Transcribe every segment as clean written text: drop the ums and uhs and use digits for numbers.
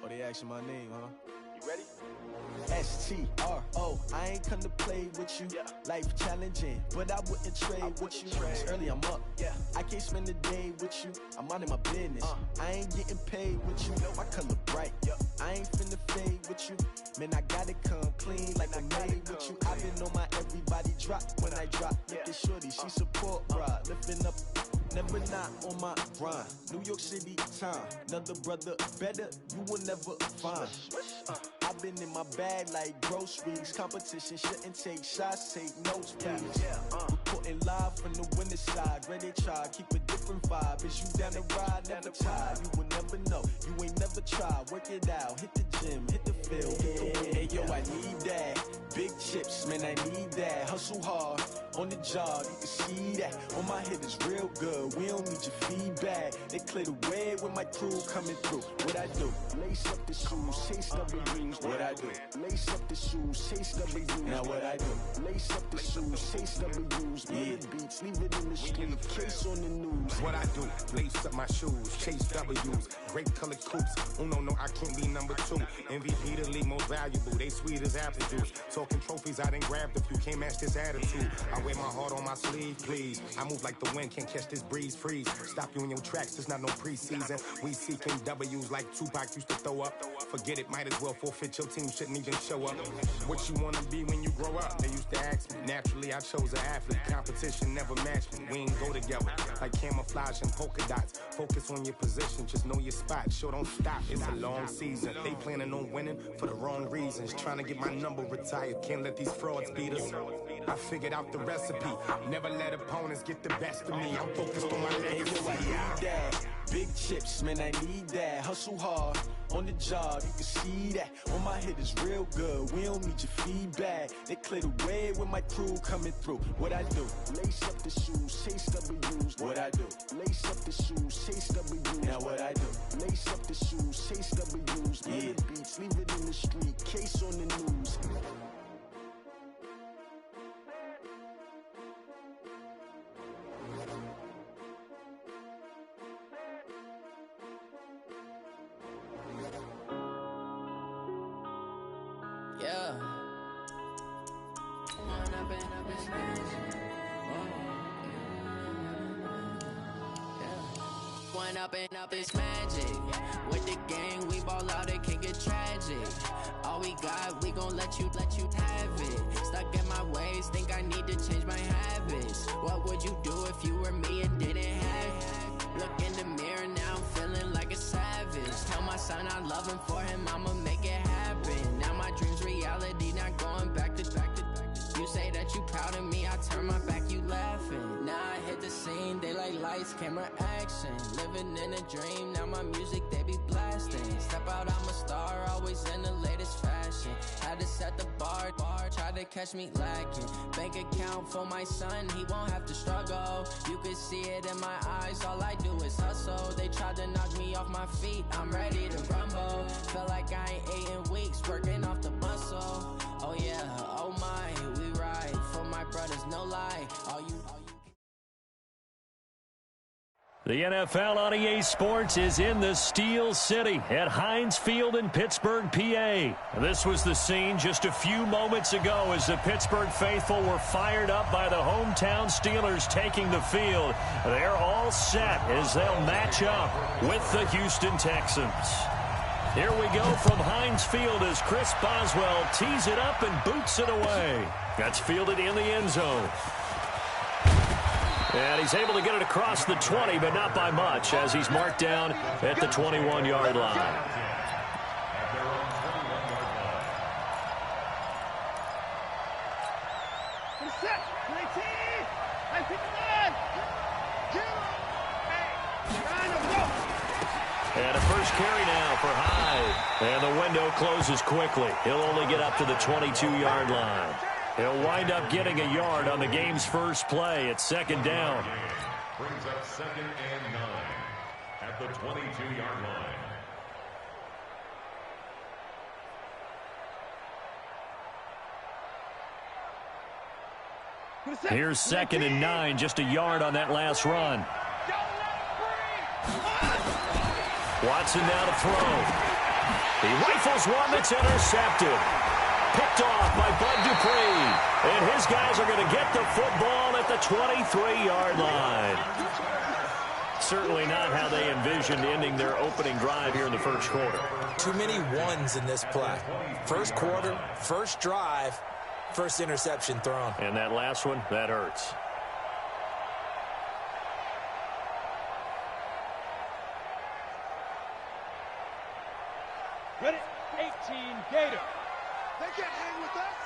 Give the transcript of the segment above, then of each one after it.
Oh, they asking my name, huh? You ready? S-T-R-O, I ain't come to play with you. Life challenging, but I wouldn't trade with you. It's early, I'm up. I can't spend the day with you. I'm minding my business. I ain't getting paid with you. My color bright. I ain't finna fade with you. Man, I gotta come clean like I'm made with you. I've been on my everybody drop when I drop. Look at shorty, she support, bruh. Lifting up, never not on my grind. New York City time, another brother better, you will never find. I've been in my bag like groceries. Competition shouldn't take shots, take notes, please. Reporting live from the winning side. Ready to try, keep a different vibe. Is you down the ride, never tired. You will never know, you ain't never tried. Work it out, hit the gym, hit the field, hit the wind. Hey yo, I need that. Big chips, man, I need that. Hustle hard, on the job, you can see that. On my hit is real good, we don't need your feedback. They clear the way with my crew coming through. What I do? Lace up the shoes, chase W's. What I do? Lace up the shoes, chase W's. Now what I do? Lace up the shoes, chase W's. Murder beats, leave it in the street, case on the news. What I do? Lace up my shoes, chase W's. Great colored coops. Oh no, I can't be number 2. MVP the league most valuable. They sweet as apple juice. Talking trophies, I done grabbed a few. Can't match this attitude. I wear my heart on my sleeve, please. I move like the wind, can't catch this breeze. Freeze. Stop you in your tracks. There's not no preseason. We seeking W's like Tupac used to throw up. Forget it, might as well forfeit. Your team shouldn't even show up. What you wanna be when you grow up? They used to ask me. Naturally, I chose an athlete. Competition never matched me. We ain't go together like camouflage and polka dots. Focus on your position, just know your spot. Sure, don't stop. It's a long season. They planning on winning for the wrong reasons. Trying to get my number retired. Can't let these frauds beat us. I figured out the recipe. Never let opponents get the best of me. I'm focused on my legacy. Big chips, man, I need that. Hustle hard, on the job, you can see that. On my hit is real good, we don't need your feedback. They clear the way with my crew coming through. What I do? Lace up the shoes, chase W's. What I do? Lace up the shoes, chase W's. Now what I do? Lace up the shoes, chase W's. Murder beats, leave it in the street, case on the news. Up is magic. With the gang, we ball out, it can get tragic. All we got, we gon' let you have it. Stuck in my ways, think I need to change my habits. What would you do if you were me and didn't have it? Look in the mirror, now I'm feeling like a savage. Tell my son I love him, for him I'ma make it happen. Now my dream's reality, not going back to. You say that you proud of me, I turn my back, you laughing. Now I hit the scene, daylight lights, camera action. Living in a dream, now my music, they be blasting. Step out, I'm a star, always in the latest fashion. Had to set the bar, try to catch me lacking. Bank account for my son, he won't have to struggle. You can see it in my eyes, all I do is hustle. They tried to knock me off my feet, I'm ready to rumble. Felt like I ain't ate in weeks, working off the muscle. Oh yeah, oh my, we ride for my brothers, no lie. All you The NFL on EA Sports is in the Steel City at Heinz Field in Pittsburgh, PA. This was the scene just a few moments ago as the Pittsburgh faithful were fired up by the hometown Steelers taking the field. They're all set as they'll match up with the Houston Texans. Here we go from Heinz Field as Chris Boswell tees it up and boots it away. That's fielded in the end zone. And he's able to get it across the 20, but not by much, as he's marked down at the 21-yard line. And a first carry now for Hyde. And the window closes quickly. He'll only get up to the 22-yard line. He'll wind up getting a yard on the game's first play. It's second down. Brings up 2nd and 9 at the 22-yard line. Here's 2nd and 9, just a yard on that last run. Watson now to throw. He rifles one that's intercepted. Picked off by Bud Dupree. And his guys are going to get the football at the 23-yard line. Certainly not how they envisioned ending their opening drive here in the first quarter. Too many ones in this play. First quarter, first drive, first interception thrown. And that last one, that hurts. Ready? 18, Gator. They can't hang with us.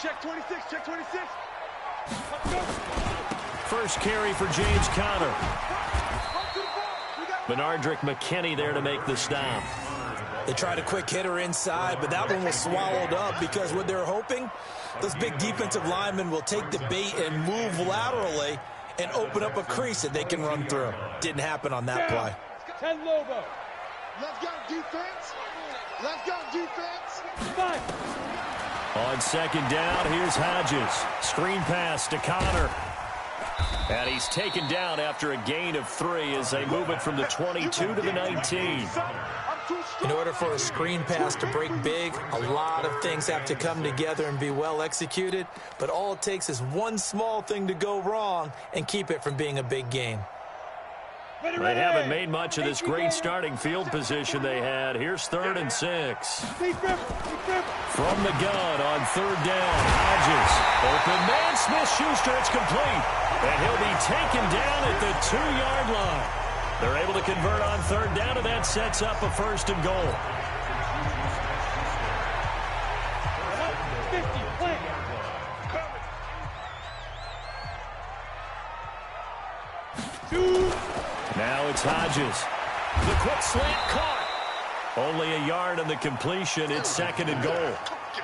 Check 26, check 26. Let's go. First carry for James Conner. Benardrick McKinney there to make the stop. They tried a quick hitter inside, but that one was swallowed up because what they're hoping, those big defensive linemen will take the bait and move laterally and open up a crease that they can run through. Didn't happen on that play. 10 Lobo. Let's go defense. Let's go defense. 5. On second down, here's Hodges. Screen pass to Conner. And he's taken down after a gain of 3 as they move it from the 22 to the 19. In order for a screen pass to break big, a lot of things have to come together and be well executed. But all it takes is one small thing to go wrong and keep it from being a big game. They haven't made much of this great starting field position they had. Here's 3rd and 6. From the gun on 3rd down, Hodges. Open man, Smith-Schuster, it's complete. And he'll be taken down at the 2-yard line. They're able to convert on 3rd down, and that sets up a 1st and goal. 50, Now it's Hodges. The quick slant caught. Only a yard on the completion. It's 2nd and goal.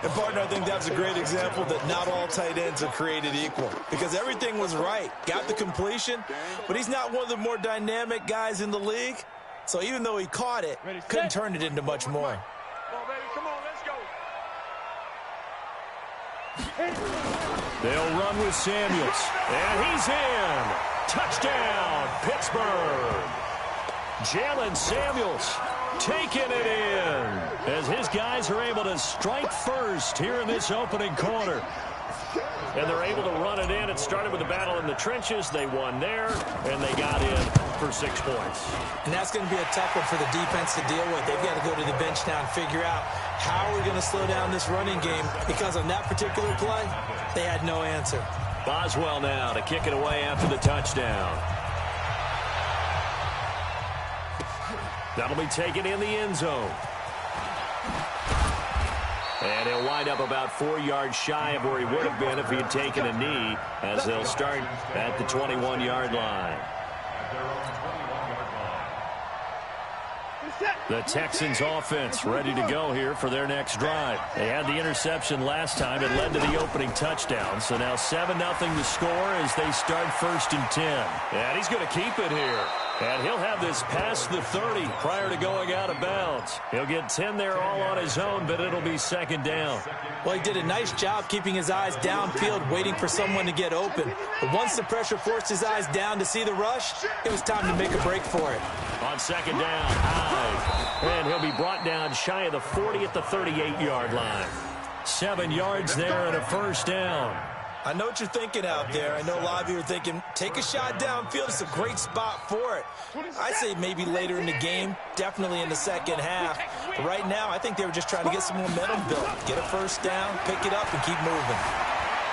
And, partner, I think that's a great example that not all tight ends are created equal because everything was right. Got the completion, but he's not one of the more dynamic guys in the league. So even though he caught it, couldn't turn it into much more. Come on, let's go. They'll run with Samuels. And he's in. Touchdown, Pittsburgh. Jalen Samuels taking it in as his guys are able to strike first here in this opening quarter. And they're able to run it in. It started with a battle in the trenches. They won there, and they got in for 6 points. And that's going to be a tough one for the defense to deal with. They've got to go to the bench now and figure out how we're going to slow down this running game because on that particular play, they had no answer. Boswell now to kick it away after the touchdown. That'll be taken in the end zone. And he'll wind up about 4 yards shy of where he would have been if he had taken a knee as they'll start at the 21-yard line. The Texans offense ready to go here for their next drive. They had the interception last time. It led to the opening touchdown. So now 7-0 to score as they start 1st and 10. And he's going to keep it here. And he'll have this past the 30 prior to going out of bounds. He'll get 10 there all on his own, but it'll be 2nd down. Well, he did a nice job keeping his eyes downfield, waiting for someone to get open. But once the pressure forced his eyes down to see the rush, it was time to make a break for it. On 2nd down, Hyde. And he'll be brought down shy of the 40 at the 38-yard line. 7 yards there and a 1st down. I know what you're thinking out there. I know a lot of you are thinking, take a shot downfield. It's a great spot for it. I say maybe later in the game, definitely in the second half. But right now, I think they were just trying to get some momentum built. Get a 1st down, pick it up, and keep moving.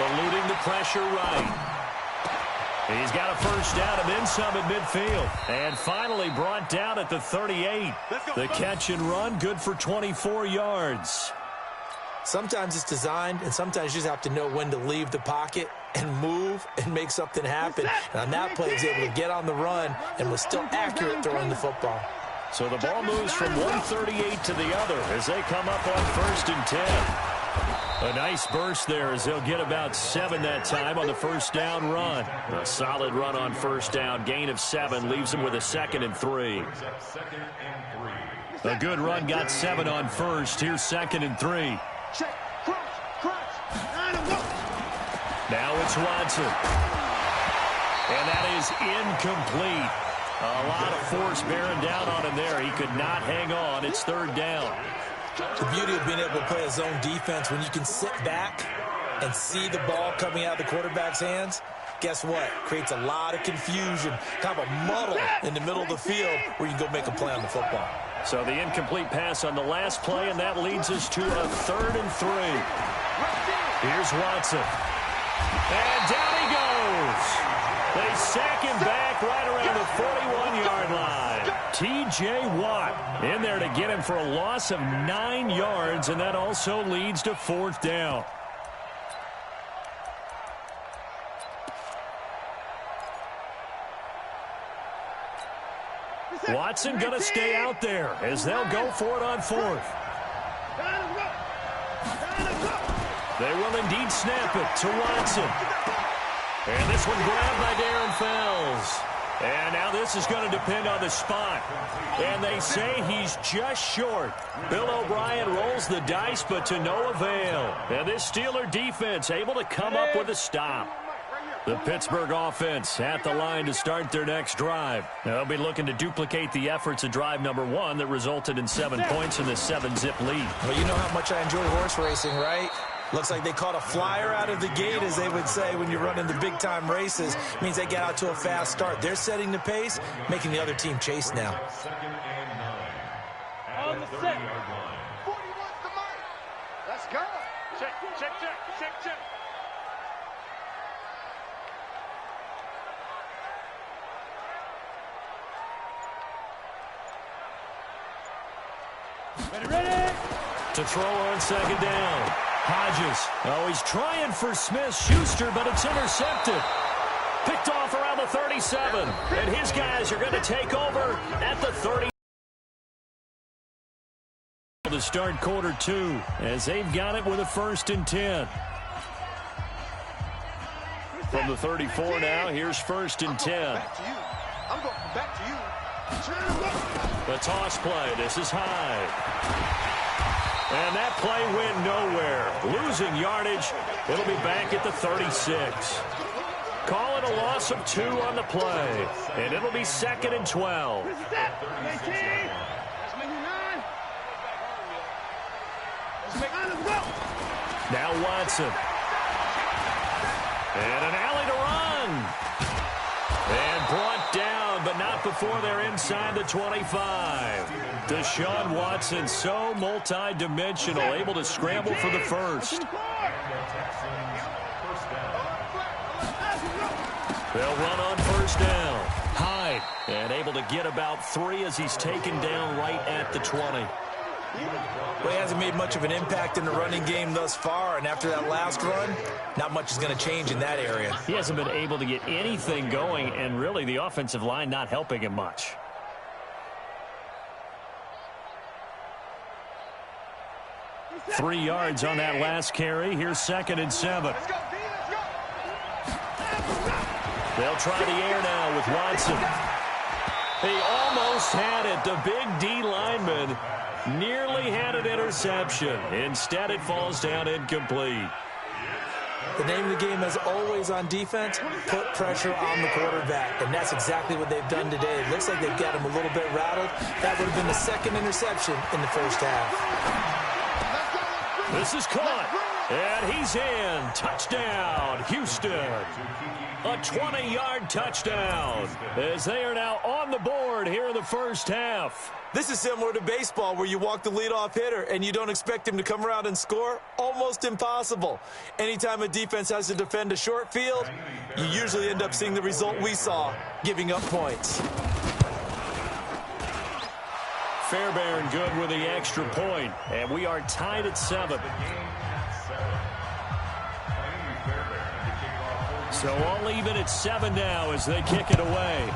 Eluding the pressure right. He's got a 1st down and then some at midfield. And finally brought down at the 38. The catch and run, good for 24 yards. Sometimes it's designed, and sometimes you just have to know when to leave the pocket and move and make something happen. And on that play, he was able to get on the run and was still accurate throwing the football. So the ball moves from 138 to the other as they come up on 1st and 10. A nice burst there as they'll get about 7 that time on the 1st down run. A solid run on 1st down. Gain of 7 leaves them with a 2nd and 3. A good run got 7 on 1st. Here's 2nd and 3. Check, cross, now it's Watson. And that is incomplete. A lot of force bearing down on him there. He could not hang on. It's 3rd down. The beauty of being able to play a zone defense when you can sit back and see the ball coming out of the quarterback's hands, guess what? Creates a lot of confusion, kind of a muddle in the middle of the field where you can go make a play on the football. So the incomplete pass on the last play, and that leads us to a 3rd and 3. Here's Watson. And down he goes. They sack him back right around the 41-yard line. T.J. Watt in there to get him for a loss of 9 yards, and that also leads to 4th down. Watson going to stay out there as they'll go for it on 4th. They will indeed snap it to Watson. And this one grabbed by Darren Fells. And now this is going to depend on the spot. And they say he's just short. Bill O'Brien rolls the dice, but to no avail. And this Steeler defense able to come up with a stop. The Pittsburgh offense at the line to start their next drive. They'll be looking to duplicate the efforts of drive number 1 that resulted in 7 points in the 7-zip lead. Well, you know how much I enjoy horse racing, right? Looks like they caught a flyer out of the gate, as they would say when you're running the big-time races. It means they get out to a fast start. They're setting the pace, making the other team chase now. On the set. 41's the mark. Let's go. Check, check, check, check, check. Ready? To throw on 2nd down. Hodges. Oh, he's trying for Smith-Schuster, but it's intercepted. Picked off around the 37. And his guys are going to take over at the 30. To start quarter 2, as they've got it with a 1st and 10. From the 34 now, here's 1st and 10. I'm going back to you. The toss play. This is high. And that play went nowhere. Losing yardage. It'll be back at the 36. Call it a loss of 2 on the play. And it'll be 2nd and 12. Now Watson. And an alley to run. And brought down, but not before they're inside the 25. Deshaun Watson, so multi-dimensional, able to scramble for the 1st. They'll run on 1st down. Hyde, and able to get about 3 as he's taken down right at the 20. Well, he hasn't made much of an impact in the running game thus far, and after that last run, not much is going to change in that area. He hasn't been able to get anything going, and really the offensive line not helping him much. Three yards on that last carry. Here's 2nd and 7. They'll try the air now with Watson. He almost had it. The big D lineman nearly had an interception. Instead, it falls down incomplete. The name of the game, as always on defense, put pressure on the quarterback. And that's exactly what they've done today. It looks like they've got him a little bit rattled. That would have been the 2nd interception in the 1st half. This is caught. And he's in. Touchdown, Houston. A 20-yard touchdown as they are now on the board here in the 1st half. This is similar to baseball where you walk the leadoff hitter and you don't expect him to come around and score. Almost impossible. Anytime a defense has to defend a short field, you usually end up seeing the result we saw, giving up points. Fairbairn good with the extra point, and we are tied at 7. So all even at 7 now as they kick it away.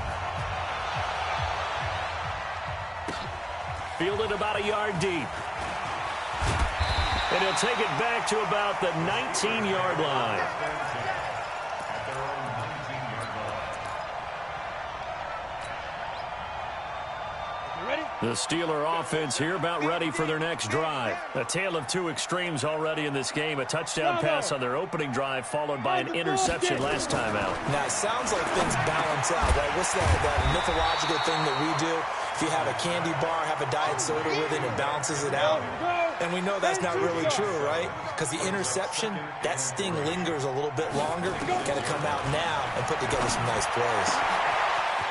Fielded about a yard deep. And he'll take it back to about the 19-yard line. The Steeler offense here about ready for their next drive. A tale of two extremes already in this game. A touchdown pass on their opening drive followed by an interception last time out. Now, it sounds like things balance out, right? What's that mythological thing that we do? If if you have a candy bar, have a diet soda with it, it balances it out. And we know that's not really true, right? Because the interception, that sting lingers a little bit longer. Got to come out now and put together some nice plays.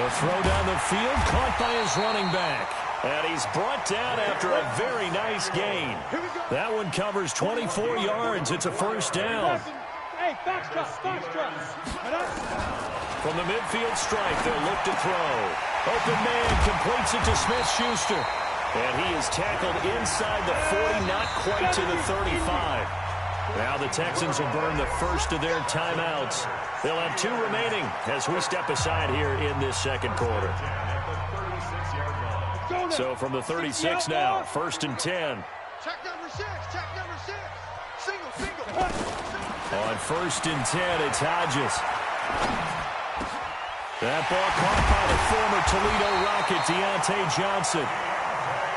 The throw down the field, caught by his running back. And he's brought down after a very nice gain. That one covers 24 yards. It's a first down. Hey, foxtrot. From the midfield stripe, they'll look to throw. Open man completes it to Smith-Schuster. And he is tackled inside the 40, not quite to the 35. Now the Texans will burn the first of their timeouts. They'll have 2 remaining as we step aside here in this second quarter. So from the 36 now, 1st and 10. Check number 6. Single. On 1st and 10, it's Hodges. That ball caught by the former Toledo Rocket, Deontay Johnson.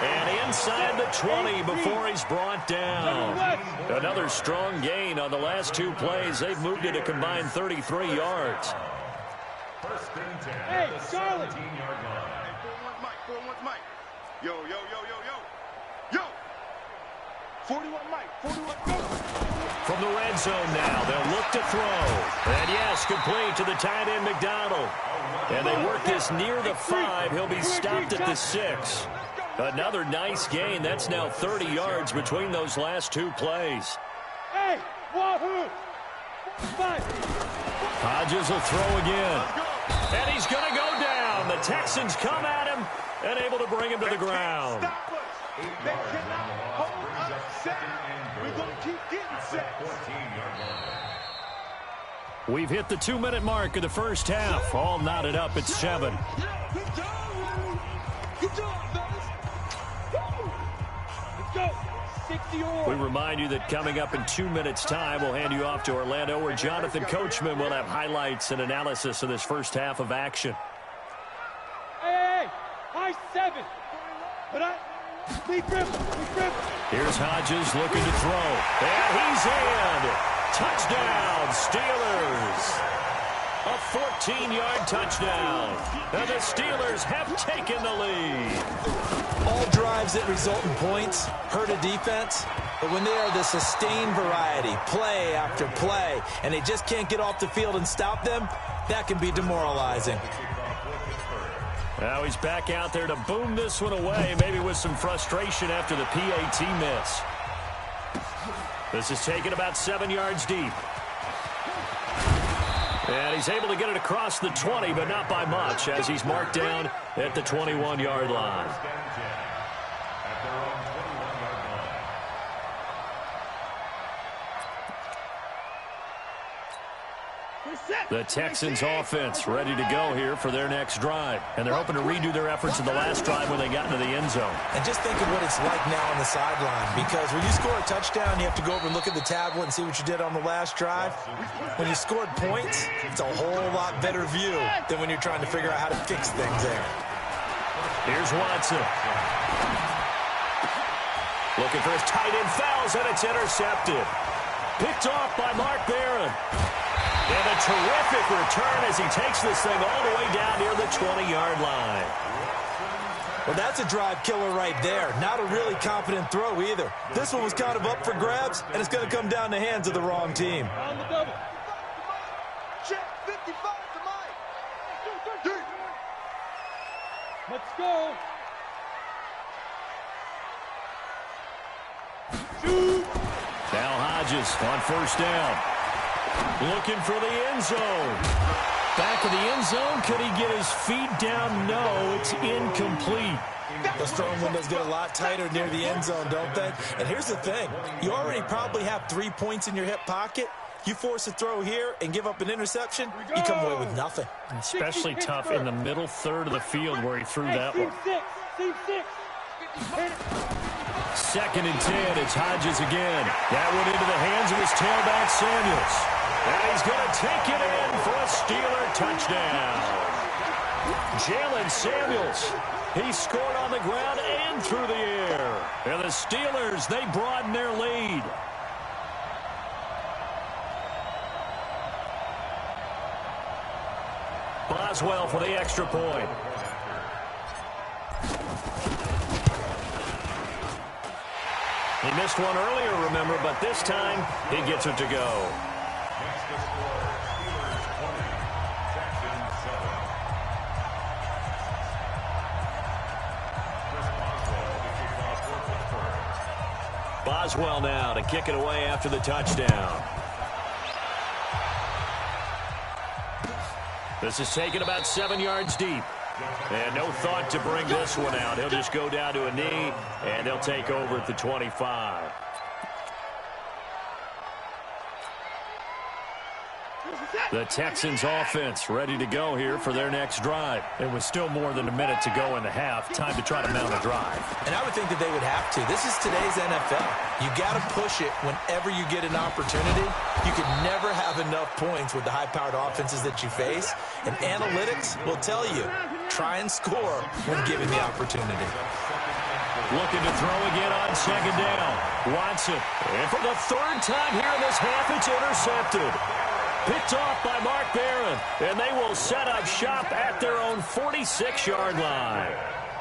And inside the 20 before he's brought down. Another strong gain on the last 2 plays. They've moved it a combined 33 yards. Hey, Charlie. 41 Mike. Yo. 41 Mike. 41 go. From the red zone now, they'll look to throw. And yes, complete to the tight end McDonald. And they work this near the 5. He'll be stopped at the 6. Another nice gain. That's now 30 yards between those last 2 plays. Hey, wahoo! 5. Hodges will throw again. And he's going to go down. The Texans come at him and able to bring him to the ground. They cannot hold us set. We're going to keep getting set. We've hit the 2-minute mark of the first half. All knotted up at 7. Good job, fellas. Let's go. 60 or. We remind you that coming up in 2 minutes' time, we'll hand you off to Orlando, where Jonathan Coachman will have highlights and analysis of this first half of action. Hey, high 7. But lead grip. Here's Hodges looking to throw. And he's in. Touchdown, Steelers. A 14-yard touchdown. And the Steelers have taken the lead. All drives that result in points hurt a defense, but when they are the sustained variety, play after play, and they just can't get off the field and stop them, that can be demoralizing. Now he's back out there to boom this one away, maybe with some frustration after the PAT miss. This is taken about 7 yards deep. And he's able to get it across the 20, but not by much, as he's marked down at the 21-yard line. The Texans offense ready to go here for their next drive. And they're hoping to redo their efforts in the last drive when they got into the end zone. And just think of what it's like now on the sideline, because when you score a touchdown, you have to go over and look at the tablet and see what you did on the last drive. When you scored points, it's a whole lot better view than when you're trying to figure out how to fix things there. Here's Watson. Looking for his tight end, fouls, and it's intercepted. Picked off by Mark Barron. And a terrific return as he takes this thing all the way down near the 20-yard line. Well, that's a drive killer right there. Not a really confident throw either. This one was kind of up for grabs, and it's going to come down the hands of the wrong team. On the double. Check 55 to Mike. Let's go. Shoot. Now Hodges on first down. Looking for the end zone. Back of the end zone. Could he get his feet down? No, it's incomplete. Those throwing windows get a lot tighter near the end zone, don't they? And here's the thing. You already probably have 3 points in your hip pocket. You force a throw here and give up an interception, you come away with nothing. Especially tough in the middle third of the field where he threw that one. Second and 10, it's Hodges again. That one into the hands of his tailback, Samuels. And he's going to take it in for a Steeler touchdown. Jalen Samuels, he scored on the ground and through the air. And the Steelers, they broaden their lead. Boswell for the extra point. He missed one earlier, remember, but this time he gets it to go. Next to score, Steelers 20, Texans 7. Chris Boswell to kick off for Pittsburgh. Boswell now to kick it away after the touchdown. This is taken about 7 yards deep. And no thought to bring this one out. He'll just go down to a knee, and they'll take over at the 25. The Texans offense ready to go here for their next drive. There was still more than a minute to go in the half. Time to try to mount a drive. And I would think that they would have to. This is today's NFL. You got to push it whenever you get an opportunity. You can never have enough points with the high-powered offenses that you face. And analytics will tell you, try and score when given the opportunity. Looking to throw again on second down. Watson. And for the third time here in this half, it's intercepted. Picked off by Mark Barron, and they will set up shop at their own 46-yard line.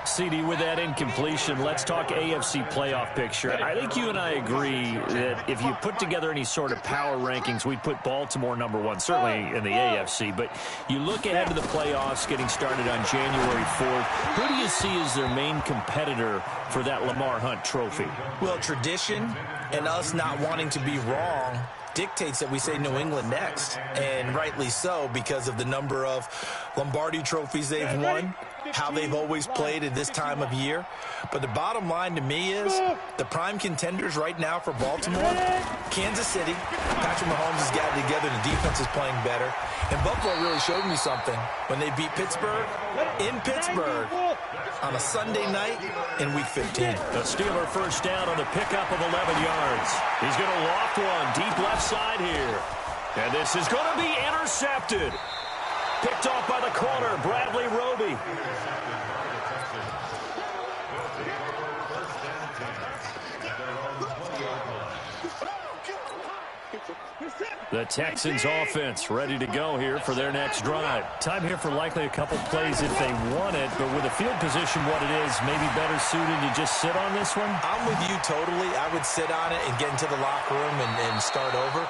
CD, with that incompletion, let's talk AFC playoff picture. I think you and I agree that if you put together any sort of power rankings, we'd put Baltimore #1, certainly in the AFC. But you look ahead to the playoffs getting started on January 4th. Who do you see as their main competitor for that Lamar Hunt trophy? Well, tradition and us not wanting to be wrong dictates that we say New England next, and rightly so because of the number of Lombardi trophies they've won, how they've always played at this time of year. But the bottom line to me is the prime contenders right now for Baltimore, Kansas City. Patrick Mahomes has got it together. The defense is playing better. And Buffalo really showed me something when they beat Pittsburgh in Pittsburgh on a Sunday night in Week 15. The Steeler first down on the pickup of 11 yards. He's going to loft one deep left side here. And this is going to be intercepted. Picked off by the corner, Bradley Roby. The Texans offense ready to go here for their next drive. Time here for likely a couple plays if they want it, but with the field position what it is, maybe better suited to just sit on this one? I'm with you totally. I would sit on it and get into the locker room and start over.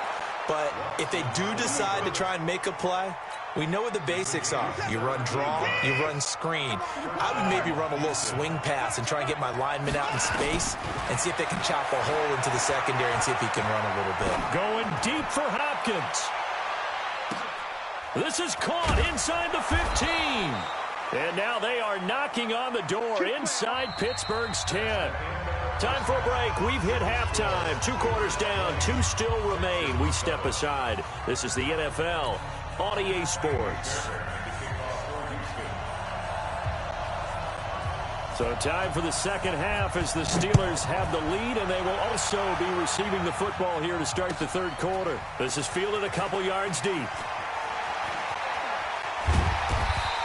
But if they do decide to try and make a play, we know what the basics are. You run draw, you run screen. I would maybe run a little swing pass and try and get my lineman out in space and see if they can chop a hole into the secondary and see if he can run a little bit. Going deep for Hopkins. This is caught inside the 15. And now they are knocking on the door inside Pittsburgh's 10. Time for a break. We've hit halftime. 2 quarters down. 2 still remain. We step aside. This is the NFL on EA Sports. So time for the second half as the Steelers have the lead, and they will also be receiving the football here to start the third quarter. This is fielded a couple yards deep.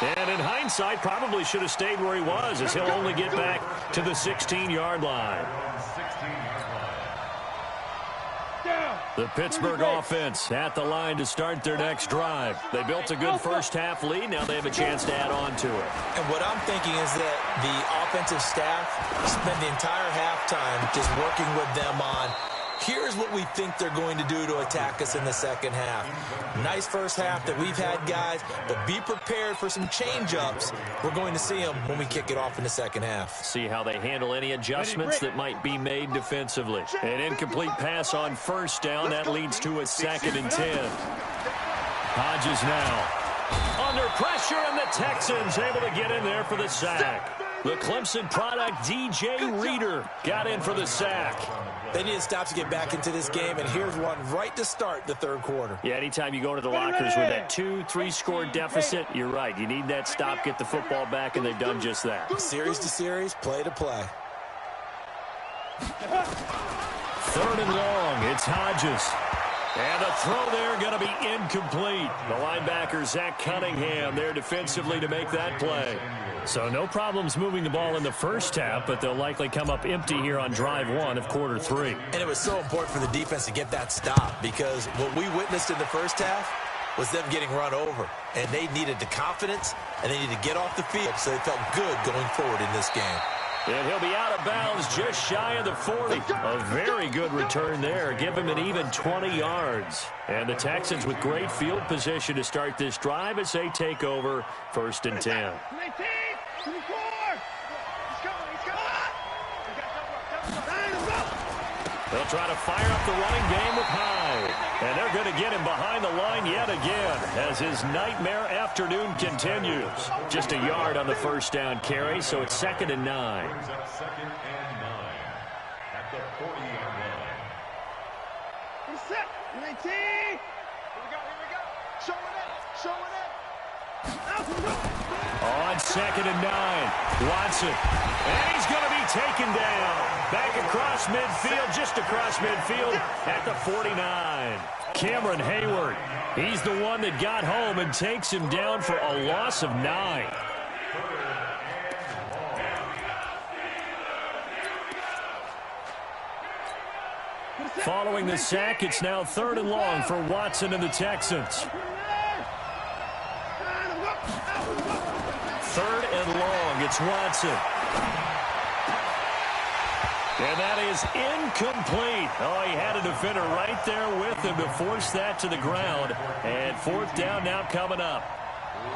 And in hindsight, probably should have stayed where he was, as he'll only get back to the 16-yard line. The Pittsburgh offense at the line to start their next drive. They built a good first-half lead. Now they have a chance to add on to it. And what I'm thinking is that the offensive staff spent the entire halftime just working with them on, here's what we think they're going to do to attack us in the second half. Nice first half that we've had, guys, but be prepared for some change-ups. We're going to see them when we kick it off in the second half. See how they handle any adjustments that might be made defensively. An incomplete pass on first down. That leads to a 2nd and 10. Hodges now under pressure, and the Texans able to get in there for the sack. The Clemson product, DJ Reader, got in for the sack. They need to stop to get back into this game, and here's one right to start the third quarter. Yeah, anytime you go to the lockers with that 2-3 score deficit, you're right. You need that stop, get the football back, and they've done just that. Series to series, play to play. 3rd and long, it's Hodges. And the throw there going to be incomplete. The linebacker, Zach Cunningham, there defensively to make that play. So no problems moving the ball in the first half, but they'll likely come up empty here on drive 1 of quarter 3. And it was so important for the defense to get that stop, because what we witnessed in the first half was them getting run over. And they needed the confidence, and they needed to get off the field so they felt good going forward in this game. And he'll be out of bounds just shy of the 40. A very good return there. Give him an even 20 yards. And the Texans with great field position to start this drive as they take over 1st and 10. They'll try to fire up the running game with Hyde. And they're going to get him behind the line yet again as his nightmare afternoon continues. Just a yard on the 1st down carry, so it's 2nd and 9. Brings up 2nd and 9 at the 40-yard line. Set. 19. Here we go. Show it in. On 2nd and 9, Watson. And he's going to be taken down. Back across midfield, just across midfield at the 49. Cameron Hayward, he's the one that got home and takes him down for a loss of 9. Following the sack, it's now 3rd and long for Watson and the Texans. 3rd and long, it's Watson. And that is incomplete. Oh, he had a defender right there with him to force that to the ground. And 4th down now coming up.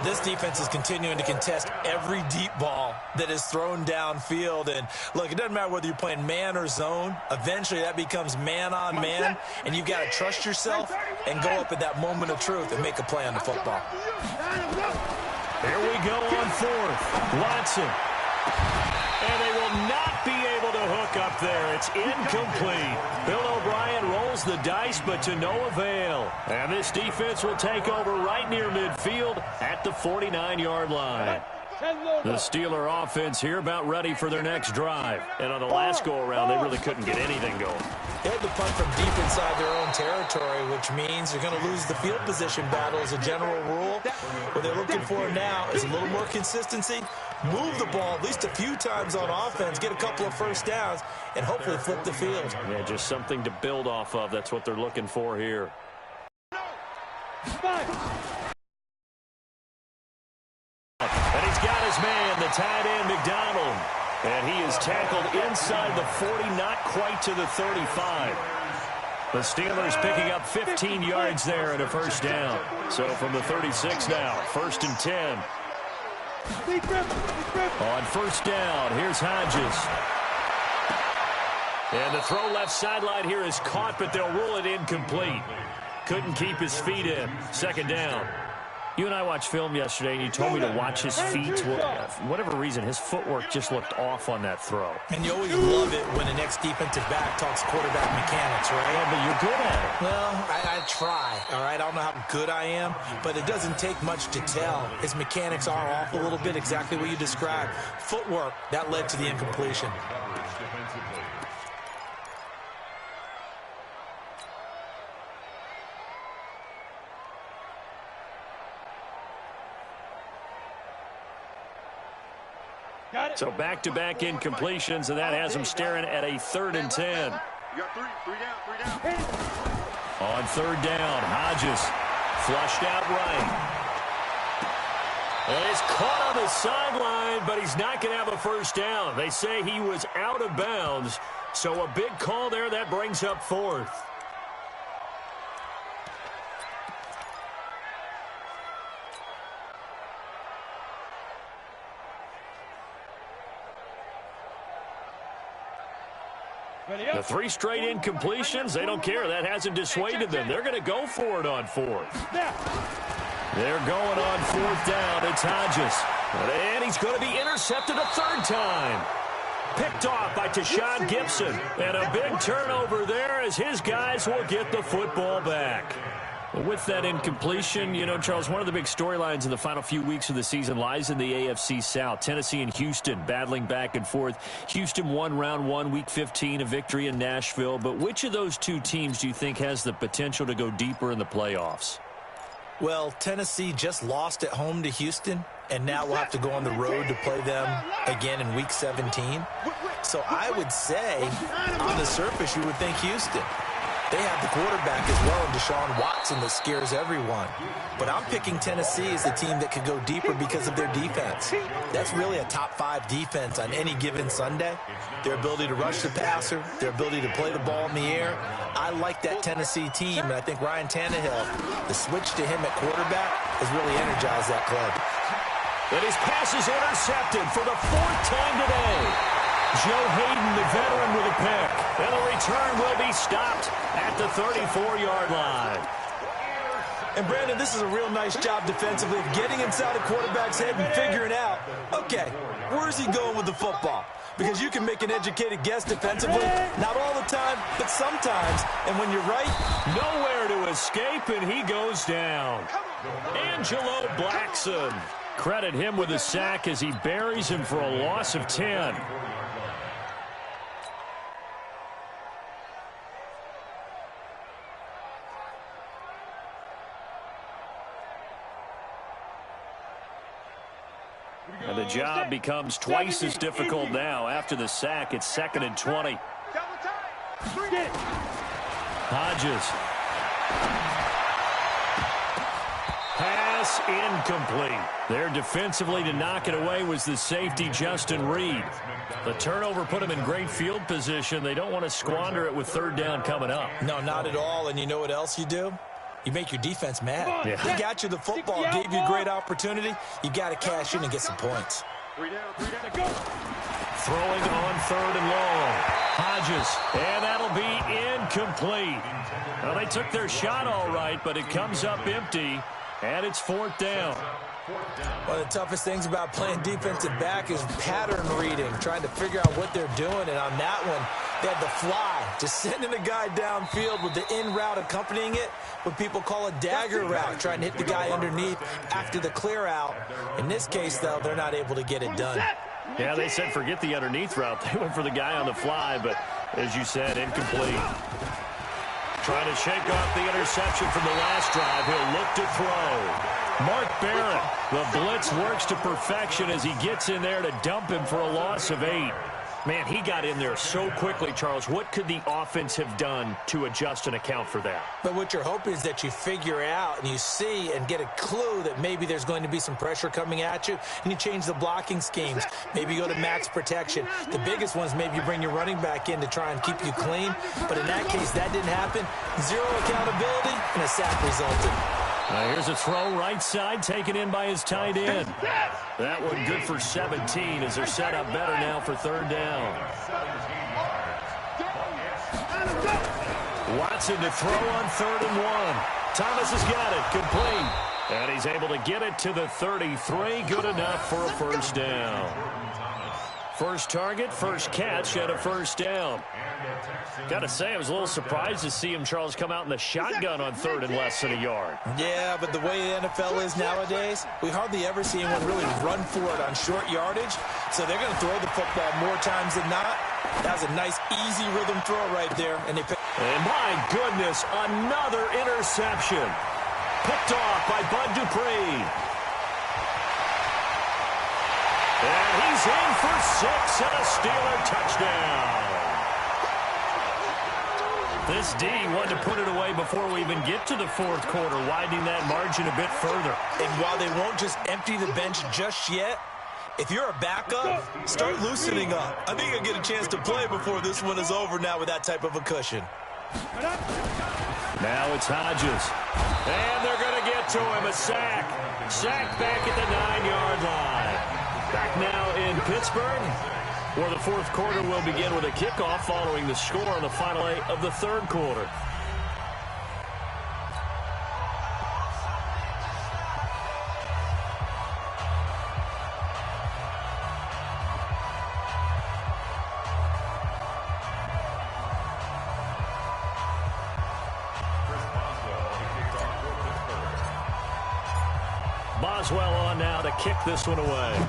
This defense is continuing to contest every deep ball that is thrown downfield. And, look, it doesn't matter whether you're playing man or zone. Eventually that becomes man on man, and you've got to trust yourself and go up at that moment of truth and make a play on the football. Here we go on 4th. Watson. And they will not be able to hook up there. It's incomplete. Bill O'Brien rolls the dice, but to no avail. And this defense will take over right near midfield at the 49-yard line. The Steeler offense here about ready for their next drive. And on the last go-around, they really couldn't get anything going. They had to punt from deep inside their own territory, which means they're going to lose the field position battle as a general rule. What they're looking for now is a little more consistency. Move the ball at least a few times on offense, get a couple of 1st downs, and hopefully flip the field. Yeah, just something to build off of. That's what they're looking for here. And he's got his man, the tight end, McDonald. And he is tackled inside the 40, not quite to the 35. The Steelers picking up 15 yards there and a 1st down. So from the 36 now, 1st and 10. On 1st down, here's Hodges. And the throw left sideline here is caught, but they'll rule it incomplete. Couldn't keep his feet in. 2nd down. You and I watched film yesterday, and you told me to watch his feet. For whatever reason, his footwork just looked off on that throw. And you always love it when the next defensive back talks quarterback mechanics, right? Yeah, but you're good at it. Well, I try, all right? I don't know how good I am, but it doesn't take much to tell. His mechanics are off a little bit, exactly what you described. Footwork, that led to the incompletion. So back-to-back incompletions, and that has them staring at a 3rd and 10. You got three down. On 3rd down, Hodges flushed out right. And he's caught on the sideline, but he's not going to have a 1st down. They say he was out of bounds, so a big call there. That brings up 4th. The 3 straight incompletions, they don't care. That hasn't dissuaded them. They're going to go for it on 4th. They're going on 4th down. It's Hodges. And he's going to be intercepted a 3rd time. Picked off by Tashawn Gibson. And a big turnover there as his guys will get the football back. With that incompletion, you know, Charles, one of the big storylines in the final few weeks of the season lies in the AFC South. Tennessee and Houston battling back and forth. Houston won round 1, week 15, a victory in Nashville. But which of those 2 teams do you think has the potential to go deeper in the playoffs? Well, Tennessee just lost at home to Houston, and now we'll have to go on the road to play them again in week 17. So I would say, on the surface, you would think Houston. They have the quarterback as well in Deshaun Watson that scares everyone. But I'm picking Tennessee as the team that could go deeper because of their defense. That's really a top 5 defense on any given Sunday. Their ability to rush the passer, their ability to play the ball in the air. I like that Tennessee team, and I think Ryan Tannehill, the switch to him at quarterback, has really energized that club. And his pass is intercepted for the 4th time today. Joe Hayden, the veteran, with a pick. And the return will be stopped at the 34-yard line. And, Brandon, this is a real nice job defensively of getting inside a quarterback's head and figuring out, okay, where's he going with the football? Because you can make an educated guess defensively, not all the time, but sometimes. And when you're right, nowhere to escape, and he goes down. Angelo Blackson. Credit him with a sack as he buries him for a loss of 10. And the job becomes twice as difficult now. After the sack, it's 2nd and 20. Hodges. Pass incomplete. There defensively to knock it away was the safety, Justin Reed. The turnover put him in great field position. They don't want to squander it with 3rd down coming up. No, not at all. And you know what else you do? You make your defense mad. Yeah. They got you the football, gave you a great opportunity. You got to cash in and get some points. 3 down, go. Throwing on 3rd and long. Hodges, and that'll be incomplete. Well, they took their shot all right, but it comes up empty, and it's 4th down. One of the toughest things about playing defensive back is pattern reading, trying to figure out what they're doing. And on that one, they had the fly, just sending a guy downfield with the in route accompanying it, what people call a dagger route, trying to hit the guy underneath after the clear out. In this case, though, they're not able to get it done. Yeah, they said forget the underneath route. They went for the guy on the fly, but as you said, incomplete. Trying to shake off the interception from the last drive. He'll look to throw. Mark Barrett, the blitz works to perfection as he gets in there to dump him for a loss of 8. Man, he got in there so quickly, Charles. What could the offense have done to adjust and account for that? But what you're hoping is that you figure out and you see and get a clue that maybe there's going to be some pressure coming at you, and you change the blocking schemes. Maybe you go to max protection. The biggest one is maybe you bring your running back in to try and keep you clean. But in that case, that didn't happen. 0 accountability, and a sack resulted. Here's a throw right side taken in by his tight end. That one good for 17 as they're set up better now for 3rd down. Watson to throw on 3rd and 1. Thomas has got it, complete. And he's able to get it to the 33, good enough for a 1st down. First target, first catch, and a 1st down. Got to say, I was a little surprised to see him, Charles, come out in the shotgun on 3rd and less than a yard. Yeah, but the way the NFL is nowadays, we hardly ever see anyone really run for it on short yardage. So they're going to throw the football more times than not. That was a nice, easy rhythm throw right there. And my goodness, another interception. Picked off by Bud Dupree. And he's in for 6 and a Steeler touchdown. This D wanted to put it away before we even get to the 4th quarter, widening that margin a bit further. And while they won't just empty the bench just yet, if you're a backup, start loosening up. I think you'll get a chance to play before this one is over now with that type of a cushion. Now it's Hodges. And they're going to get to him, a sack. Sack back at the 9-yard line. Back now in Pittsburgh, where the 4th quarter will begin with a kickoff following the score on the final 8 of the 3rd quarter. Boswell on now to kick this one away.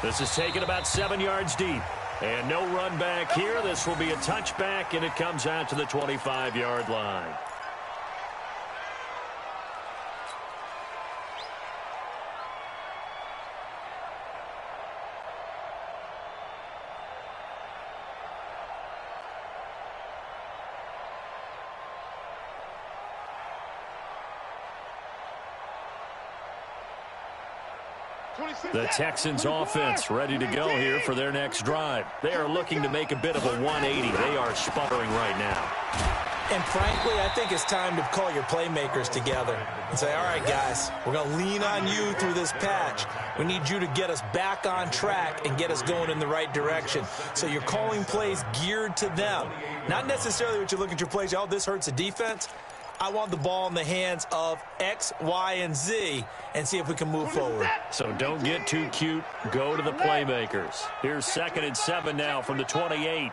This is taken about 7 yards deep. And no run back here. This will be a touchback, and it comes out to the 25-yard line. The Texans offense ready to go here for their next drive. They are looking to make a bit of a 180. They are sputtering right now. And frankly, I think it's time to call your playmakers together and say, all right, guys, we're going to lean on you through this patch. We need you to get us back on track and get us going in the right direction. So you're calling plays geared to them. Not necessarily what you look at your plays, oh, this hurts the defense. I want the ball in the hands of X, Y, and Z and see if we can move forward. So don't get too cute. Go to the playmakers. Here's 2nd and 7 now from the 28.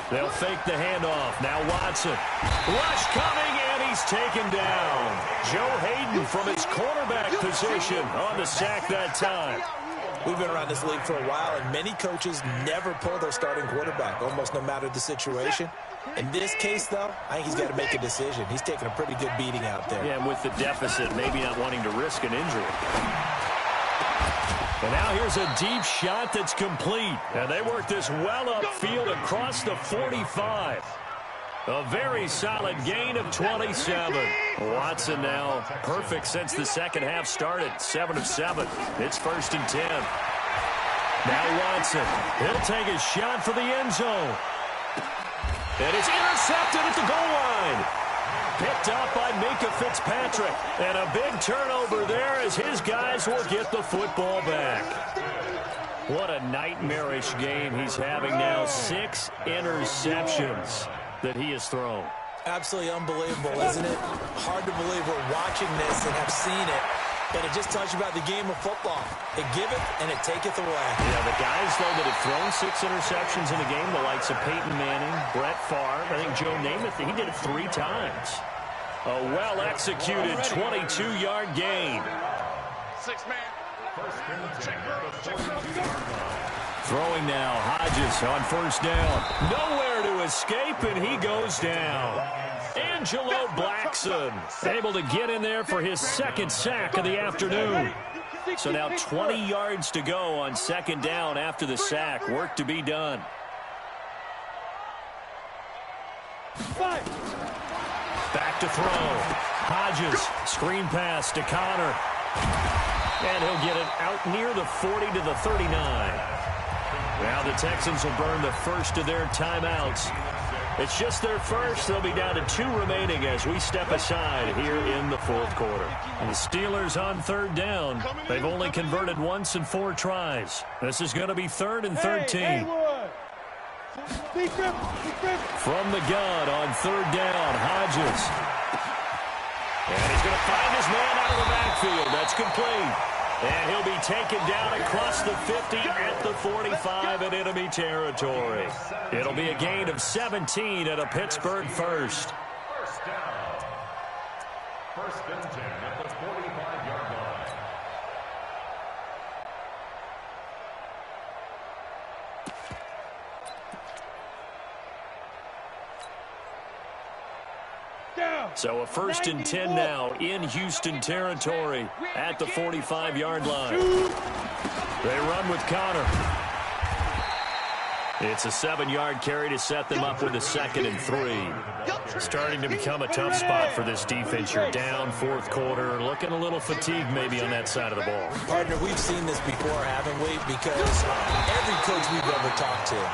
They'll fake the handoff. Now Watson. Rush coming, and he's taken down. Joe Hayden from his quarterback position on the sack that time. We've been around this league for a while, and many coaches never pull their starting quarterback, almost no matter the situation. In this case, though, I think he's got to make a decision. He's taking a pretty good beating out there. Yeah, and with the deficit, maybe not wanting to risk an injury. And now here's a deep shot that's complete. And they work this well upfield across the 45. A very solid gain of 27. Watson now perfect since the second half started. 7 of 7. It's 1st and 10. Now Watson. He'll take a shot for the end zone. And it's intercepted at the goal line. Picked up by Minka Fitzpatrick. And a big turnover there as his guys will get the football back. What a nightmarish game he's having now. 6 interceptions that he has thrown. Absolutely unbelievable, isn't it? Hard to believe we're watching this and have seen it, but it just tells you about the game of football. It giveth and it taketh away. Yeah, the guys, though, that have thrown 6 interceptions in a game, the likes of Peyton Manning, Brett Favre, I think Joe Namath, he did it 3 times. A well-executed 22-yard gain. 6-man. Throwing now, Hodges on 1st down. Nowhere to escape, and he goes down. Angelo Blackson able to get in there for his 2nd sack of the afternoon. So now 20 yards to go on 2nd down after the sack. Work to be done. Back to throw. Hodges, screen pass to Connor. And he'll get it out near the 40 to the 39. Now the Texans will burn the first of their timeouts. It's just their first. They'll be down to 2 remaining as we step aside here in the 4th quarter. And the Steelers on 3rd down. They've only converted once in 4 tries. This is going to be 3rd and 13. From the gun on 3rd down, Hodges. And he's going to find his man out of the backfield. That's complete. And he'll be taken down across the 50 at the 45 in enemy territory. It'll be a gain of 17 at a Pittsburgh first. First down. 1st and 10 at the 45-yard line. So a 1st and 10 now in Houston territory at the 45-yard line. They run with Connor. It's a 7-yard carry to set them up with a 2nd and 3. Starting to become a tough spot for this defense. You're down 4th quarter, looking a little fatigued maybe on that side of the ball. Partner, we've seen this before, haven't we? Because every coach we've ever talked to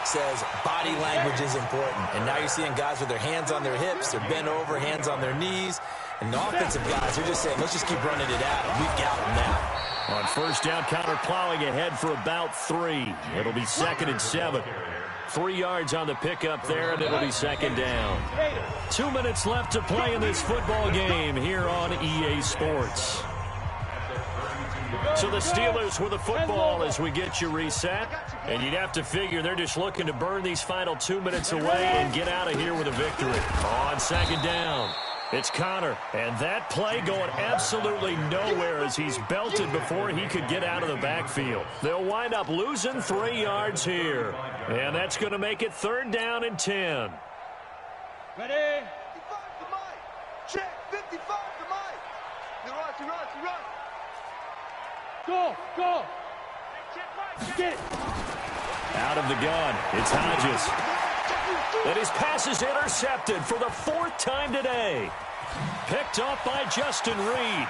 says body language is important. And now you're seeing guys with their hands on their hips, they're bent over, hands on their knees. And the offensive guys, they're just saying, let's just keep running it out. And we've got them now. On 1st down, Connor plowing ahead for about 3. It'll be 2nd and 7. 3 yards on the pickup there, and it'll be 2nd down. 2 minutes left to play in this football game here on EA Sports. So the Steelers with the football as we get you reset. And you'd have to figure they're just looking to burn these final 2 minutes away and get out of here with a victory. On 2nd down, it's Connor. And that play going absolutely nowhere as he's belted before he could get out of the backfield. They'll wind up losing 3 yards here. And that's going to make it 3rd down and 10. Ready? 55 to Mike. Check. 55 to Mike. He runs. Go. Get it. Out of the gun, it's Hodges. And his pass is intercepted for the 4th time today. Picked off by Justin Reed.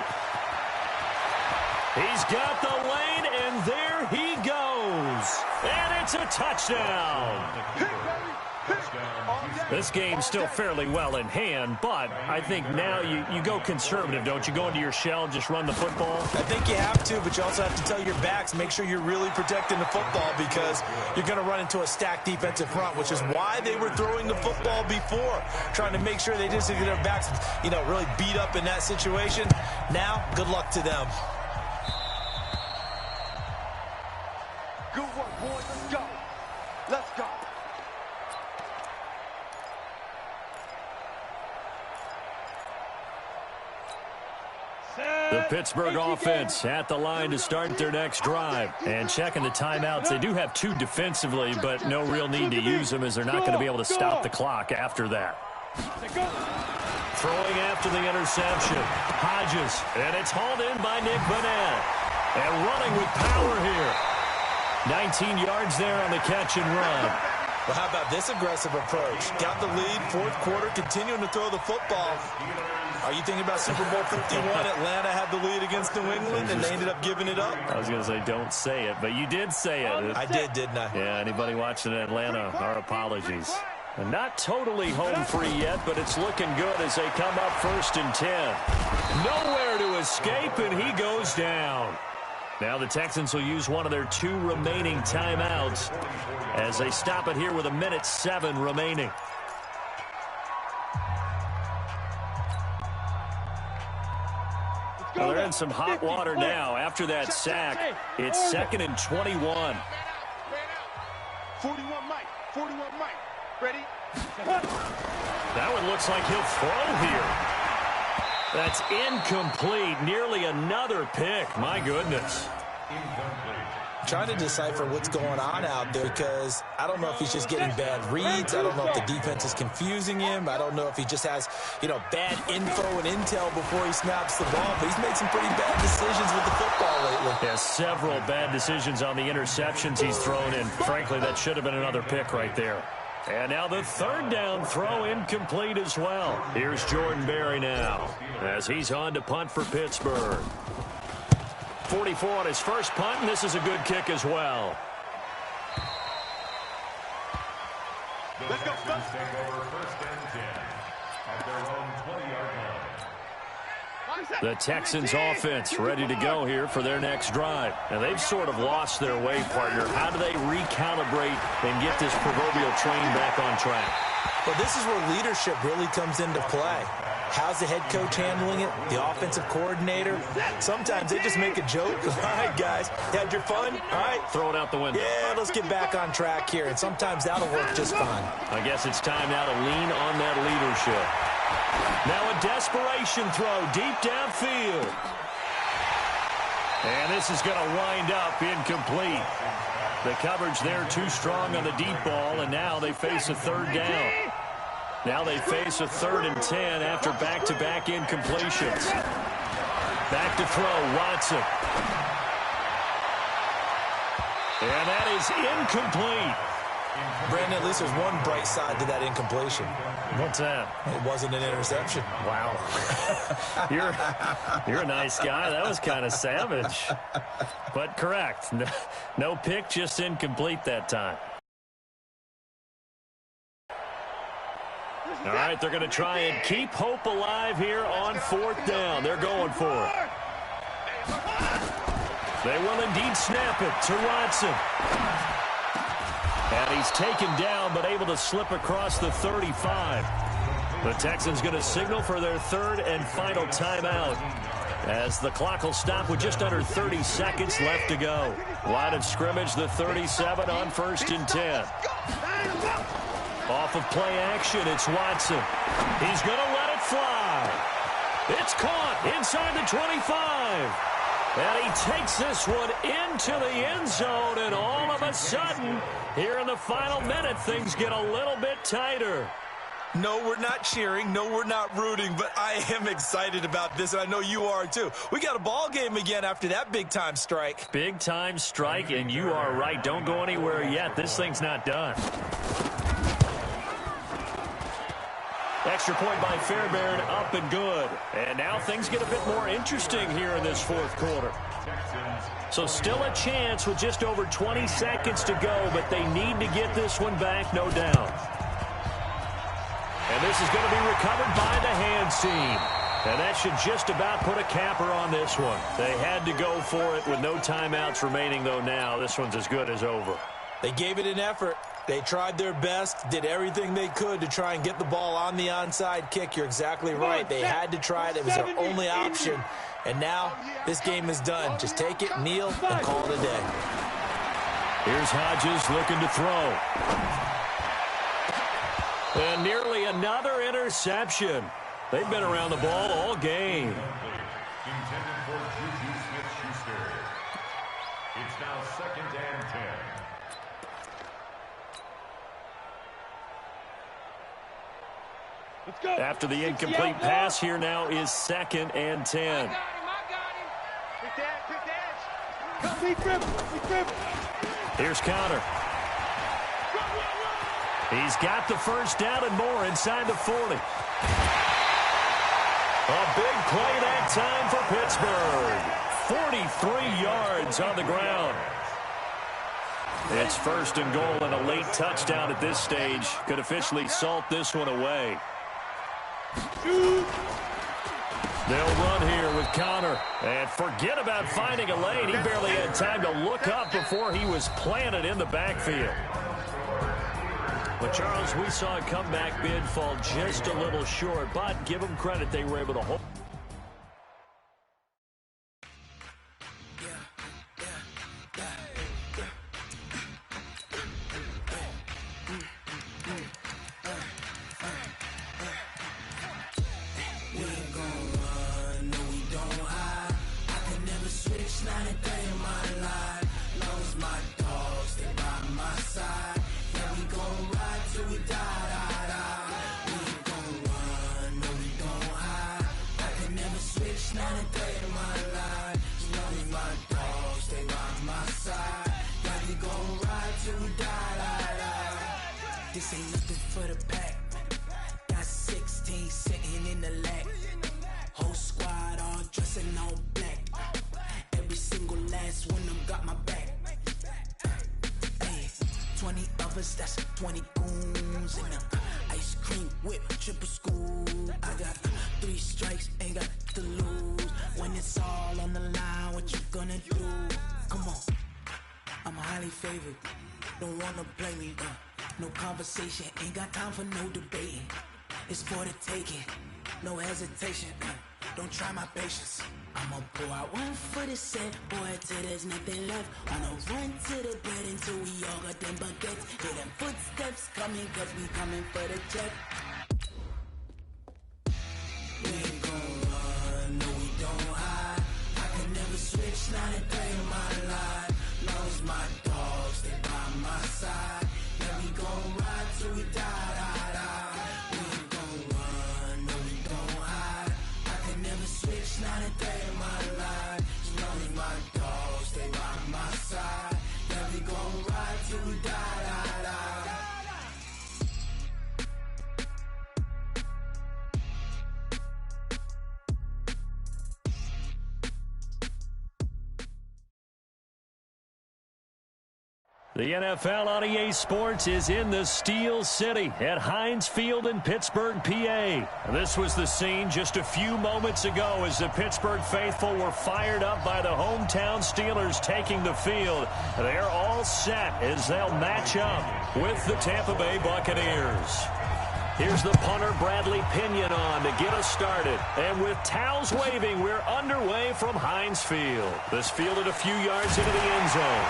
He's got the lane, and there he goes. And it's a touchdown. This game's still fairly well in hand, but I think now you go conservative, don't you? Go into your shell and just run the football? I think you have to, but you also have to tell your backs, make sure you're really protecting the football because you're going to run into a stacked defensive front, which is why they were throwing the football before, trying to make sure they just get their backs, really beat up in that situation. Now, good luck to them. Good work, boys. Let's go. Let's go. The Pittsburgh offense at the line to start their next drive. And checking the timeouts, they do have 2 defensively, but no real need to use them as they're not going to be able to stop the clock after that. Throwing after the interception. Hodges, and it's hauled in by Nick Bennett. And running with power here. 19 yards there on the catch and run. Well, how about this aggressive approach? Got the lead, 4th quarter, continuing to throw the football. Are you thinking about Super Bowl 51? Atlanta had the lead against New England, and they ended up giving it up. I was going to say, don't say it, but you did say it. I did, didn't I? Yeah, anybody watching Atlanta, our apologies. And not totally home free yet, but it's looking good as they come up 1st and 10. Nowhere to escape, and he goes down. Now the Texans will use one of their 2 remaining timeouts as they stop it here with 1:07 remaining. Well, they're in some hot water now. After that sack, it's 2nd and 21. 41 Mike. 41 Mike. Ready? That one looks like he'll throw here. That's incomplete. Nearly another pick. My goodness. Trying to decipher what's going on out there because I don't know if he's just getting bad reads. I don't know if the defense is confusing him. I don't know if he just has, bad info and intel before he snaps the ball. But he's made some pretty bad decisions with the football lately. Yeah, several bad decisions on the interceptions he's thrown in. Frankly, that should have been another pick right there. And now the 3rd down throw incomplete as well. Here's Jordan Berry now as he's on to punt for Pittsburgh. 44 on his first punt, and this is a good kick as well. Let's go, Texans take over 1st and 10 at their own 20-yard line. The Texans offense ready to go here for their next drive. And they've sort of lost their way, partner. How do they recalibrate and get this proverbial train back on track? Well, this is where leadership really comes into play. How's the head coach handling it? The offensive coordinator? Sometimes they just make a joke. All right, guys, had your fun? All right. Throw it out the window. Yeah, let's get back on track here. And sometimes that'll work just fine. I guess it's time now to lean on that leadership. Now a desperation throw deep downfield. And this is going to wind up incomplete. The coverage there too strong on the deep ball, and now they face a 3rd down. Now they face a 3rd and 10 after back-to-back incompletions. Back to throw, Watson. And that is incomplete. Brandon, at least there's one bright side to that incompletion. What's that? It wasn't an interception. Wow. You're a nice guy. That was kind of savage. But correct. No pick, just incomplete that time. All right, they're going to try and keep hope alive here on 4th down. They're going for it. They will indeed snap it to Watson. And he's taken down, but able to slip across the 35. The Texans going to signal for their 3rd and final timeout as the clock will stop with just under 30 seconds left to go. Line of scrimmage, the 37 on 1st and 10. Off of play action, it's Watson. He's going to let it fly. It's caught inside the 25. And he takes this one into the end zone, and all of a sudden, here in the final minute, things get a little bit tighter. No, we're not cheering. No, we're not rooting, but I am excited about this, and I know you are too. We got a ball game again after that big-time strike. Big-time strike, and you are right. Don't go anywhere yet. This thing's not done. Extra point by Fairbairn, up and good. And now things get a bit more interesting here in this fourth quarter. So still a chance with just over 20 seconds to go, but they need to get this one back, no doubt. And this is going to be recovered by the hands team. And that should just about put a capper on this one. They had to go for it with no timeouts remaining, though now. This one's as good as over. They gave it an effort. They tried their best, did everything they could to try and get the ball on the onside kick. You're exactly right. They had to try it. It was their only option. And now this game is done. Just take it, kneel, and call it a day. Here's Hodges looking to throw. And nearly another interception. They've been around the ball all game. Intended for Juju Smith-Schuster. It's now 2nd and 10. Let's go. After the incomplete pass, here now is 2nd and 10. I got him. Quick dash. Big grip. Here's Counter. He's got the first down and more inside the 40. A big play that time for Pittsburgh. 43 yards on the ground. It's 1st and goal, and a late touchdown at this stage could officially salt this one away. They'll run here with Connor. And forget about finding a lane. He barely had time to look up before he was planted in the backfield. But, Charles, we saw a comeback bid fall just a little short, but give them credit, they were able to hold. This ain't nothing for the pack. Got 16 sitting in the lap. Whole squad all dressing all black. Every single last one of them got my back. Hey, 20 of us, that's 20 goons in them. Ice cream whip, triple scoop. I got 3 strikes, ain't got to lose. When it's all on the line, what you gonna do? Come on, I'm highly favored. Don't wanna play me, no conversation, ain't got time for no debating. It's for the taking, no hesitation. Don't try my patience. I'ma pour out one for the set, boy, till there's nothing left. Wanna run to the bed until we all got them baguettes. Hear them footsteps coming, cause we coming for the check. We ain't gon' run, no we don't hide. I can never switch, not a day in my life. Long as my dogs, they by my side. Yeah, we gon' ride till we die. We ain't gon' run, no we don't hide. I can never switch, not a day in my life. As long as my dogs, they by my side. Yeah, we gon' ride till we die. The NFL on EA Sports is in the Steel City at Heinz Field in Pittsburgh, PA. This was the scene just a few moments ago as the Pittsburgh faithful were fired up by the hometown Steelers taking the field. They're all set as they'll match up with the Tampa Bay Buccaneers. Here's the punter, Bradley Pinion, on to get us started. And with towels waving, we're underway from Heinz Field. This fielded a few yards into the end zone.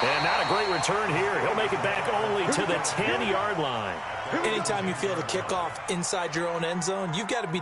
And not a great return here. He'll make it back only to the 10-yard line. Anytime you field a kickoff inside your own end zone, you've got to be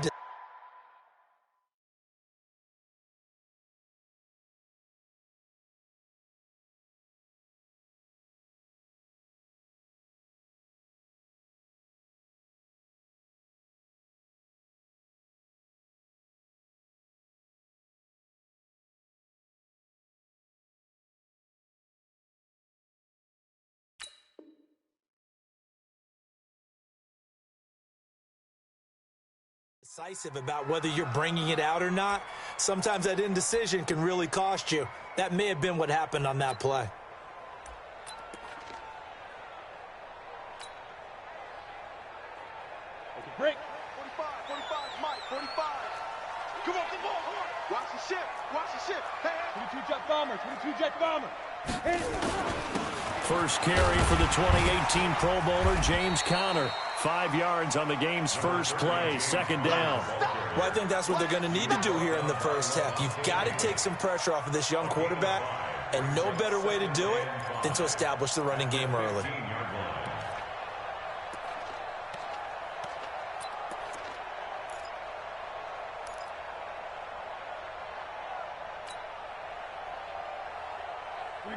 Decisive about whether you're bringing it out or not. Sometimes that indecision can really cost you. That may have been what happened on that play. Break. 45, Mike, 45. Come on. Watch the shift. Hey. 22 jet bomber. First carry for the 2018 Pro Bowler, James Conner. 5 yards on the game's first play, second down. Well, I think that's what they're going to need to do here in the first half. You've got to take some pressure off of this young quarterback, and no better way to do it than to establish the running game early.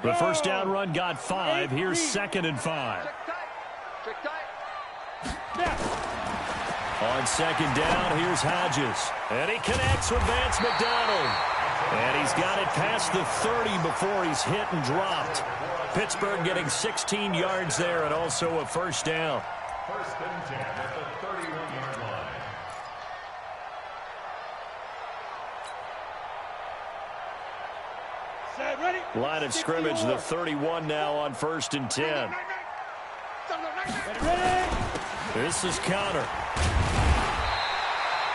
The first down run got 5. Here's 2nd and 5. Check tight. On second down, here's Hodges. And he connects with Vance McDonald. And he's got it past the 30 before he's hit and dropped. Pittsburgh getting 16 yards there and also a first down. First and 10 at the 31-yard line. Set, ready. Line of scrimmage, the 31 now on 1st and 10. Ready. This is Conner.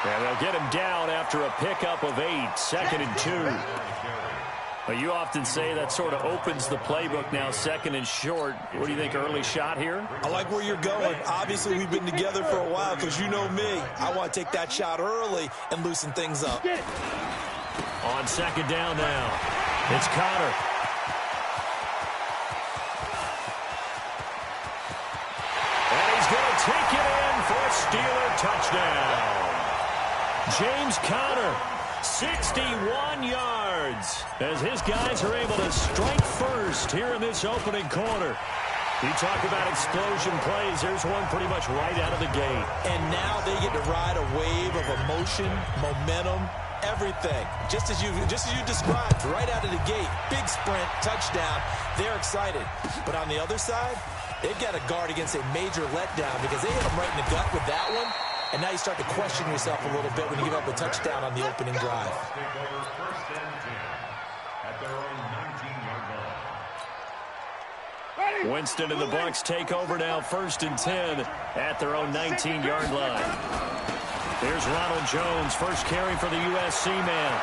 And they'll get him down after a pickup of 8, 2nd and 2. But you often say that sort of opens the playbook now, 2nd and short. What do you think, early shot here? I like where you're going. Obviously, we've been together for a while because you know me. I want to take that shot early and loosen things up. On second down now, it's Conner. And he's going to take it in for a Steeler touchdown. James Conner, 61 yards, as his guys are able to strike first here in this opening quarter. You talk about explosion plays. There's one pretty much right out of the gate. And now they get to ride a wave of emotion, momentum, everything. Just as you described, right out of the gate. Big sprint, touchdown. They're excited. But on the other side, they've got to guard against a major letdown because they hit them right in the gut with that one. And now you start to question yourself a little bit when you give up a touchdown on the opening drive. Take over first and 10 at their own 19-yard line. Winston and the Bucs take over now, 1st and 10 at their own 19-yard line. Here's Ronald Jones, first carry for the USC man.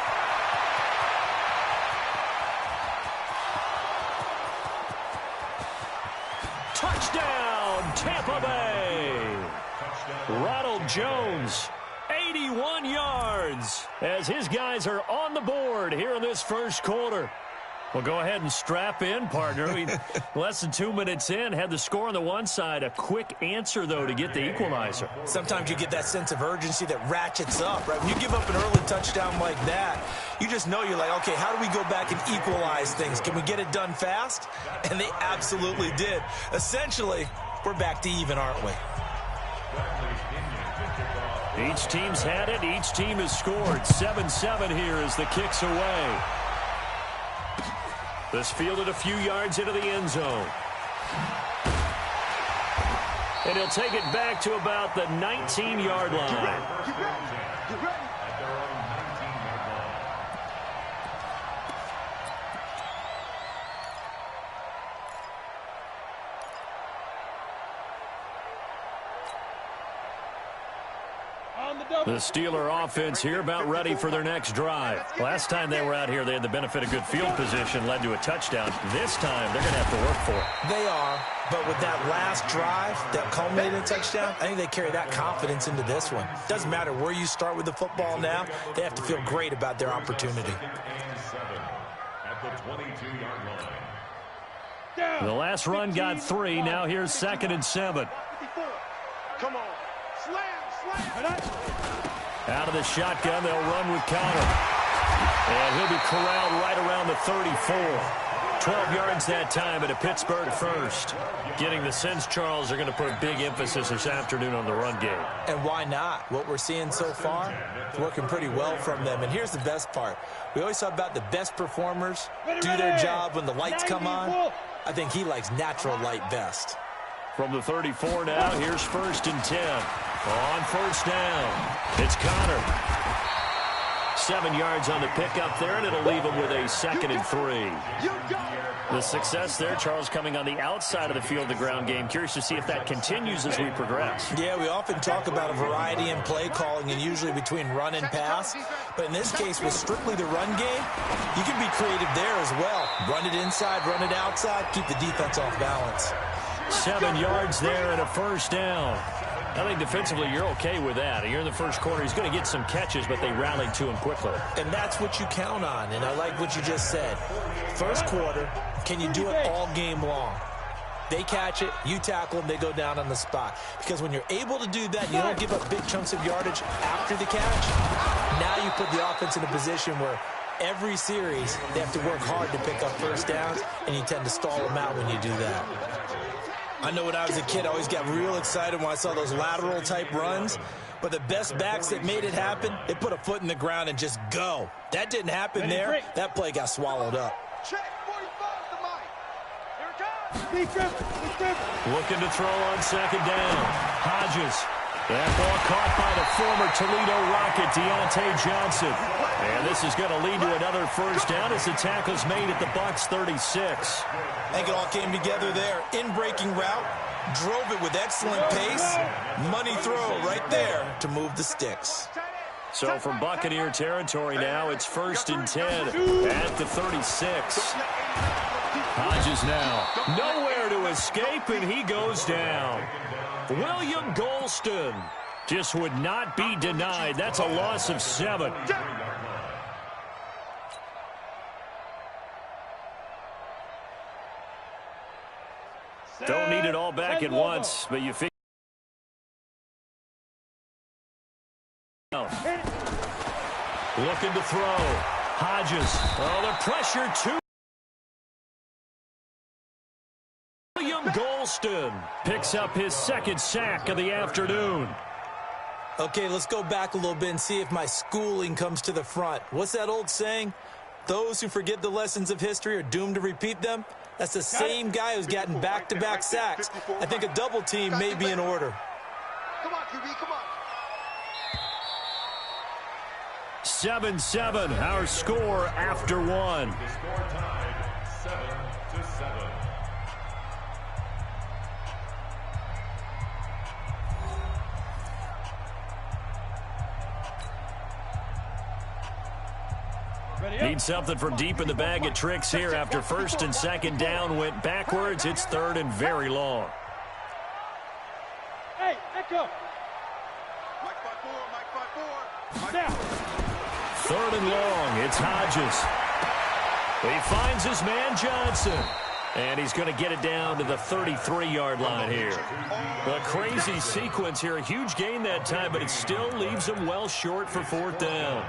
Touchdown, Tampa Bay! Ronald Jones, 81 yards, as his guys are on the board here in this first quarter. Well, go ahead and strap in, partner. Less than 2 minutes in, had the score on the one side. A quick answer, though, to get the equalizer. Sometimes you get that sense of urgency that ratchets up, right? When you give up an early touchdown like that, you just know you're like, okay, how do we go back and equalize things? Can we get it done fast? And they absolutely did. Essentially, we're back to even, aren't we? Each team's had it. Each team has scored. 7-7 here as the kick's away. This fielded a few yards into the end zone. And he'll take it back to about the 19-yard line. The Steeler offense here about ready for their next drive. Last time they were out here, they had the benefit of good field position, led to a touchdown. This time, they're going to have to work for it. They are, but with that last drive that culminated in a touchdown, I think they carry that confidence into this one. Doesn't matter where you start with the football now, they have to feel great about their opportunity. At the 22-yard line. The last run got 3. Now here's 2nd and 7. Come on. Slam. Out of the shotgun, they'll run with Conner. And he'll be corralled right around the 34. 12 yards that time at a Pittsburgh first. Getting the sense, Charles, are going to put a big emphasis this afternoon on the run game. And why not? What we're seeing so far, it's working pretty well from them. And here's the best part. We always talk about the best performers do their job when the lights come on. I think he likes natural light best. From the 34 now, here's 1st and 10. On first down, it's Connor. 7 yards on the pickup there, and it'll leave him with a 2nd and 3. The success there, Charles, coming on the outside of the field, the ground game. Curious to see if that continues as we progress. Yeah, we often talk about a variety in play calling and usually between run and pass. But in this case, with strictly the run game, you can be creative there as well. Run it inside, run it outside, keep the defense off balance. 7 yards there and a first down. I think defensively you're okay with that. You're in the first quarter. He's going to get some catches, but they rallied to him quickly. And that's what you count on, and I like what you just said. First quarter, can you do it all game long? They catch it, you tackle them, they go down on the spot. Because when you're able to do that, you don't give up big chunks of yardage after the catch. Now you put the offense in a position where every series they have to work hard to pick up first downs, and you tend to stall them out when you do that. I know when I was a kid, I always got real excited when I saw those lateral-type runs. But the best backs that made it happen, they put a foot in the ground and just go. That didn't happen there. That play got swallowed up. Check 45 to Mike. Here it comes. Looking to throw on 2nd down. Hodges. That ball caught by the former Toledo Rocket, Deontay Johnson. And this is going to lead to another first down as the tackle's made at the Bucs 36. I think it all came together there. In-breaking route, drove it with excellent pace. Money throw right there to move the sticks. So from Buccaneer territory now, it's 1st and 10 at the 36. Hodges now nowhere to escape, and he goes down. William Golston just would not be denied. That's a loss of 7. Don't need it all back at once, but you figure. Looking to throw. Hodges. Oh, the pressure too. William Golston picks up his 2nd sack of the afternoon. Okay, let's go back a little bit and see if my schooling comes to the front. What's that old saying? Those who forget the lessons of history are doomed to repeat them. That's the same guy who's gotten back-to-back sacks. I think a double team may be in order. Come on, QB, come on. 7-7, our score after 1. The score tied 7-7. Need something from deep in the bag of tricks here after 1st and 2nd down went backwards. It's 3rd and very long. Hey, echo. Mike 5-4, Mike 5-4. Now. 3rd and long. It's Hodges. He finds his man Johnson. And he's going to get it down to the 33-yard line here. A crazy sequence here. A huge gain that time, but it still leaves him well short for 4th down.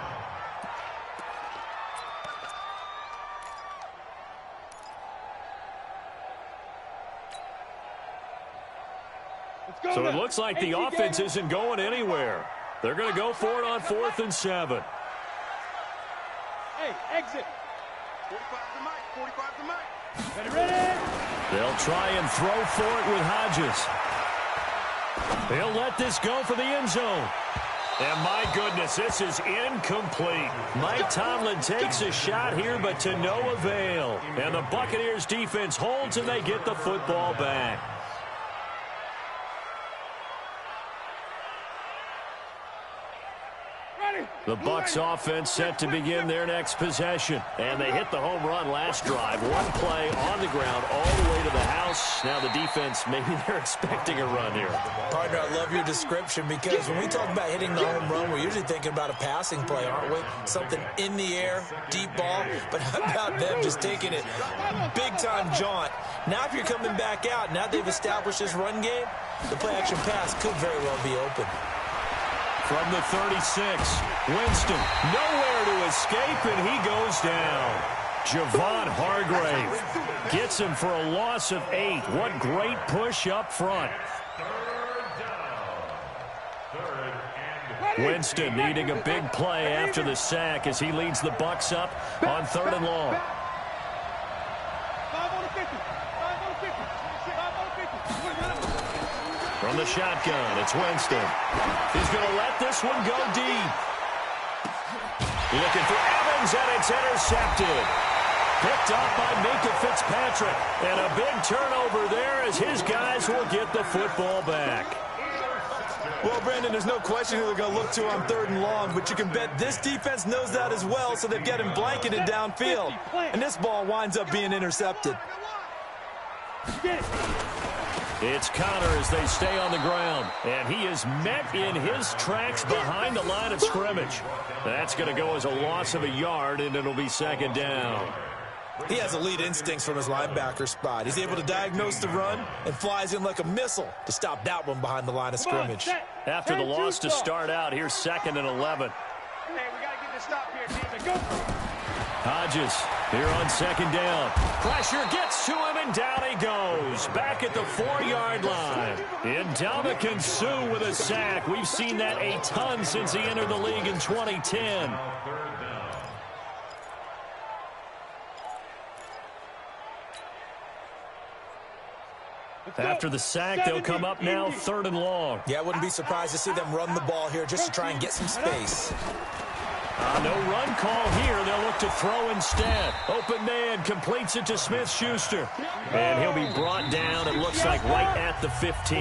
So it looks like the offense isn't going anywhere. They're going to go for it on 4th and 7. Hey, exit. 45 to Mike, 45 to Mike. Ready? They'll try and throw for it with Hodges. He'll let this go for the end zone. And my goodness, this is incomplete. Mike Tomlin takes a shot here, but to no avail. And the Buccaneers defense holds and they get the football back. The Bucs offense set to begin their next possession. And they hit the home run last drive. One play on the ground all the way to the house. Now the defense, maybe they're expecting a run here. Partner, I love your description because when we talk about hitting the home run, we're usually thinking about a passing play, aren't we? Something in the air, deep ball. But how about them just taking it big-time jaunt? Now if you're coming back out, now they've established this run game, the play-action pass could very well be open. From the 36, Winston nowhere to escape, and he goes down. Javon Hargrave gets him for a loss of 8. What great push up front. Winston needing a big play after the sack as he leads the Bucs up on 3rd and long. 5 on the 50. 5 on the 50. 5 on the 50. From the shotgun, it's Winston. He's going to let this one go deep. Looking for Evans, and it's intercepted. Picked up by Minka Fitzpatrick. And a big turnover there as his guys will get the football back. Well, Brandon, there's no question who they're going to look to on 3rd and long, but you can bet this defense knows that as well, so they've got him blanketed downfield. And this ball winds up being intercepted. It's Connor as they stay on the ground, and he is met in his tracks behind the line of scrimmage. That's going to go as a loss of a yard, and it'll be 2nd down. He has elite instincts from his linebacker spot. He's able to diagnose the run and flies in like a missile to stop that one behind the line of scrimmage. After the loss to start out, here's 2nd and 11. Hey, we got to get this stop here, David. Go. Hodges here on 2nd down. Pressure gets to him, and down he goes. Back at the 4-yard line. Ndamukong Suh with a sack. We've seen that a ton since he entered the league in 2010. After the sack, they'll come up now 3rd and long. Yeah, I wouldn't be surprised to see them run the ball here just to try and get some space. No run call here. They'll look to throw instead. Open man completes it to Smith-Schuster. And he'll be brought down, it looks like, right at the 15.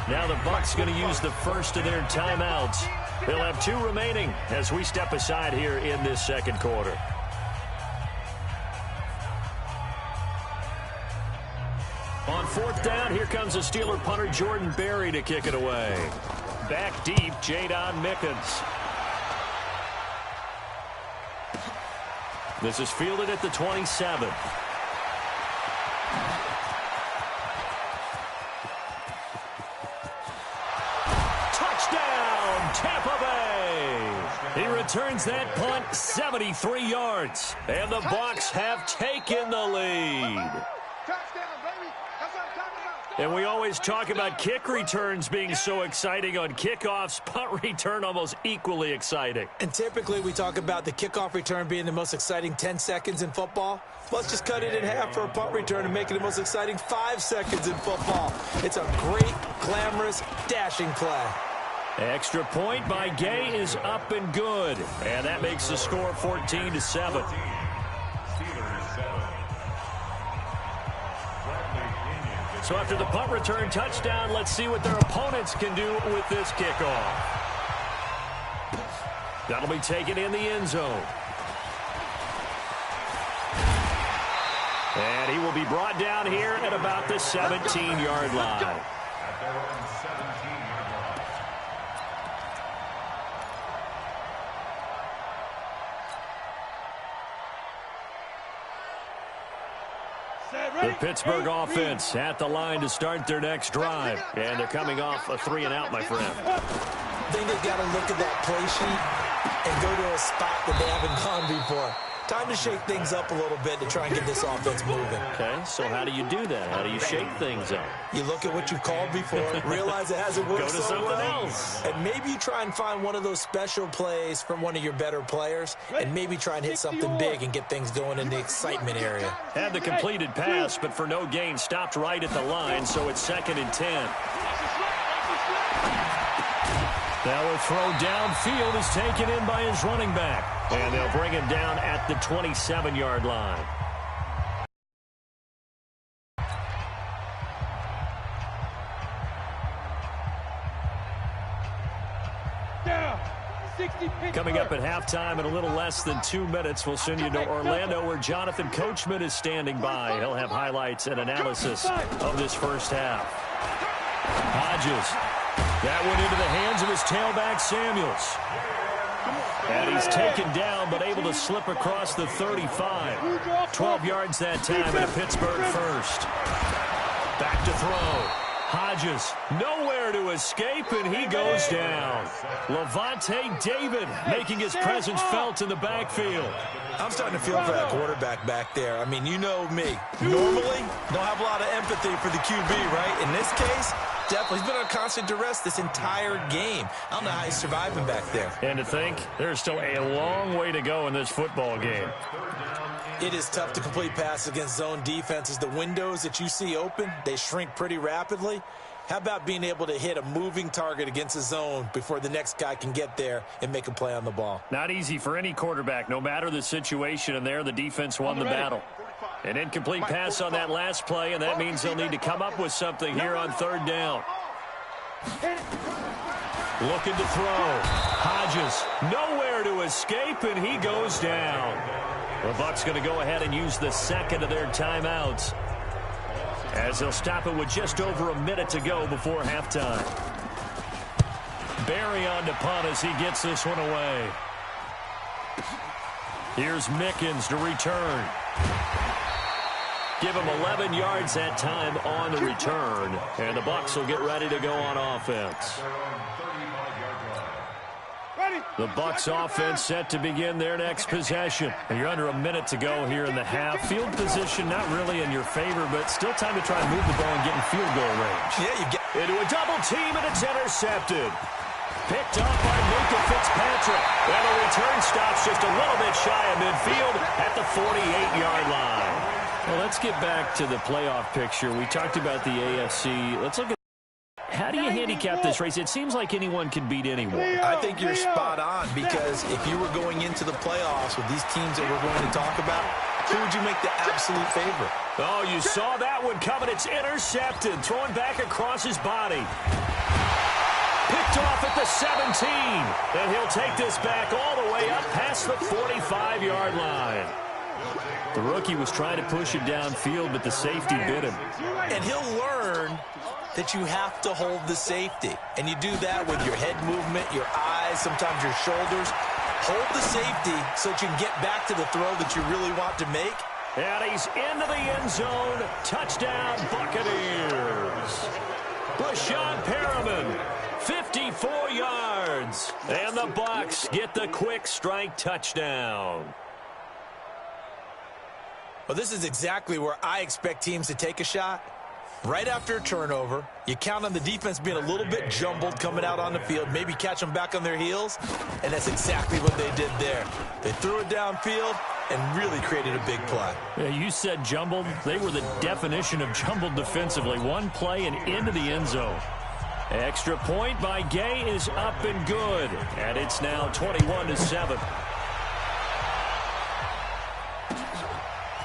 Now the Bucs going to use the first of their timeouts. They'll have 2 remaining as we step aside here in this 2nd quarter. On 4th down, here comes the Steeler punter Jordan Berry to kick it away. Back deep, Jadon Mickens. This is fielded at the 27. Touchdown, Tampa Bay! He returns that punt 73 yards. And the Bucs have taken the lead. And we always talk about kick returns being so exciting on kickoffs. Punt return almost equally exciting. And typically we talk about the kickoff return being the most exciting 10 seconds in football. Let's just cut it in half for a punt return and make it the most exciting 5 seconds in football. It's a great, glamorous, dashing play. Extra point by Gay is up and good. And that makes the score 14-7. So after the punt return touchdown, let's see what their opponents can do with this kickoff. That'll be taken in the end zone. And he will be brought down here at about the 17-yard line. The Pittsburgh offense at the line to start their next drive. And they're coming off a 3-and-out, my friend. I think they've got to look at that play sheet and go to a spot that they haven't gone before. Time to shake things up a little bit to try and get this offense moving. Okay, so how do you do that? How do you shake things up? You look at what you called before, realize it hasn't worked so so well, else. And maybe you try and find one of those special plays from one of your better players, and maybe try and hit something big and get things going in the excitement area. Had the completed pass, but for no gain, stopped right at the line, so it's 2nd and 10. Now a throw downfield is taken in by his running back. And they'll bring him down at the 27-yard line. Coming up at halftime in a little less than 2 minutes, we'll send you to Orlando where Jonathan Coachman is standing by. He'll have highlights and analysis of this first half. Hodges. That went into the hands of his tailback, Samuels. And he's taken down, but able to slip across the 35. 12 yards that time, and a Pittsburgh first. Back to throw. Hodges, nowhere to escape, and he goes down. Levante David making his presence felt in the backfield. I'm starting to feel for that quarterback back there. I mean, you know me. Normally, don't have a lot of empathy for the QB, right? In this case, definitely. He's been on constant duress this entire game. I don't know how he's surviving back there. And to think, there's still a long way to go in this football game. It is tough to complete passes against zone defenses. The windows that you see open, they shrink pretty rapidly. How about being able to hit a moving target against the zone before the next guy can get there and make a play on the ball? Not easy for any quarterback, no matter the situation, and there the defense won the battle. An incomplete pass on that last play, and that means they'll need to come up with something here on third down. Looking to throw. Hodges nowhere to escape, and he goes down. The Bucs going to go ahead and use the second of their timeouts, as they'll stop it with just over a minute to go before halftime. Barry on to punt as he gets this one away. Here's Mickens to return. Give him 11 yards that time on the return, and the Bucs will get ready to go on offense. The Bucs offense set to begin their next possession. And you're under a minute to go here in the half. Field position not really in your favor, but still time to try and move the ball and get in field goal range. Yeah, you get into a double team, and it's intercepted. Picked up by Luka Fitzpatrick. And the return stops just a little bit shy of midfield at the 48-yard line. Well, let's get back to the playoff picture. We talked about the AFC. Let's look at how do you handicap this race? It seems like anyone can beat anyone. I think you're spot on, because if you were going into the playoffs with these teams that we're going to talk about, who would you make the absolute favorite? Oh, you saw that one coming. It's intercepted. Throwing back across his body. Picked off at the 17. And he'll take this back all the way up past the 45-yard line. The rookie was trying to push it downfield, but the safety bit him. And he'll learn that you have to hold the safety. And you do that with your head movement, your eyes, sometimes your shoulders. Hold the safety so that you can get back to the throw that you really want to make. And he's into the end zone. Touchdown, Buccaneers. Brashad Perriman, 54 yards. And the Bucs get the quick strike touchdown. Well, this is exactly where I expect teams to take a shot. Right after a turnover, you count on the defense being a little bit jumbled coming out on the field, maybe catch them back on their heels, and that's exactly what they did there. They threw it downfield and really created a big play. Yeah, you said jumbled. They were the definition of jumbled defensively. One play and into the end zone. Extra point by Gay is up and good, and it's now 21-7.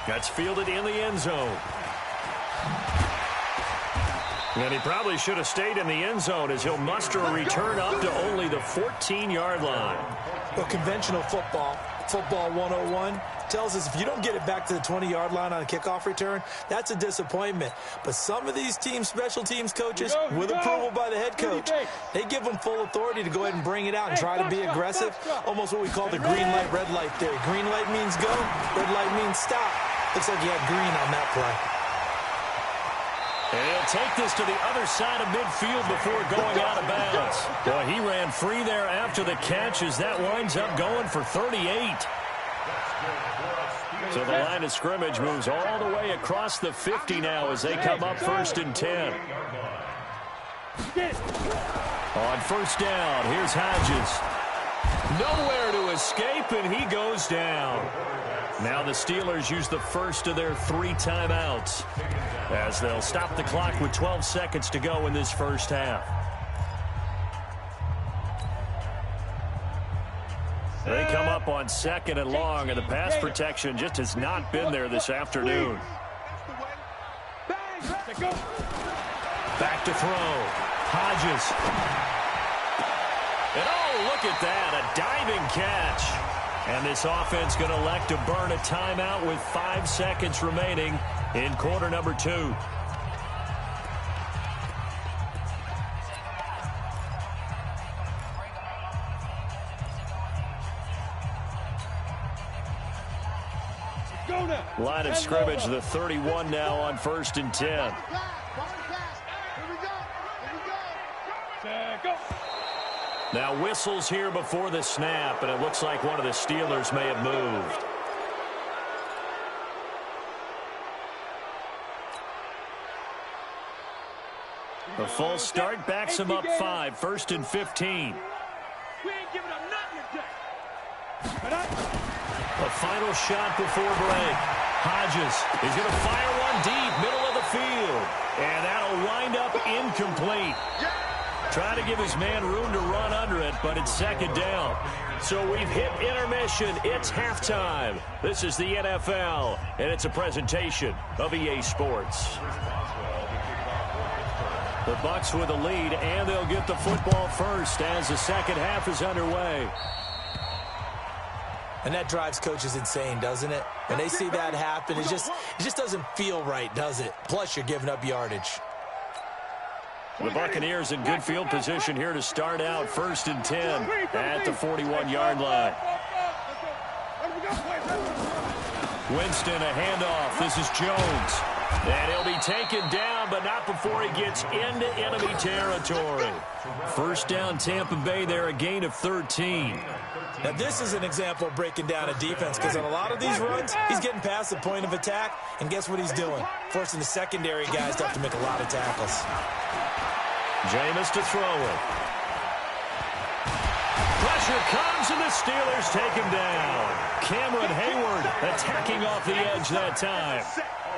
That's fielded in the end zone. And he probably should have stayed in the end zone, as he'll muster a return up to only the 14-yard line. Well, conventional football 101, tells us if you don't get it back to the 20-yard line on a kickoff return, that's a disappointment. But some of these teams, special teams coaches, with approval by the head coach, they give them full authority to go ahead and bring it out and try to be aggressive. Almost what we call the green light, red light theory. Green light means go, red light means stop. Looks like you had green on that play. And he'll take this to the other side of midfield before going out of bounds. Well, he ran free there after the catch, as that winds up going for 38. So the line of scrimmage moves all the way across the 50 now as they come up 1st and 10. On first down, here's Hodges. Nowhere to escape, and he goes down. Now the Steelers use the first of their 3 timeouts, as they'll stop the clock with 12 seconds to go in this first half. They come up on 2nd and long, and the pass protection just has not been there this afternoon. Back to throw. Hodges. And oh, look at that, a diving catch. And this offense going to elect to burn a timeout with 5 seconds remaining in quarter number 2. Line of scrimmage, the 31 now on 1st and 10. Now whistles here before the snap, and it looks like one of the Steelers may have moved. The full start backs him up 5, 1st and 15. We ain't giving up nothing today. A final shot before break. Hodges is going to fire one run deep, middle of the field. And that'll wind up incomplete. Trying to give his man room to run under it, but it's second down. So we've hit intermission. It's halftime. This is the NFL, and it's a presentation of EA Sports. The Bucs with a lead, and they'll get the football first as the second half is underway. And that drives coaches insane, doesn't it? When they see that happen, it just doesn't feel right, does it? Plus, you're giving up yardage. The Buccaneers in good field position here to start out 1st and 10 at the 41-yard line. Winston, a handoff. This is Jones. And he'll be taken down, but not before he gets into enemy territory. First down, Tampa Bay there, a gain of 13. Now, this is an example of breaking down a defense, because on a lot of these runs, he's getting past the point of attack, and guess what he's doing? Forcing the secondary guys to have to make a lot of tackles. Jameis to throw it. Pressure comes, and the Steelers take him down. Cameron Hayward attacking off the edge that time.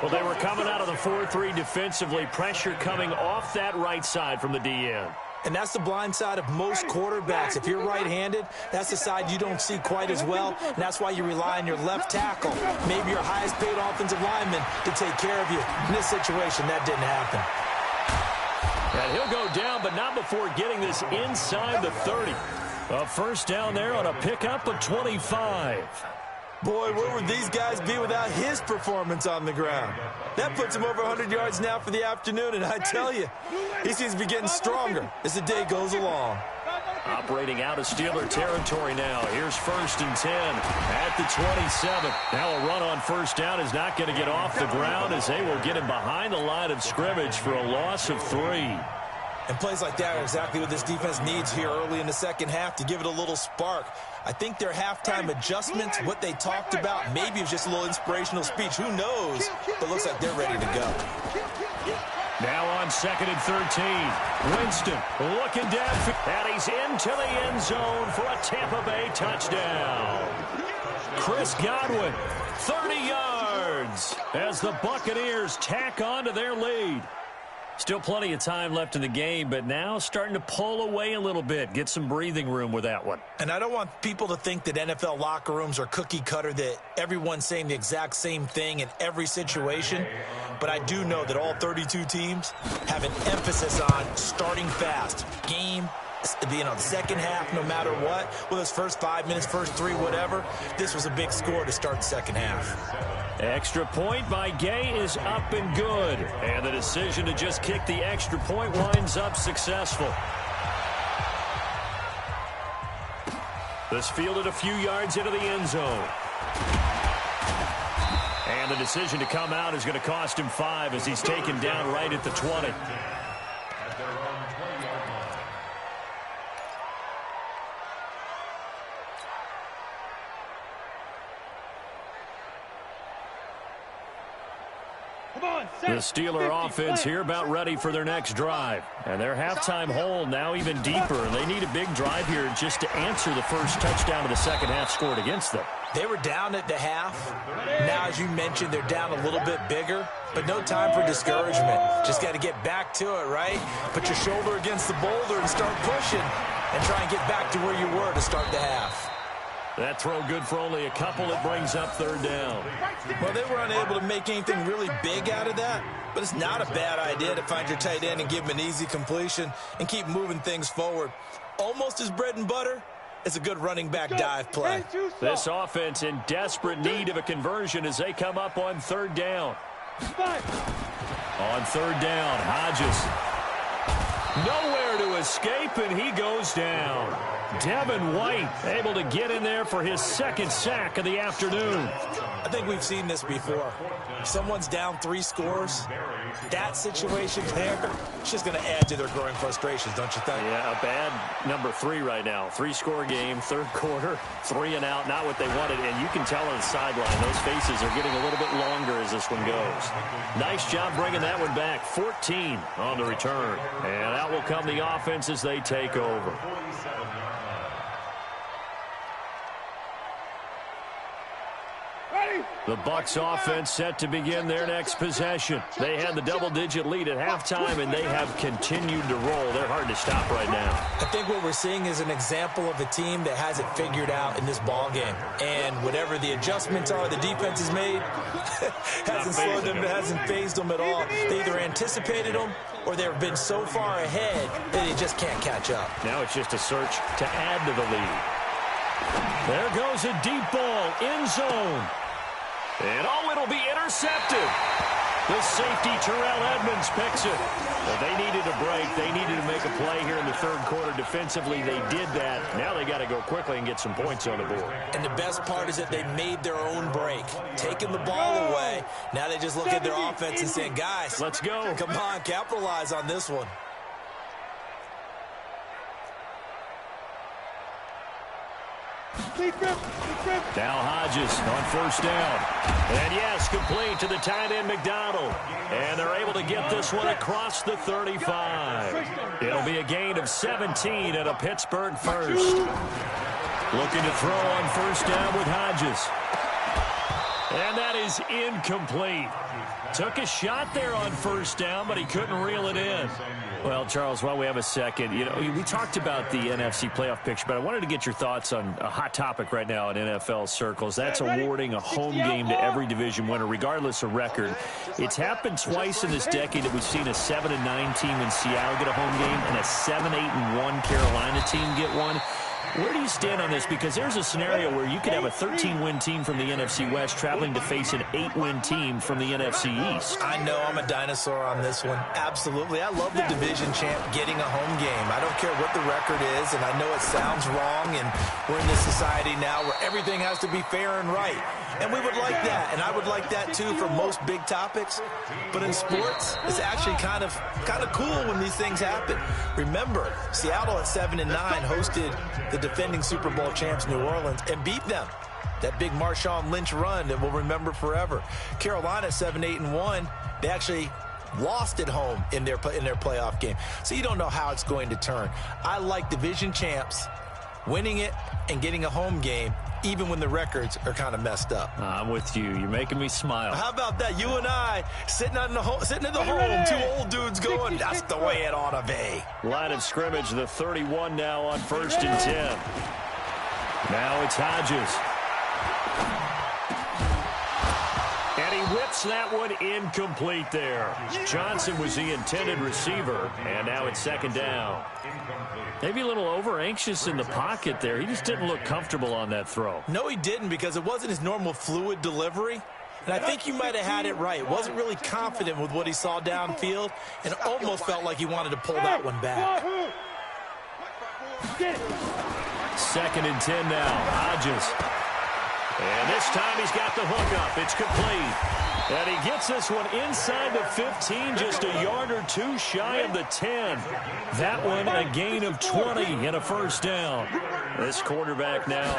Well, they were coming out of the 4-3 defensively. Pressure coming off that right side from the DN. And that's the blind side of most quarterbacks. If you're right-handed, that's the side you don't see quite as well, and that's why you rely on your left tackle, maybe your highest-paid offensive lineman, to take care of you. In this situation, that didn't happen. And he'll go down, but not before getting this inside the 30. A first down there on a pickup of 25. Boy, where would these guys be without his performance on the ground? That puts him over 100 yards now for the afternoon, and I tell you, he seems to be getting stronger as the day goes along. Operating out of Steeler territory now. Here's 1st and 10 at the 27. Now a run on first down is not going to get off the ground as they will get him behind the line of scrimmage for a loss of 3. And plays like that are exactly what this defense needs here early in the second half to give it a little spark. I think their halftime adjustments, what they talked about, maybe it was just a little inspirational speech. Who knows? But it looks like they're ready to go. Now on 2nd and 13. Winston looking downfield. And he's into the end zone for a Tampa Bay touchdown. Chris Godwin, 30 yards as the Buccaneers tack on to their lead. Still plenty of time left in the game, but now starting to pull away a little bit. Get some breathing room with that one. And I don't want people to think that NFL locker rooms are cookie cutter, that everyone's saying the exact same thing in every situation. But I do know that all 32 teams have an emphasis on starting fast. Game, the second half, no matter what. Whether it's first 5 minutes, first 3, whatever. This was a big score to start the second half. Extra point by Gay is up and good. And the decision to just kick the extra point winds up successful. This fielded a few yards into the end zone. And the decision to come out is going to cost him 5 as he's taken down right at the 20. The Steeler offense here about ready for their next drive. And their halftime hole now even deeper. And they need a big drive here just to answer the first touchdown of the second half scored against them. They were down at the half. Now, as you mentioned, they're down a little bit bigger. But no time for discouragement. Just got to get back to it, right? Put your shoulder against the boulder and start pushing. And try and get back to where you were to start the half. That throw good for only a couple. It brings up 3rd down. Well, they were unable to make anything really big out of that, but it's not a bad idea to find your tight end and give him an easy completion and keep moving things forward. Almost his bread and butter. It's a good running back dive play. This offense in desperate need of a conversion as they come up on 3rd down. On 3rd down, Hodges. Nowhere to escape, and he goes down. Devin White able to get in there for his 2nd sack of the afternoon. I think we've seen this before. Someone's down 3 scores. That situation there, it's just going to add to their growing frustrations, don't you think? Yeah, a bad number 3 right now. 3-score game, 3rd quarter, 3 and out, not what they wanted. And you can tell on the sideline, those faces are getting a little bit longer as this one goes. Nice job bringing that one back. 14 on the return. And out will come the offense as they take over. The The Bucs offense set to begin their next possession. They had the double-digit lead at halftime, and they have continued to roll. They're hard to stop right now. I think what we're seeing is an example of a team that has it figured out in this ball game. And whatever the adjustments are the defense has made hasn't slowed them, hasn't fazed them at all. They either anticipated them or they've been so far ahead that they just can't catch up. Now it's just a search to add to the lead. There goes a deep ball, end zone. And it'll be intercepted. The safety, Terrell Edmonds, picks it. Well, they needed a break. They needed to make a play here in the third quarter. Defensively, they did that. Now they got to go quickly and get some points on the board. And the best part is that they made their own break, taking the ball away. Now they just look at their offense and saying, guys, let's go. Come on, capitalize on this one. Now Hodges on first down. And yes, complete to the tight end McDonald. And they're able to get this one across the 35. It'll be a gain of 17 at a Pittsburgh first. Looking to throw on first down with Hodges. And that is incomplete. Took a shot there on first down, but he couldn't reel it in. Well, Charles, while we have a second, we talked about the NFC playoff picture, but I wanted to get your thoughts on a hot topic right now in NFL circles. That's awarding a home game to every division winner, regardless of record. It's happened twice in this decade that we've seen a 7-9 team in Seattle get a home game and a 7-8-1 Carolina team get one. Where do you stand on this? Because there's a scenario where you could have a 13-win team from the NFC West traveling to face an 8-win team from the NFC East. I know I'm a dinosaur on this one. Absolutely. I love the division champ getting a home game. I don't care what the record is, and I know it sounds wrong, and we're in this society now where everything has to be fair and right. And we would like that, and I would like that too for most big topics. But in sports, it's actually kind of cool when these things happen. Remember, Seattle at 7-9 hosted the defending Super Bowl champs New Orleans and beat them. That big Marshawn Lynch run that we'll remember forever. Carolina 7-8-1, they actually lost at home in their playoff game. So you don't know how it's going to turn. I like division champs winning it and getting a home game, even when the records are kind of messed up. I'm with you. You're making me smile. How about that? You and I sitting at the home, two old dudes going, that's the way it ought to be. Line of scrimmage, the 31 now on 1st and 10. Now it's Hodges. And he whips that one incomplete there. Johnson was the intended receiver, and now it's second down. Maybe a little over-anxious in the pocket there. He just didn't look comfortable on that throw. No, he didn't, because it wasn't his normal fluid delivery. And I think you might have had it right. Wasn't really confident with what he saw downfield and almost felt like he wanted to pull that one back. 2nd and 10 now. Hodges. And this time he's got the hook up. It's complete. And he gets this one inside the 15, just a yard or two shy of the 10. That one a gain of 20 and a first down. This quarterback now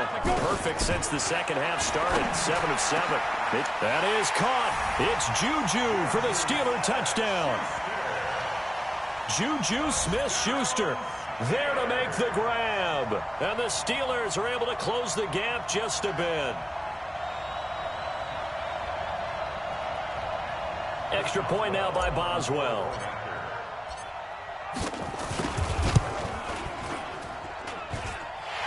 perfect since the second half started, 7 of 7. That is caught. It's Juju for the Steeler touchdown. Juju Smith-Schuster there to make the grab. And the Steelers are able to close the gap just a bit. Extra point now by Boswell.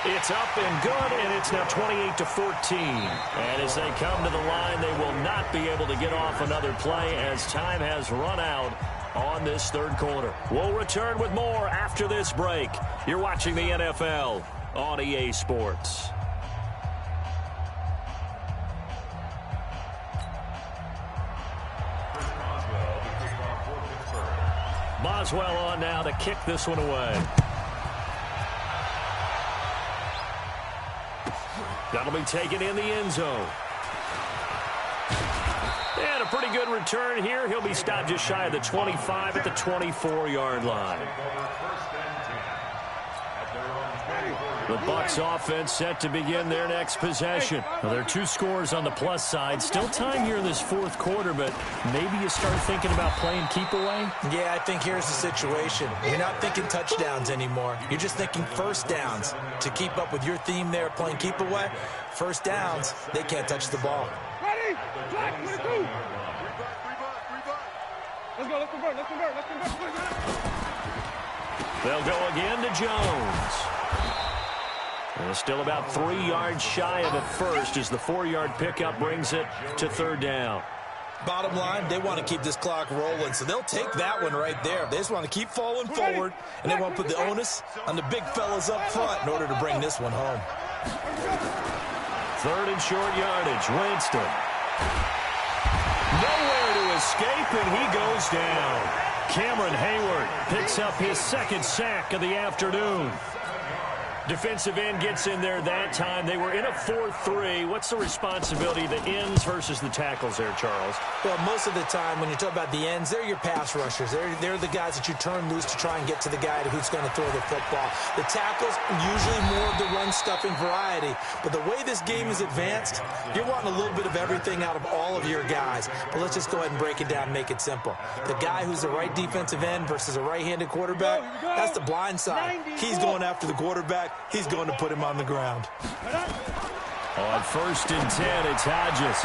It's up and good, and it's now 28-14. And as they come to the line, they will not be able to get off another play as time has run out on this third quarter. We'll return with more after this break. You're watching the NFL on EA Sports. Boswell on now to kick this one away. That'll be taken in the end zone. And a pretty good return here. He'll be stopped just shy of the 25 at the 24-yard line. The Bucs offense set to begin their next possession. Well, there are 2 scores on the plus side. Still time here in this fourth quarter, but maybe you start thinking about playing keep away? Yeah, I think here's the situation. You're not thinking touchdowns anymore. You're just thinking first downs. To keep up with your theme there, playing keep away, first downs, they can't touch the ball. They'll go again to Jones. And still about 3 yards shy of it first as the 4-yard pickup brings it to third down. Bottom line, they want to keep this clock rolling, so they'll take that one right there. They just want to keep falling forward, and they want to put the onus on the big fellas up front in order to bring this one home. Third and short yardage, Winston. Nowhere to escape, and he goes down. Cameron Hayward picks up his second sack of the afternoon. Defensive end gets in there that time. They were in a 4-3. What's the responsibility of the ends versus the tackles there, Charles? Well, most of the time when you talk about the ends, they're your pass rushers. They're the guys that you turn loose to try and get to the guy who's going to throw the football. The tackles, usually more of the run-stuffing variety. But the way this game is advanced, you're wanting a little bit of everything out of all of your guys. But let's just go ahead and break it down and make it simple. The guy who's the right defensive end versus a right-handed quarterback, that's the blind side. He's going after the quarterback. He's going to put him on the ground. On 1st and 10, it's Hodges.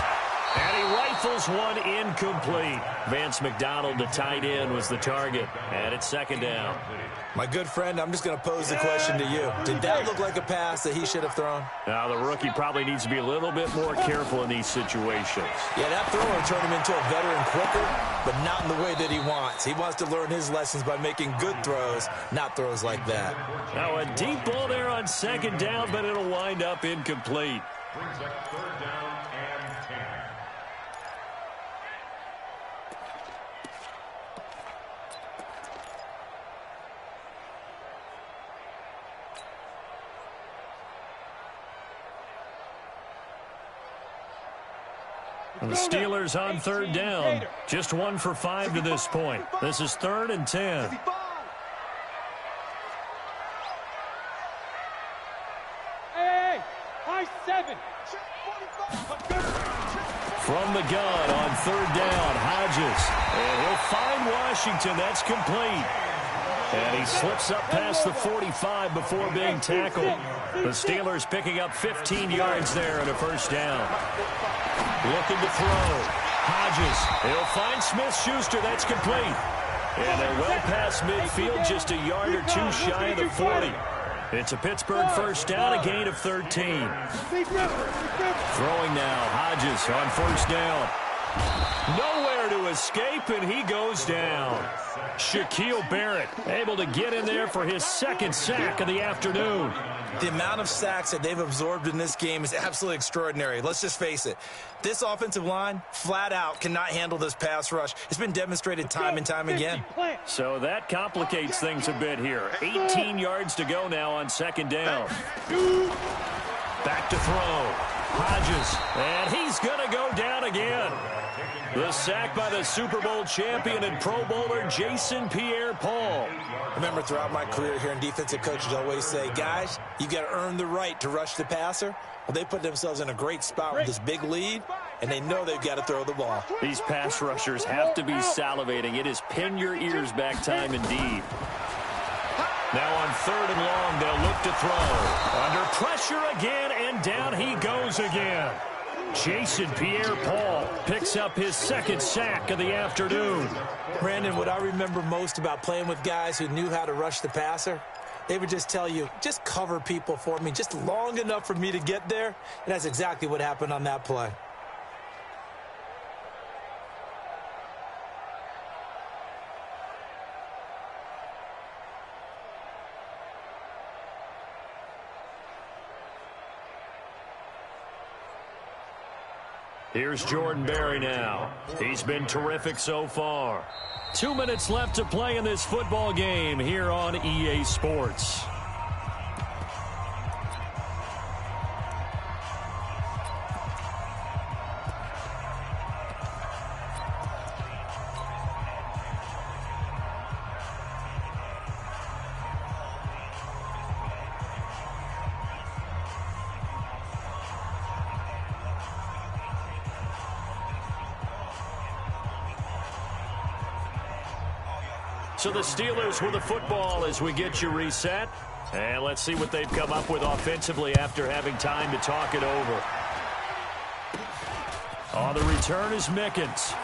And he rifles one incomplete. Vance McDonald, the tight end, was the target. And it's second down. My good friend, I'm just going to pose the question to you. Did that look like a pass that he should have thrown? Now, the rookie probably needs to be a little bit more careful in these situations. Yeah, that throw will turn him into a veteran quicker, but not in the way that he wants. He wants to learn his lessons by making good throws, not throws like that. Now, a deep ball there on second down, but it'll wind up incomplete. Brings up third down and 10. And the Steelers on third down. Just 1 for 5 to this point. This is 3rd and 10. Hey, high 7. From the gun on third down, Hodges. And he'll find Washington. That's complete. And he slips up past the 45 before being tackled. The Steelers picking up 15 yards there and a first down. Looking to throw. Hodges. He'll find Smith-Schuster. That's complete. And they're well past midfield, just a yard or two shy of the 40. It's a Pittsburgh first down, a gain of 13. Throwing now, Hodges on first down. Nowhere to escape, and he goes down. Shaquille Barrett able to get in there for his second sack of the afternoon. The amount of sacks that they've absorbed in this game is absolutely extraordinary. Let's just face it. This offensive line, flat out, cannot handle this pass rush. It's been demonstrated time and time again. So that complicates things a bit here. 18 yards to go now on second down. Back to throw. Hodges, and he's going to go down again. The sack by the Super Bowl champion and Pro Bowler Jason Pierre-Paul. Remember, throughout my career here in defensive coaches always say, guys, you got to earn the right to rush the passer. Well, they put themselves in a great spot with this big lead, and they know they've got to throw the ball. These pass rushers have to be salivating. It is pin your ears back time indeed. Now on third and long, they'll look to throw. Under pressure again, and down he goes again. Jason Pierre-Paul picks up his second sack of the afternoon. Brandon, what I remember most about playing with guys who knew how to rush the passer, they would just tell you, just cover people for me, just long enough for me to get there. And that's exactly what happened on that play. Here's Jordan Berry now. He's been terrific so far. 2 minutes left to play in this football game here on EA Sports. So the Steelers with the football as we get you reset. And let's see what they've come up with offensively after having time to talk it over. On the return is Mickens.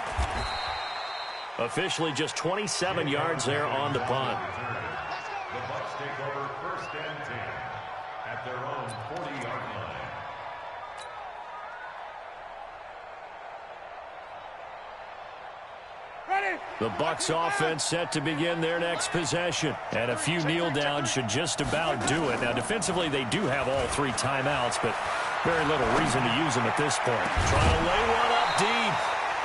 Officially just 27 yards there on the punt. The Bucs take over 1st and 10 at their own 40-yard line. The Bucs offense set to begin their next possession. And a few kneel downs should just about do it. Now, defensively, they do have all 3 timeouts, but very little reason to use them at this point. Trying to lay one up deep.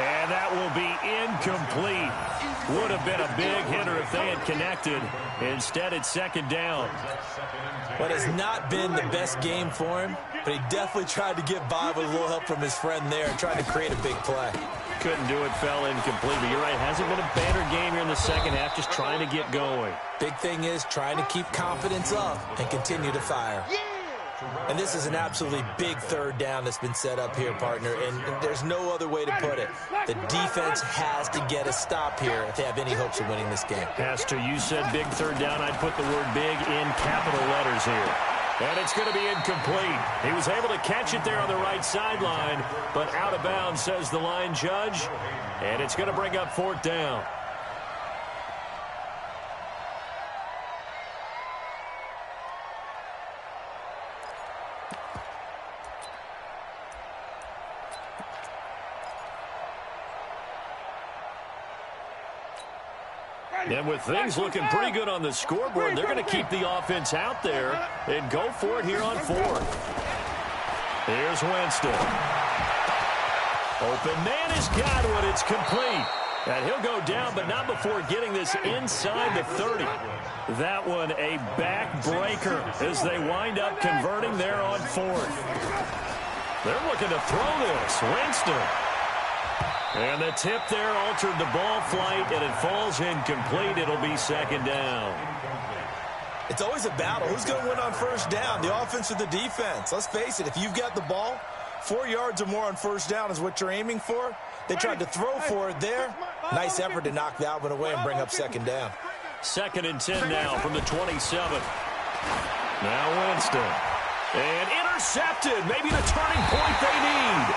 And that will be incomplete. Would have been a big hitter if they had connected. Instead, it's 2nd down. But it's not been the best game for him, but he definitely tried to get by with a little help from his friend there and tried to create a big play. Couldn't do it, fell incomplete. But you're right, hasn't been a better game here in the second half, just trying to get going. Big thing is trying to keep confidence up and continue to fire. And this is an absolutely big 3rd down that's been set up here, partner, and there's no other way to put it. The defense has to get a stop here if they have any hopes of winning this game. Has to. You said big 3rd down. I'd put the word big in capital letters here. And it's going to be incomplete. He was able to catch it there on the right sideline, but out of bounds, says the line judge. And it's going to bring up 4th down. And with things looking pretty good on the scoreboard, they're going to keep the offense out there and go for it here on 4th. Here's Winston. Open man is Godwin. It's complete. And he'll go down, but not before getting this inside the 30. That one a backbreaker as they wind up converting there on 4th. They're looking to throw this. Winston. And the tip there altered the ball flight, and it falls incomplete. It'll be 2nd down. It's always a battle. Who's going to win on 1st down, the offense or the defense? Let's face it, if you've got the ball, 4 yards or more on 1st down is what you're aiming for. They tried to throw for it there. Nice effort to knock that one away and bring up 2nd down. 2nd and 10 now from the 27. Now Winston. And intercepted. Maybe the turning point they need.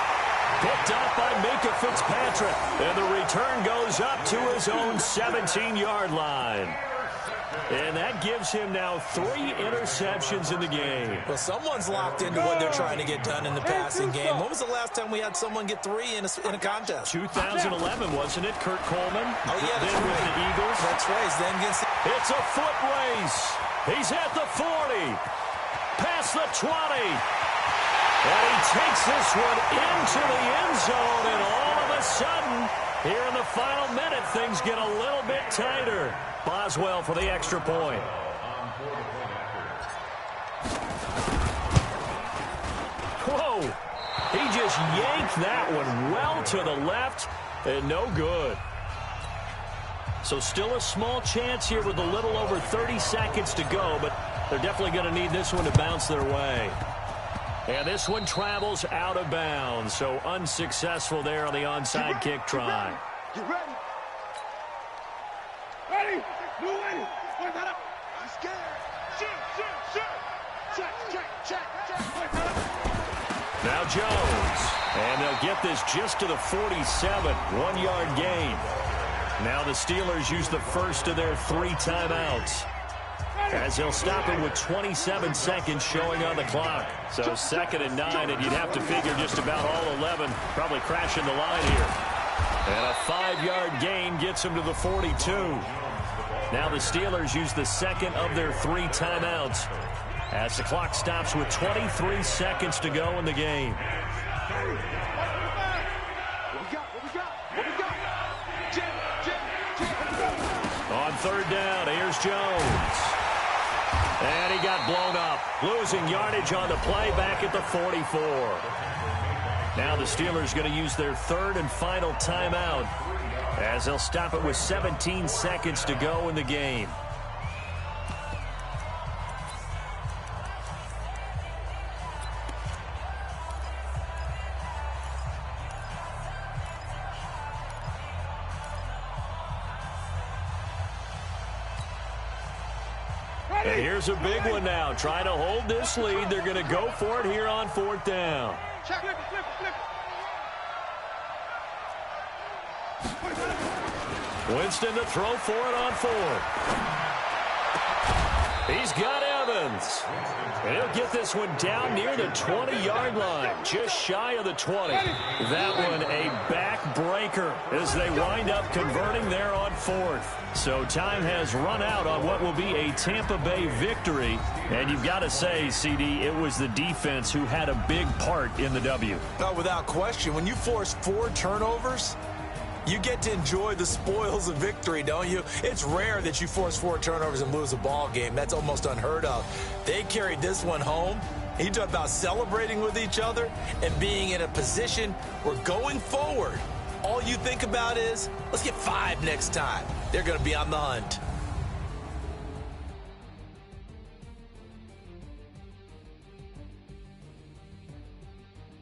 Picked up by Minka Fitzpatrick. And the return goes up to his own 17-yard line. And that gives him now 3 interceptions in the game. Well, someone's locked into what they're trying to get done in the passing game. When was the last time we had someone get 3 in a contest? 2011, wasn't it? Kurt Coleman. Oh, yeah, that's then right. with the Eagles. That's right. Then against the... It's a foot race. He's at the 40. Past the 20. And he takes this one into the end zone. And all of a sudden, here in the final minute, things get a little bit tighter. Boswell for the extra point. Whoa. He just yanked that one well to the left and no good. So still a small chance here with a little over 30 seconds to go, but they're definitely going to need this one to bounce their way. And this one travels out of bounds, so unsuccessful there on the onside kick try. You ready? Ready? Move in. Point that up. I'm scared. Shoot. Check. Point that up. Now Jones. And they'll get this just to the 47. 1-yard gain. Now the Steelers use the first of their 3 timeouts, as they'll stop it with 27 seconds showing on the clock. So 2nd and 9, and you'd have to figure just about all 11 probably crashing the line here. And a 5-yard gain gets them to the 42. Now the Steelers use the second of their 3 timeouts as the clock stops with 23 seconds to go in the game. What we got? On 3rd down, here's Jones. And he got blown up, losing yardage on the play back at the 44. Now the Steelers going to use their 3rd and final timeout, as they'll stop it with 17 seconds to go in the game. And here's a big one now. Trying to hold this lead. They're going to go for it here on 4th down. Flip it. Winston to throw for it on 4th. He's got Evans. And he'll get this one down near the 20-yard line, just shy of the 20. That one a backbreaker as they wind up converting there on 4th. So time has run out on what will be a Tampa Bay victory. And you've got to say, CD, it was the defense who had a big part in the W. Oh, without question. When you force 4 turnovers, you get to enjoy the spoils of victory, don't you? It's rare that you force 4 turnovers and lose a ball game. That's almost unheard of. They carried this one home. You talk about celebrating with each other and being in a position where going forward, all you think about is, let's get 5 next time. They're going to be on the hunt.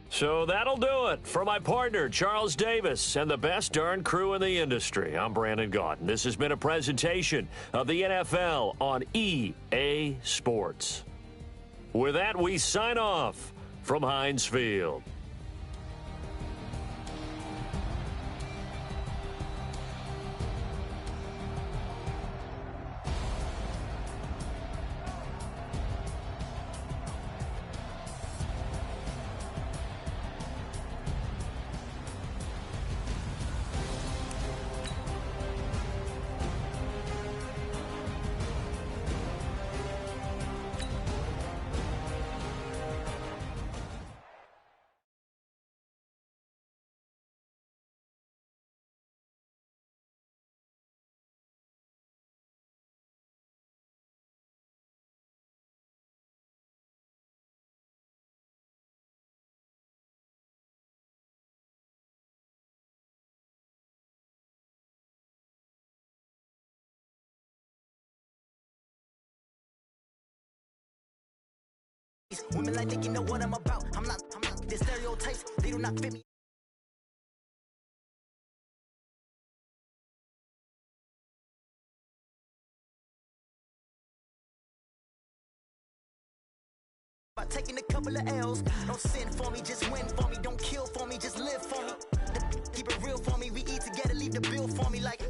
So that'll do it for my partner, Charles Davis, and the best darn crew in the industry. I'm Brandon Gaudin. This has been a presentation of the NFL on EA Sports. With that, we sign off from Heinz Field. Women like think you know what I'm about. I'm not the stereotypes, they do not fit me. By taking a couple of L's, don't sin for me, just win for me. Don't kill for me, just live for me. Keep it real for me, we eat together, leave the bill for me like.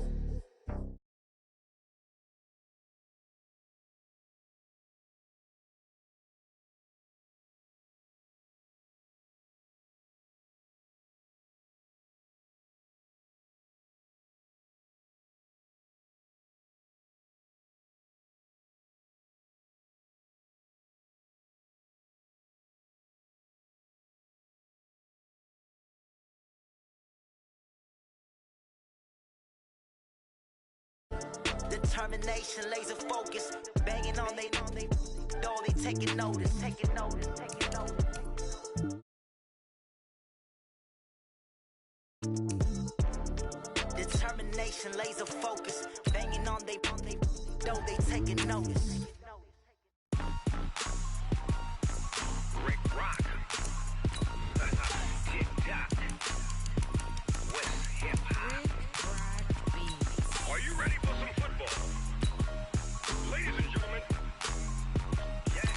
Determination, laser focus, banging on they door, they taking notice. Determination, laser focus, banging on they door, they taking notice. Rick Rock, TikTok, West Hip Hop. Are you ready for some football? Ladies and gentlemen, yeah.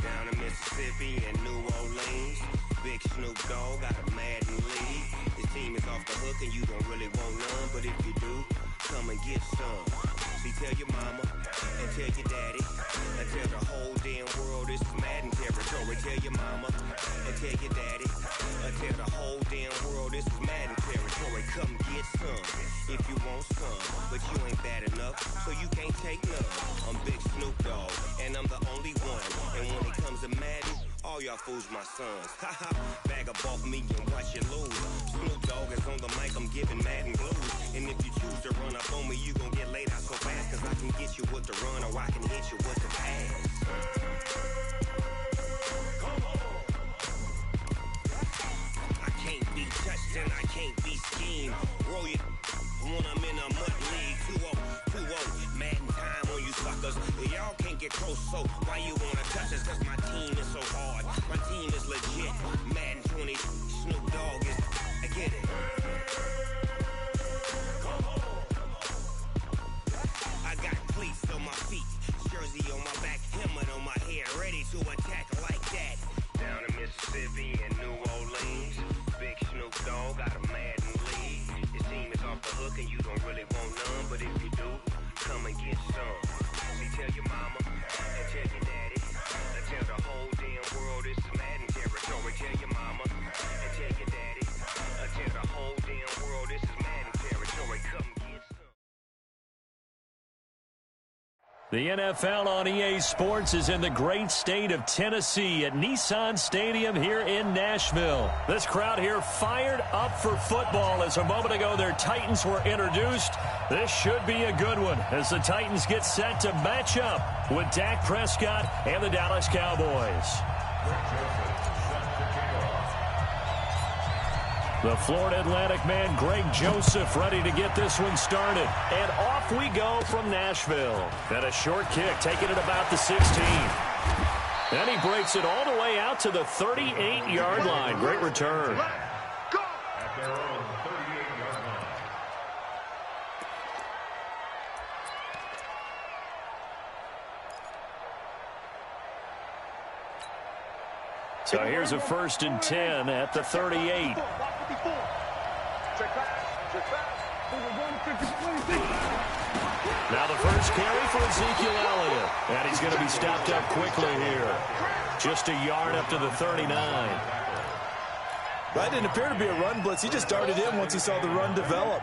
Down in Mississippi and New Orleans, Big Snoop Dogg got a Madden league. His team is off the hook and you don't really want none, but if you do, come and get some. See, tell your mama and tell your daddy and tell the whole damn world this is Madden territory. Tell your mama and tell your daddy and tell the whole damn world this is Madden territory. Come get some if you want some, but you ain't bad enough, so you can't take none. I'm Big Snoop Dogg and I'm the only one. And when it comes to Madden, all y'all fools my sons. Haha, bag up off me and watch you lose. Snoop Dogg is on the mic, I'm giving Madden blues. And if you choose to run up on me, you gon' get laid out so fast. Cause I can get you with the run or I can hit you with the pass. I can't be touched and I can't be schemed. Roll you when I'm in a mud league. 2-0, Madden time on you suckers. Y'all can't get close, so why you wanna touch us? Cause my team is so hard. My team is legit. Madden 20, Snoop Dogg is, I get it. I got cleats on my feet, jersey on my back, helmet on my head, ready to attack like that. Down in Mississippi and New Orleans. hook and you don't really want none, but if you do, come and get some. See, tell your mama and tell your daddy, and tell the whole damn world this is Madden territory. Tell your mama and tell your daddy, and tell the whole damn world this is Madden territory. Come get some. The NFL on EA Sports is in the great state of Tennessee at Nissan Stadium here in Nashville. This crowd here fired up for football as a moment ago their Titans were introduced. This should be a good one as the Titans get set to match up with Dak Prescott and the Dallas Cowboys. The Florida Atlantic man, Greg Joseph, ready to get this one started. And off we go from Nashville. And a short kick, taking it about the 16. And he breaks it all the way out to the 38-yard line. Great return. At their own 38-yard line. So here's a 1st and 10 at the 38. Now the first carry for Ezekiel Elliott. And he's going to be stopped up quickly here. Just a yard up to the 39. That didn't appear to be a run blitz. He just darted in once he saw the run develop.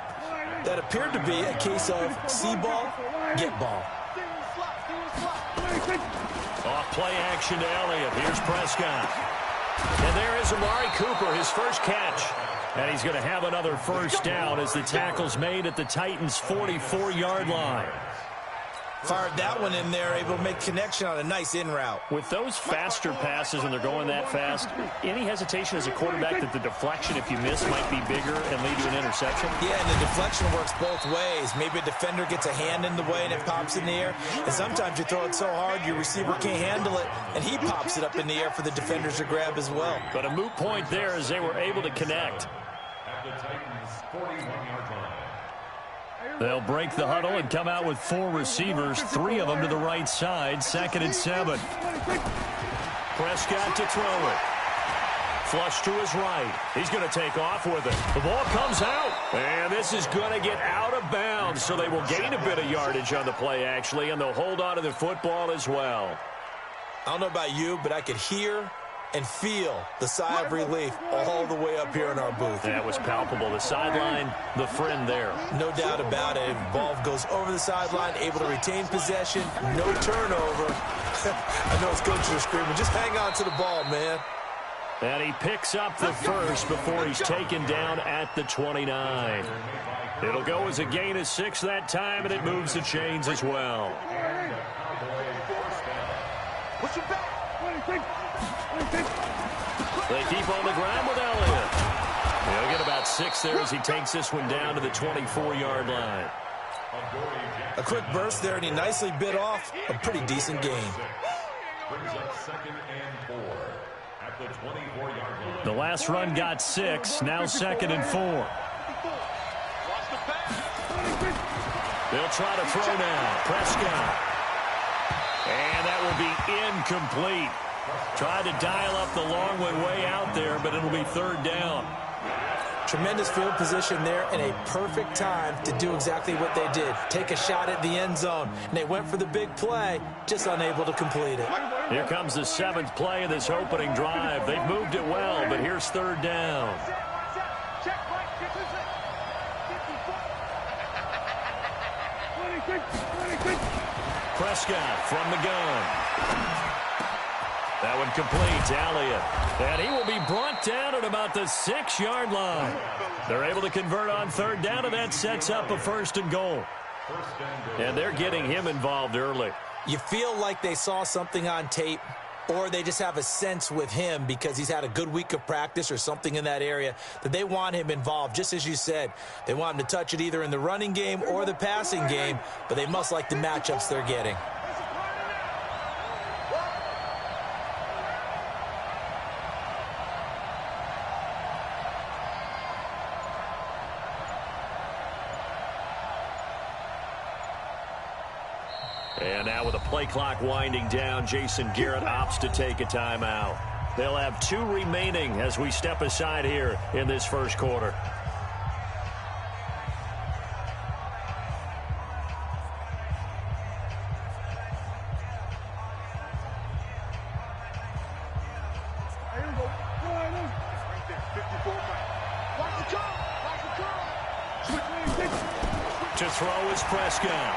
That appeared to be a case of see ball, get ball. Off play action to Elliott. Here's Prescott. And there is Amari Cooper, his first catch. And he's going to have another first down as the tackle's made at the Titans' 44-yard line. Fired that one in there, able to make connection on a nice in route. With those faster passes when they're going that fast, any hesitation as a quarterback that the deflection, if you miss, might be bigger and lead to an interception? Yeah, and the deflection works both ways. Maybe a defender gets a hand in the way and it pops in the air. And sometimes you throw it so hard your receiver can't handle it, and he pops it up in the air for the defenders to grab as well. But a moot point there as they were able to connect. At the Titans' 41-yard line. They'll break the huddle and come out with 4 receivers, 3 of them to the right side, 2nd and 7. Prescott to throw it. Flush to his right. He's going to take off with it. The ball comes out, and this is going to get out of bounds, so they will gain a bit of yardage on the play, actually, and they'll hold on to the football as well. I don't know about you, but I could hear and feel the sigh of relief all the way up here in our booth. That was palpable. The sideline, the friend there. No doubt about it. Ball goes over the sideline, able to retain possession, no turnover. I know his coaches are screaming, just hang on to the ball, man. And he picks up the first before he's taken down at the 29. It'll go as a gain of 6 that time, and it moves the chains as well. Push him back. They keep on the ground with Elliott. He'll get about 6 there as he takes this one down to the 24-yard line. A quick burst there, and he nicely bit off a pretty decent gain. Brings up 2nd and 4 at the 24-yard line. The last run got 6, now 2nd and 4. They'll try to throw now. Prescott. And that will be incomplete. Tried to dial up the long one way out there, but it'll be 3rd down. Tremendous field position there and a perfect time to do exactly what they did. Take a shot at the end zone. And they went for the big play, just unable to complete it. Here comes the 7th play of this opening drive. They've moved it well, but here's 3rd down. Prescott from the gun. That one complete to Elliott. And he will be brought down at about the 6-yard line. They're able to convert on 3rd down, and that sets up a 1st and goal. And they're getting him involved early. You feel like they saw something on tape, or they just have a sense with him because he's had a good week of practice or something in that area that they want him involved. Just as you said, they want him to touch it either in the running game or the passing game, but they must like the matchups they're getting. And now with the play clock winding down, Jason Garrett opts to take a timeout. They'll have 2 remaining as we step aside here in this first quarter. To throw is Prescott.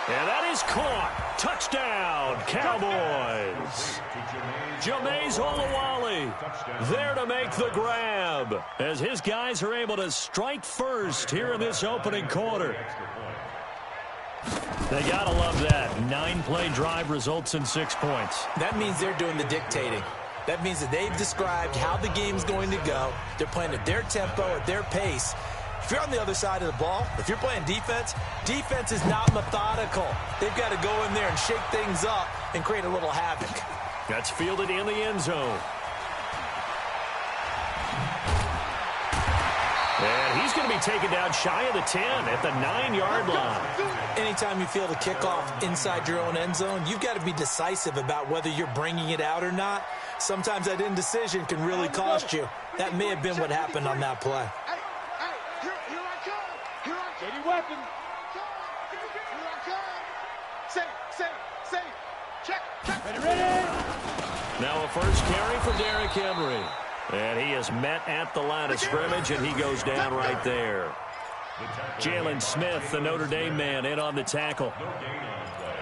And that is caught. Touchdown, Cowboys. Jameis Olawale there to make the grab as his guys are able to strike first here in this opening quarter. They got to love that. 9-play drive results in 6 points. That means they're doing the dictating. That means that they've described how the game's going to go. They're playing at their tempo, at their pace. If you're on the other side of the ball, if you're playing defense, defense is not methodical. They've got to go in there and shake things up and create a little havoc. That's fielded in the end zone. And he's going to be taken down shy of the 10 at the 9-yard line. Anytime you field a kickoff inside your own end zone, you've got to be decisive about whether you're bringing it out or not. Sometimes that indecision can really cost you. That may have been what happened on that play. Ready weapon. Safe. Check. Ready. Now a first carry for Derrick Henry. And he is met at the line of scrimmage, and he goes down right there. Jalen Smith, the Notre Dame man, in on the tackle. No gain on play.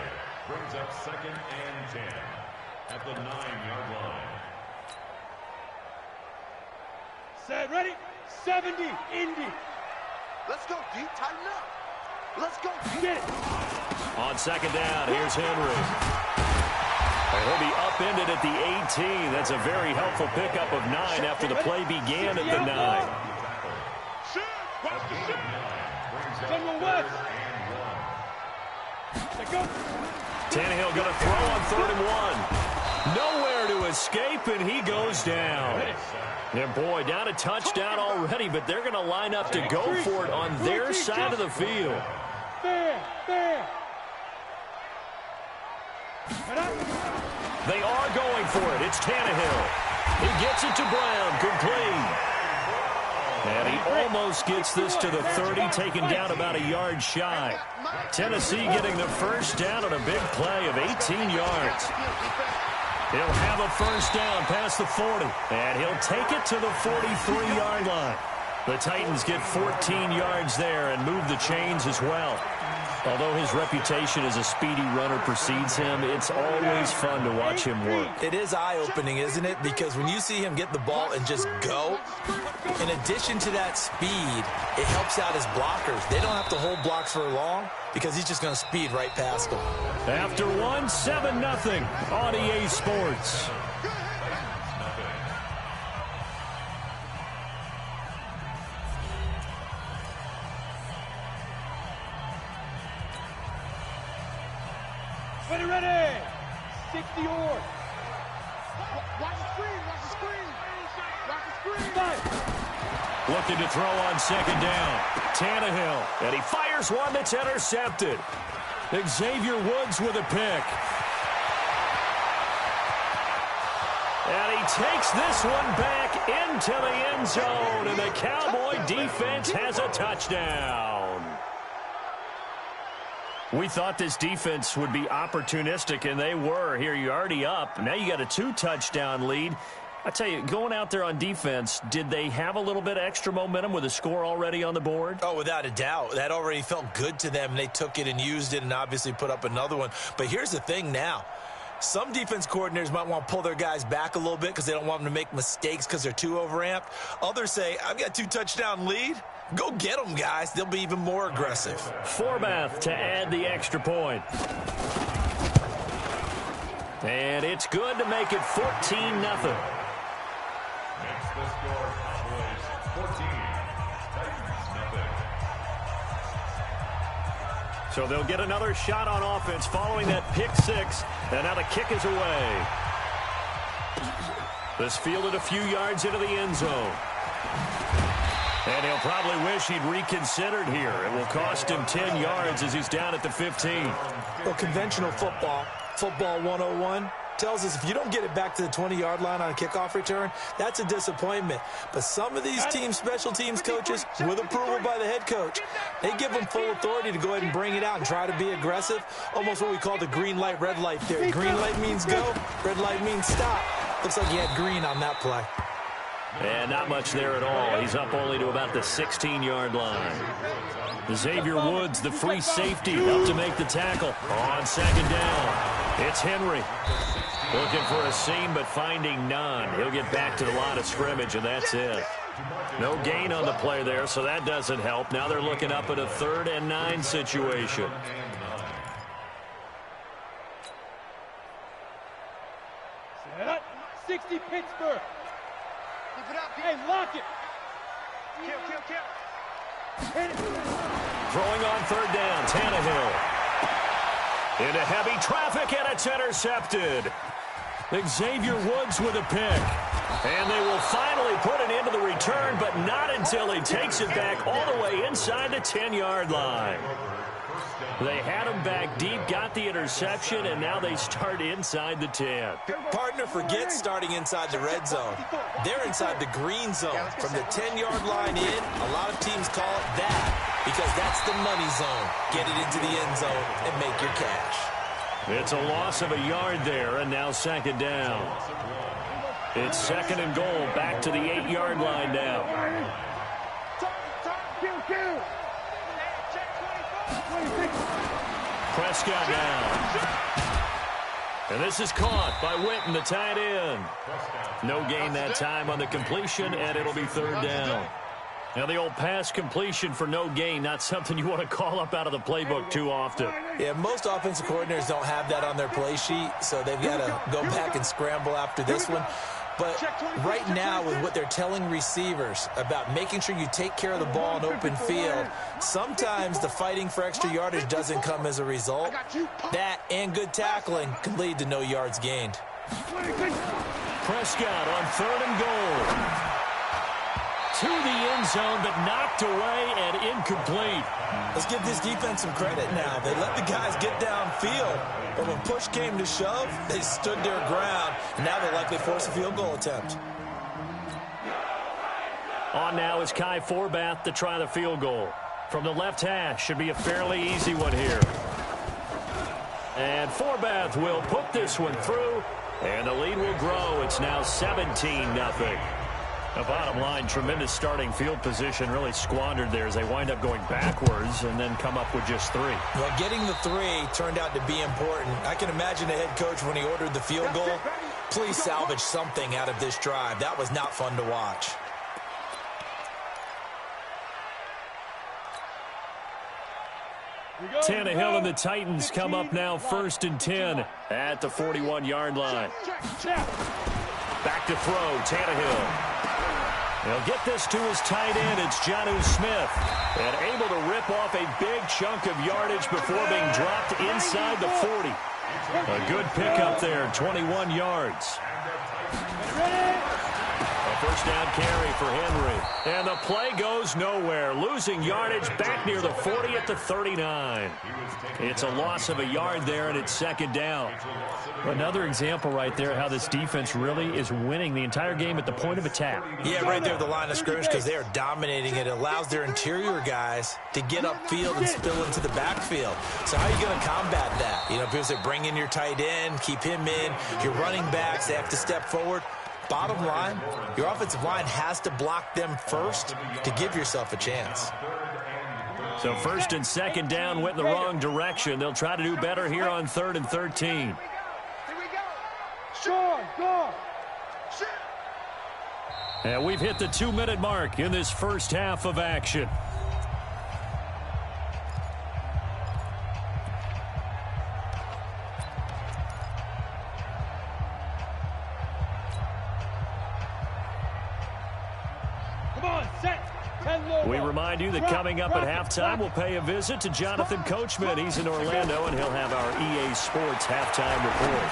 Brings up 2nd and 10 at the 9-yard line. Set, ready. 70, Indy. Let's go, D. Tighten up. Let's go, D. Get it. On 2nd down, here's Henry. And he'll be upended at the 18. That's a very helpful pickup of 9 after the play began at the 9. Watch the ship. General West. Tannehill going to throw on 3rd and 1. Nowhere to escape, and he goes down. And boy, down a touchdown already, but they're going to line up to go for it on their side of the field. Fair. They are going for it. It's Tannehill. He gets it to Brown, complete. And he almost gets this to the 30, taken down about a yard shy. Tennessee getting the first down on a big play of 18 yards. He'll have a first down past the 40, and he'll take it to the 43-yard line. The Titans get 14 yards there and move the chains as well. Although his reputation as a speedy runner precedes him, it's always fun to watch him work. It is eye-opening, isn't it? Because when you see him get the ball and just go, in addition to that speed, it helps out his blockers. They don't have to hold blocks for long because he's just going to speed right past them. After 7-0 on EA Sports. Ready. 60 yards. Watch the screen. Looking to throw on 2nd down. Tannehill. And he fires one that's intercepted. Xavier Woods with a pick. And he takes this one back into the end zone. And the Cowboy defense has a touchdown. We thought this defense would be opportunistic, and they were. Here, you're already up. Now you got a 2-touchdown lead. I tell you, going out there on defense, did they have a little bit of extra momentum with a score already on the board? Oh, without a doubt. That already felt good to them. They took it and used it and obviously put up another one. But here's the thing now. Some defense coordinators might want to pull their guys back a little bit because they don't want them to make mistakes because they're too overamped. Others say, I've got a 2-touchdown lead. Go get them, guys. They'll be even more aggressive. Forbath to add the extra point. And it's good to make it 14-0. Makes the score Cowboys 14, Titans 0. So they'll get another shot on offense following that pick 6. And now the kick is away. This fielded a few yards into the end zone. And he'll probably wish he'd reconsidered here. It will cost him 10 yards as he's down at the 15. Well, conventional football 101, tells us if you don't get it back to the 20-yard line on a kickoff return, that's a disappointment. But some of these teams, special teams coaches, with approval by the head coach, they give them full authority to go ahead and bring it out and try to be aggressive, almost what we call the green light, red light theory. Green light means go, red light means stop. Looks like he had green on that play. And not much there at all. He's up only to about the 16-yard line. Xavier Woods, the free safety, up to make the tackle on second down. It's Henry. Looking for a seam, but finding none. He'll get back to the line of scrimmage, and that's it. No gain on the play there, so that doesn't help. Now they're looking up at a 3rd and 9 situation. Set up. 60 Pittsburgh. Hey, lock it. Hit it. Throwing on 3rd down, Tannehill. Into heavy traffic, and it's intercepted. Xavier Woods with a pick. And they will finally put it into the return, but not until he takes it back all the way inside the 10-yard line. They had him back deep, got the interception, and now they start inside the 10. Partner, forget starting inside the red zone. They're inside the green zone. From the 10-yard line in, a lot of teams call it that because that's the money zone. Get it into the end zone and make your cash. It's a loss of a yard there, and now second down. It's 2nd and goal, back to the 8-yard line now. Prescott now. And this is caught by Witten, the tight end. No gain that time on the completion, and it'll be 3rd down. Now, the old pass completion for no gain, not something you want to call up out of the playbook too often. Yeah, most offensive coordinators don't have that on their play sheet, so they've got to go back and scramble after this one. But right now, with what they're telling receivers about making sure you take care of the ball in open field, sometimes the fighting for extra yardage doesn't come as a result. That and good tackling can lead to no yards gained. Prescott on 3rd and goal. To the end zone, but knocked away and incomplete. Let's give this defense some credit now. They let the guys get downfield, but when push came to shove, they stood their ground, and now they'll likely force a field goal attempt. On now is Kai Forbath to try the field goal. From the left hash, should be a fairly easy one here. And Forbath will put this one through, and the lead will grow. It's now 17-0. The bottom line, tremendous starting field position, really squandered there as they wind up going backwards and then come up with just 3. Well, getting the 3 turned out to be important. I can imagine the head coach when he ordered the field goal. Please salvage something out of this drive. That was not fun to watch. Tannehill and the Titans come up now 1st and 10 at the 41-yard line. Back to throw, Tannehill. He'll get this to his tight end. It's Jonnu Smith. And able to rip off a big chunk of yardage before being dropped inside the 40. A good pickup there, 21 yards. A 1st down carry for Henry. And the play goes nowhere. Losing yardage back near the 40 at the 39. It's a loss of a yard there, and it's 2nd down. Another example right there how this defense really is winning the entire game at the point of attack. Yeah, right there at the line of scrimmage because they are dominating it. It allows their interior guys to get upfield and spill into the backfield. So how are you going to combat that? You know, people say bring in your tight end, keep him in. Your running backs, they have to step forward. Bottom line, your offensive line has to block them first to give yourself a chance. So 1st and 2nd down went in the wrong direction. They'll try to do better here on 3rd and 13. And we've hit the 2-minute mark in this first half of action. We remind you that coming up at halftime, we'll pay a visit to Jonathan Coachman. He's in Orlando, and he'll have our EA Sports halftime report.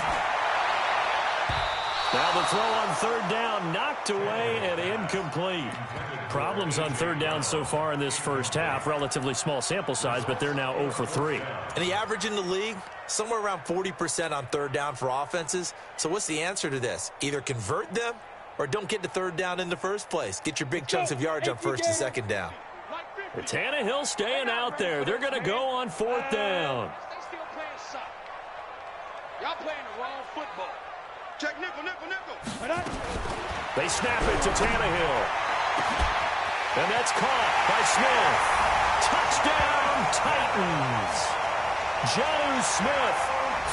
Now the throw on 3rd down, knocked away and incomplete. Problems on 3rd down so far in this first half. Relatively small sample size, but they're now 0 for 3. And the average in the league, somewhere around 40% on 3rd down for offenses. So what's the answer to this? Either convert them or don't get to 3rd down in the first place. Get your big chunks of yards on 1st and 2nd down. Tannehill staying out there. They're going to go on 4th down. Y'all playing the wrong football. Check nickel. They snap it to Tannehill. And that's caught by Smith. Touchdown, Titans. Jonnu Smith,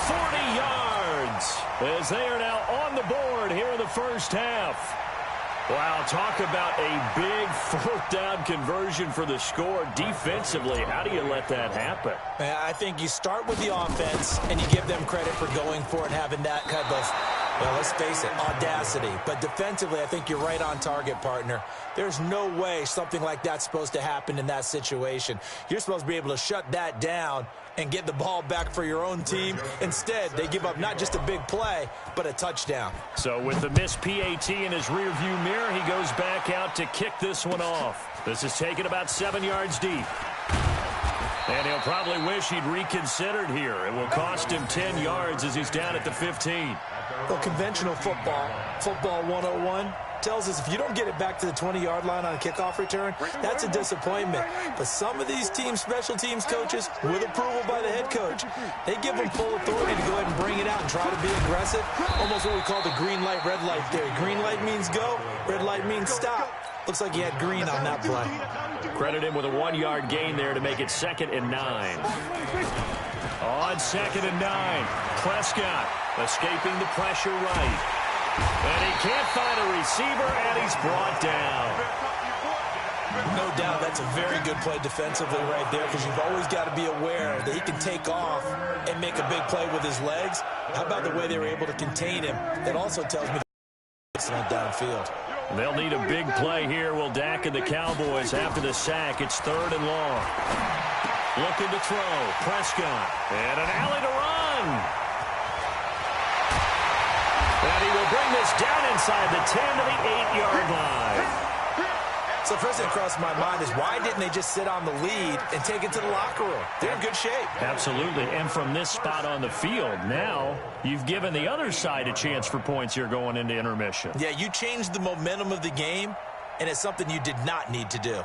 40 yards, as they are now on the board here in the first half. Wow, talk about a big fourth-down conversion for the score. Defensively, how do you let that happen? I think you start with the offense, and you give them credit for going for it, having that kind of, well, let's face it, audacity. But defensively, I think you're right on target, partner. There's no way something like that's supposed to happen in that situation. You're supposed to be able to shut that down and get the ball back for your own team. Instead, they give up not just a big play, but a touchdown. So with the missed PAT in his rearview mirror, he goes back out to kick this one off. This is taken about 7 yards deep. And he'll probably wish he'd reconsidered here. It will cost him 10 yards as he's down at the 15. Well, conventional football 101, tells us if you don't get it back to the 20-yard line on a kickoff return, that's a disappointment. But some of these teams, special teams coaches, with approval by the head coach, they give them full authority to go ahead and bring it out and try to be aggressive. Almost what we call the green light, red light theory. Green light means go, red light means stop. Looks like he had green on that play. Credit him with a 1-yard gain there to make it 2nd and 9. On 2nd and 9, Prescott escaping the pressure right. And he can't find a receiver, and he's brought down. No doubt that's a very good play defensively right there, because you've always got to be aware that he can take off and make a big play with his legs. How about the way they were able to contain him? That also tells me excellent downfield. They'll need a big play here. Will Dak and the Cowboys after the sack. It's 3rd and long. Looking to throw. Prescott. And an alley to run. And he will bring this down inside the 10 to the 8-yard line. So first thing that crossed my mind is why didn't they just sit on the lead and take it to the locker room? They're in good shape. Absolutely. And from this spot on the field, now you've given the other side a chance for points here going into intermission. Yeah, you changed the momentum of the game, and it's something you did not need to do.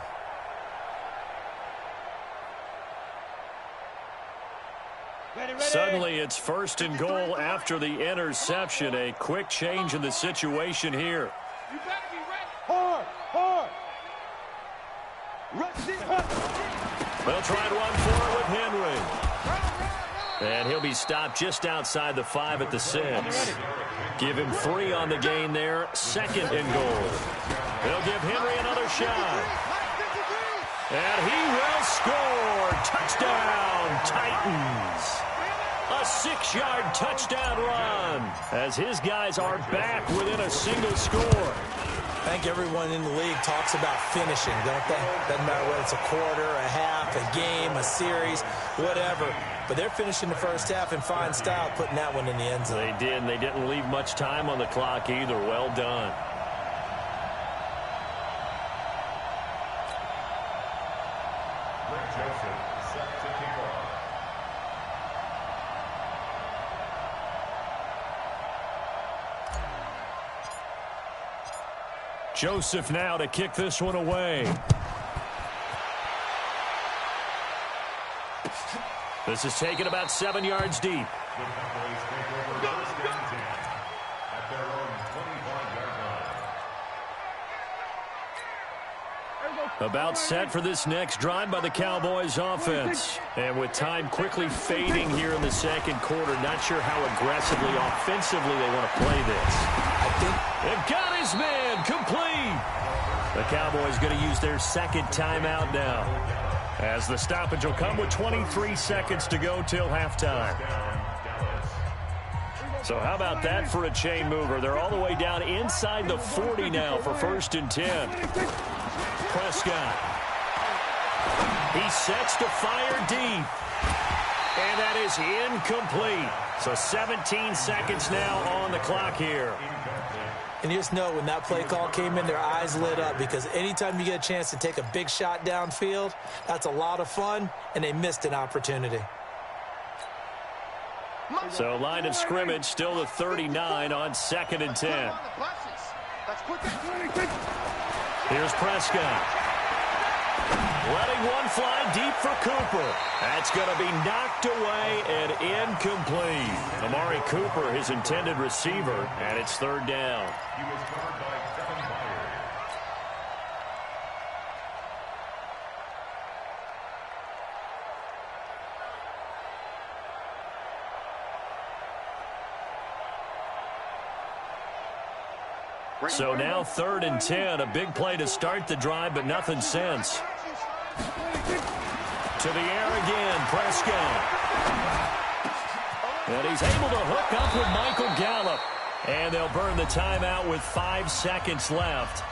Suddenly it's 1st and goal after the interception. A quick change in the situation here. You better be ready. Hard. They'll try and run for it with Henry. And he'll be stopped just outside the 5 at the 6. Give him 3 on the gain there. 2nd and goal. They'll give Henry another shot. And he will score. Touchdown, Titans. A 6-yard touchdown run as his guys are back within a single score. I think everyone in the league talks about finishing, don't they? Doesn't matter whether it's a quarter, a half, a game, a series, whatever. But they're finishing the first half in fine style, putting that one in the end zone. They did, and they didn't leave much time on the clock either. Well done. Joseph now to kick this one away. This is taken about 7 yards deep. About set for this next drive by the Cowboys offense. And with time quickly fading here in the 2nd quarter, not sure how aggressively, offensively they want to play this. I think they've got his man complete. The Cowboys going to use their 2nd timeout now, as the stoppage will come with 23 seconds to go till halftime. So how about that for a chain mover? They're all the way down inside the 40 now for 1st and 10. Prescott. He sets to fire deep. And that is incomplete. So 17 seconds now on the clock here. And you just know when that play call came in, their eyes lit up, because anytime you get a chance to take a big shot downfield, that's a lot of fun, and they missed an opportunity. So line of scrimmage still the 39 on 2nd and 10. Here's Prescott. Letting one fly deep for Cooper. That's going to be knocked away and incomplete. Amari Cooper, his intended receiver, and it's 3rd down. So now 3rd and 10. A big play to start the drive, but nothing since. To the air again, Prescott. And he's able to hook up with Michael Gallup. And they'll burn the timeout with 5 seconds left.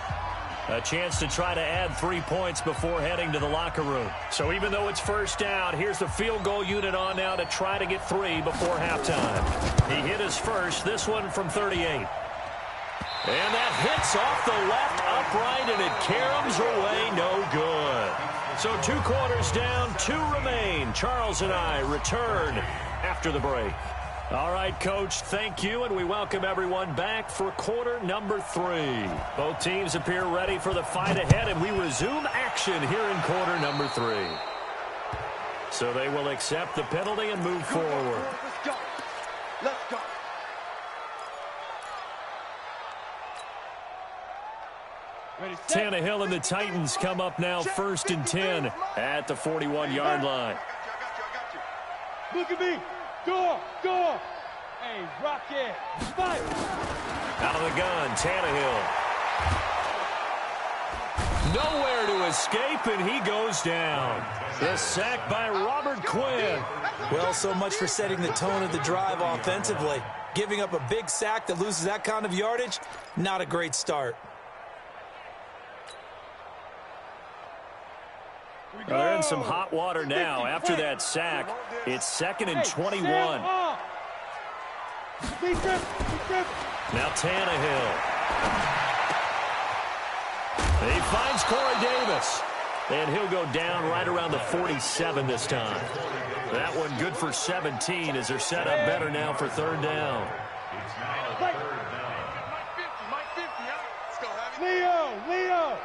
A chance to try to add 3 points before heading to the locker room. So even though it's first down, here's the field goal unit on now to try to get 3 before halftime. He hit his first, this one from 38. And that hits off the left upright, and it caroms away, no good. So 2 quarters down, 2 remain. Charles and I return after the break. All right, Coach, thank you, and we welcome everyone back for quarter number 3. Both teams appear ready for the fight ahead, and we resume action here in quarter number 3. So they will accept the penalty and move forward. Let's go. Let's go. Tannehill and the Titans come up now 1st and 10 at the 41-yard line. Look at me. Go. Hey, Rocket. Fight. Out of the gun, Tannehill. Nowhere to escape, and he goes down. The sack by Robert Quinn. Well, so much for setting the tone of the drive offensively. Giving up a big sack that loses that kind of yardage, not a great start. They're in some hot water now after that sack. It's 2nd and 21. Now Tannehill. He finds Corey Davis. And he'll go down right around the 47 this time. That one good for 17 as they're set up better now for 3rd down. Leo.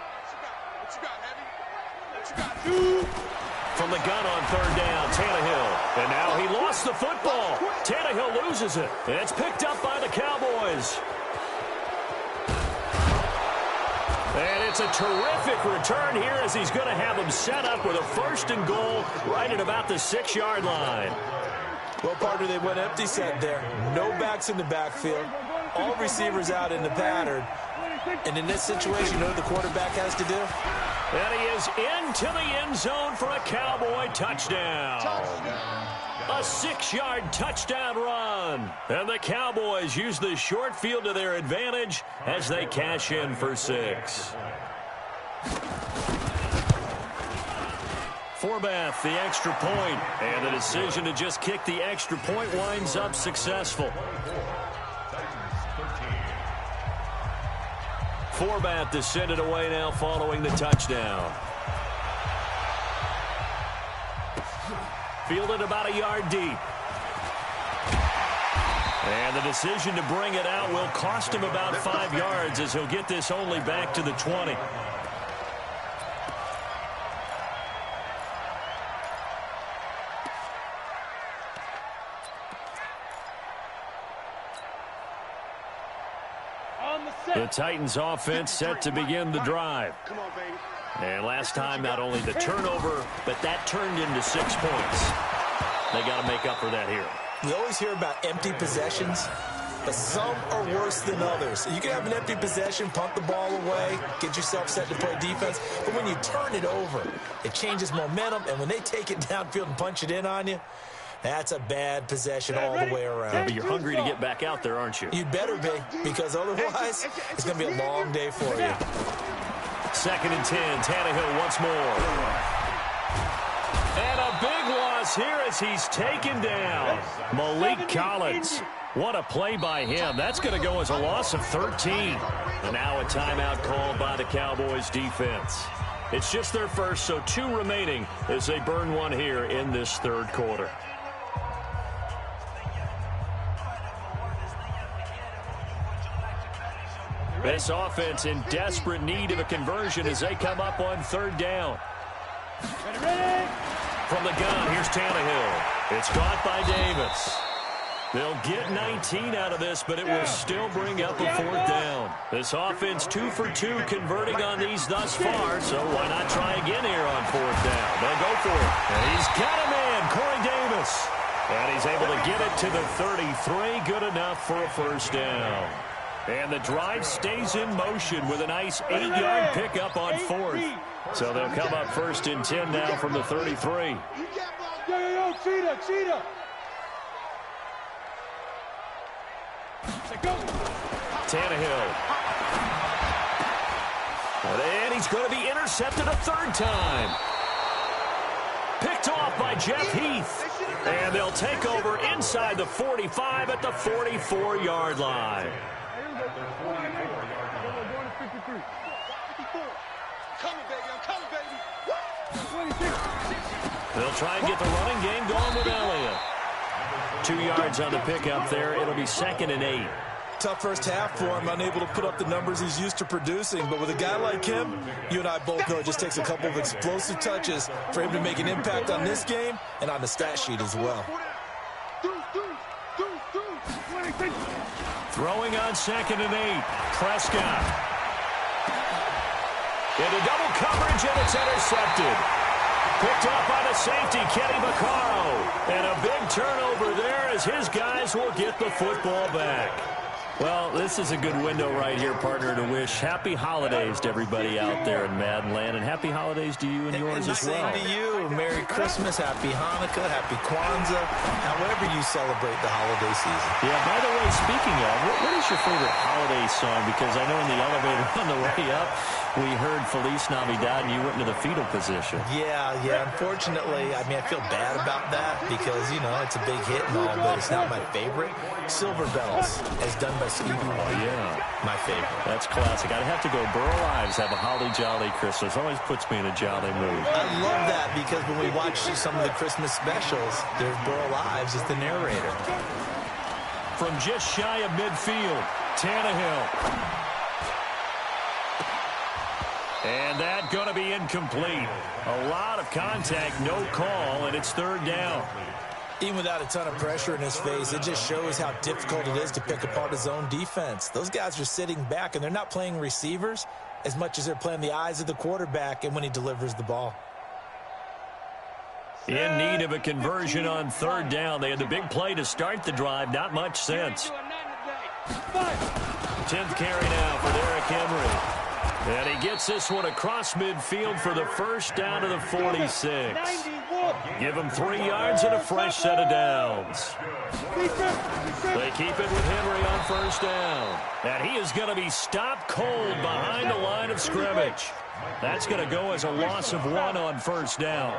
From the gun on 3rd down, Tannehill. And now he lost the football. Tannehill loses it. It's picked up by the Cowboys. And it's a terrific return here as he's going to have them set up with a 1st and goal right at about the 6-yard line. Well, partner, they went empty set there. No backs in the backfield. All receivers out in the pattern. And in this situation, you know what the quarterback has to do? And he is into the end zone for a Cowboy touchdown. A 6-yard touchdown run. And the Cowboys use the short field to their advantage as they cash in for 6. Forbath, the extra point. And the decision to just kick the extra point winds up successful. Forbath is sent it away now following the touchdown. Fielded about a yard deep. And the decision to bring it out will cost him about 5 yards as he'll get this only back to the 20. The Titans offense set to begin the drive. And last time, not only the turnover, but that turned into 6 points. They got to make up for that here. We always hear about empty possessions, but some are worse than others. You can have an empty possession, punt the ball away, get yourself set to play defense, but when you turn it over, it changes momentum, and when they take it downfield and punch it in on you, that's a bad possession all the way around. Yeah, but you're hungry to get back out there, aren't you? You'd better be, because otherwise it's going to be a long day for you. 2nd and 10, Tannehill once more. And a big loss here as he's taken down. Malik Collins. What a play by him. That's going to go as a loss of 13. And now a timeout called by the Cowboys defense. It's just their first, so 2 remaining as they burn one here in this 3rd quarter. This offense in desperate need of a conversion as they come up on 3rd down. From the gun, here's Tannehill. It's caught by Davis. They'll get 19 out of this, but it will still bring up a 4th down. This offense 2 for 2 converting on these thus far, so why not try again here on 4th down? They'll go for it. And he's got a man, Corey Davis. And he's able to get it to the 33. Good enough for a 1st down. And the drive stays in motion with a nice 8-yard pickup on 4th. So they'll come up 1st and 10 now from the 33. Yo, cheetah. Tannehill. And he's going to be intercepted a 3rd time. Picked off by Jeff Heath. And they'll take over inside the 45 at the 44-yard line. They'll try and get the running game going with Elliott. 2 yards on the pickup there. It'll be 2nd and 8. Tough first half for him, unable to put up the numbers he's used to producing. But with a guy like him, you and I both know it just takes a couple of explosive touches for him to make an impact on this game and on the stat sheet as well. Throwing on 2nd and 8. Prescott. Into double coverage, and it's intercepted. Picked up by the safety, Kenny Vaccaro. And a big turnover there as his guys will get the football back. Well, this is a good window right here, partner, to wish happy holidays to everybody out there in Madden Land, and happy holidays to you and yours as well. Same to you. Merry Christmas, happy Hanukkah, happy Kwanzaa, however you celebrate the holiday season. Yeah, by the way, speaking of, what is your favorite holiday song? Because I know in the elevator on the way up, we heard Feliz Navidad, and you went into the fetal position. Yeah. Unfortunately, I feel bad about that because, it's a big hit and all, but it's not my favorite. Silver Bells, as done by Stevie Wonder. Yeah. My favorite. That's classic. I'd have to go Burl Ives, have a holly jolly Christmas. Always puts me in a jolly mood. I love that because when we watch some of the Christmas specials, there's Burl Ives as the narrator. From just shy of midfield, Tannehill. And that going to be incomplete. A lot of contact, no call, and it's 3rd down. Even without a ton of pressure in his face, it just shows how difficult it is to pick apart his own defense. Those guys are sitting back, and they're not playing receivers as much as they're playing the eyes of the quarterback and when he delivers the ball. In need of a conversion on 3rd down. They had the big play to start the drive. Not much sense. 10th carry now for Derrick Henry. And he gets this one across midfield for the 1st down to the 46. Give him 3 yards and a fresh set of downs. They keep it with Henry on 1st down. And he is going to be stopped cold behind the line of scrimmage. That's going to go as a loss of 1 on 1st down.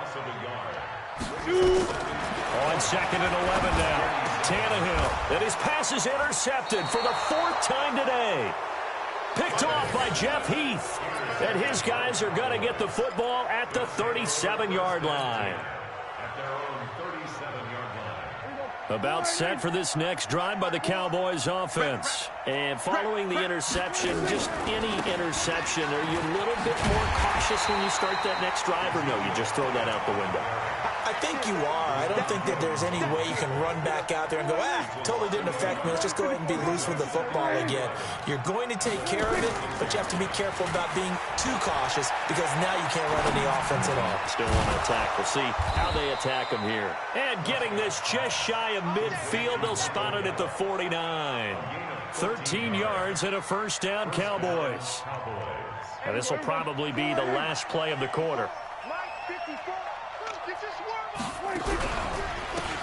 On 2nd and 11 now. Tannehill. And his pass is intercepted for the 4th time today. Picked off by Jeff Heath. And his guys are going to get the football at the 37-yard line. About set for this next drive by the Cowboys offense. And following the interception, just any interception, are you a little bit more cautious when you start that next drive, or no, you just throw that out the window? I think you are. I don't think that there's any way you can run back out there and go, totally didn't affect me. Let's just go ahead and be loose with the football again. You're going to take care of it, but you have to be careful about being too cautious because now you can't run any offense at all. Still want to attack. We'll see how they attack him here. And getting this just shy of midfield, they'll spot it at the 49. 13 yards and a 1st down, Cowboys. And this will probably be the last play of the quarter.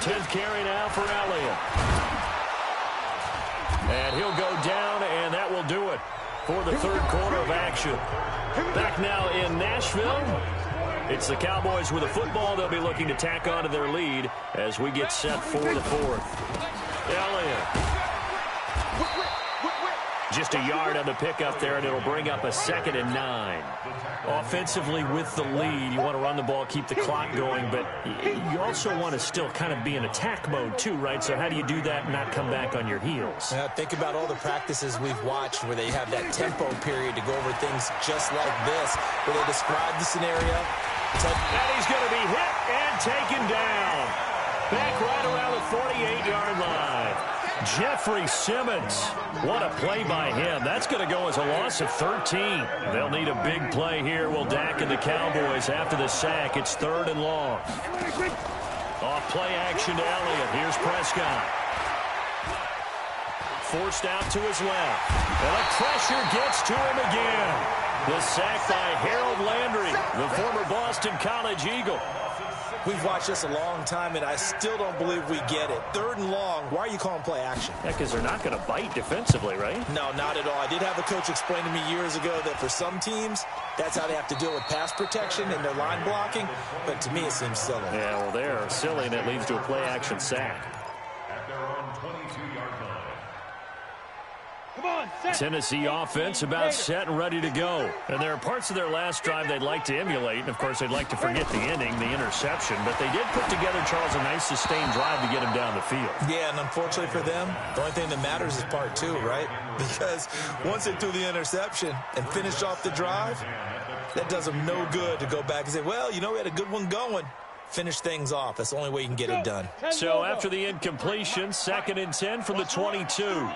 10th carry now for Elliott. And he'll go down, and that will do it for the 3rd quarter of action. Back now in Nashville. It's the Cowboys with a football. They'll be looking to tack on to their lead as we get set for the 4th. Elliott. Just a yard on the pickup there, and it'll bring up a 2nd and 9. Offensively with the lead, you want to run the ball, keep the clock going, but you also want to still kind of be in attack mode too, right? So how do you do that and not come back on your heels? Think about all the practices we've watched where they have that tempo period to go over things just like this, where they describe the scenario. And he's going to be hit and taken down. Back right around the 48-yard line. Jeffrey Simmons. What a play by him. That's going to go as a loss of 13. They'll need a big play here. Will Dak and the Cowboys after the sack. It's 3rd and long. Off play action to Elliott. Here's Prescott. forced out to his left. And the pressure gets to him again. The sack by Harold Landry, the former Boston College Eagle. We've watched this a long time, and I still don't believe we get it. 3rd and long, why are you calling play action? Yeah, because they're not going to bite defensively, right? No, not at all. I did have a coach explain to me years ago that for some teams, that's how they have to deal with pass protection and their line blocking, but to me it seems silly. Yeah, well, they're silly, and it leads to a play action sack. At their own 22-yard line. Tennessee offense about set and ready to go. And there are parts of their last drive they'd like to emulate. And, of course, they'd like to forget the inning, the interception. But they did put together, Charles, a nice sustained drive to get him down the field. Yeah, and unfortunately for them, the only thing that matters is part 2, right? Because once they threw the interception and finished off the drive, that does them no good to go back and say, well, you know, we had a good one going. Finish things off. That's the only way you can get it done. So after the incompletion, 2nd and 10 from the 22.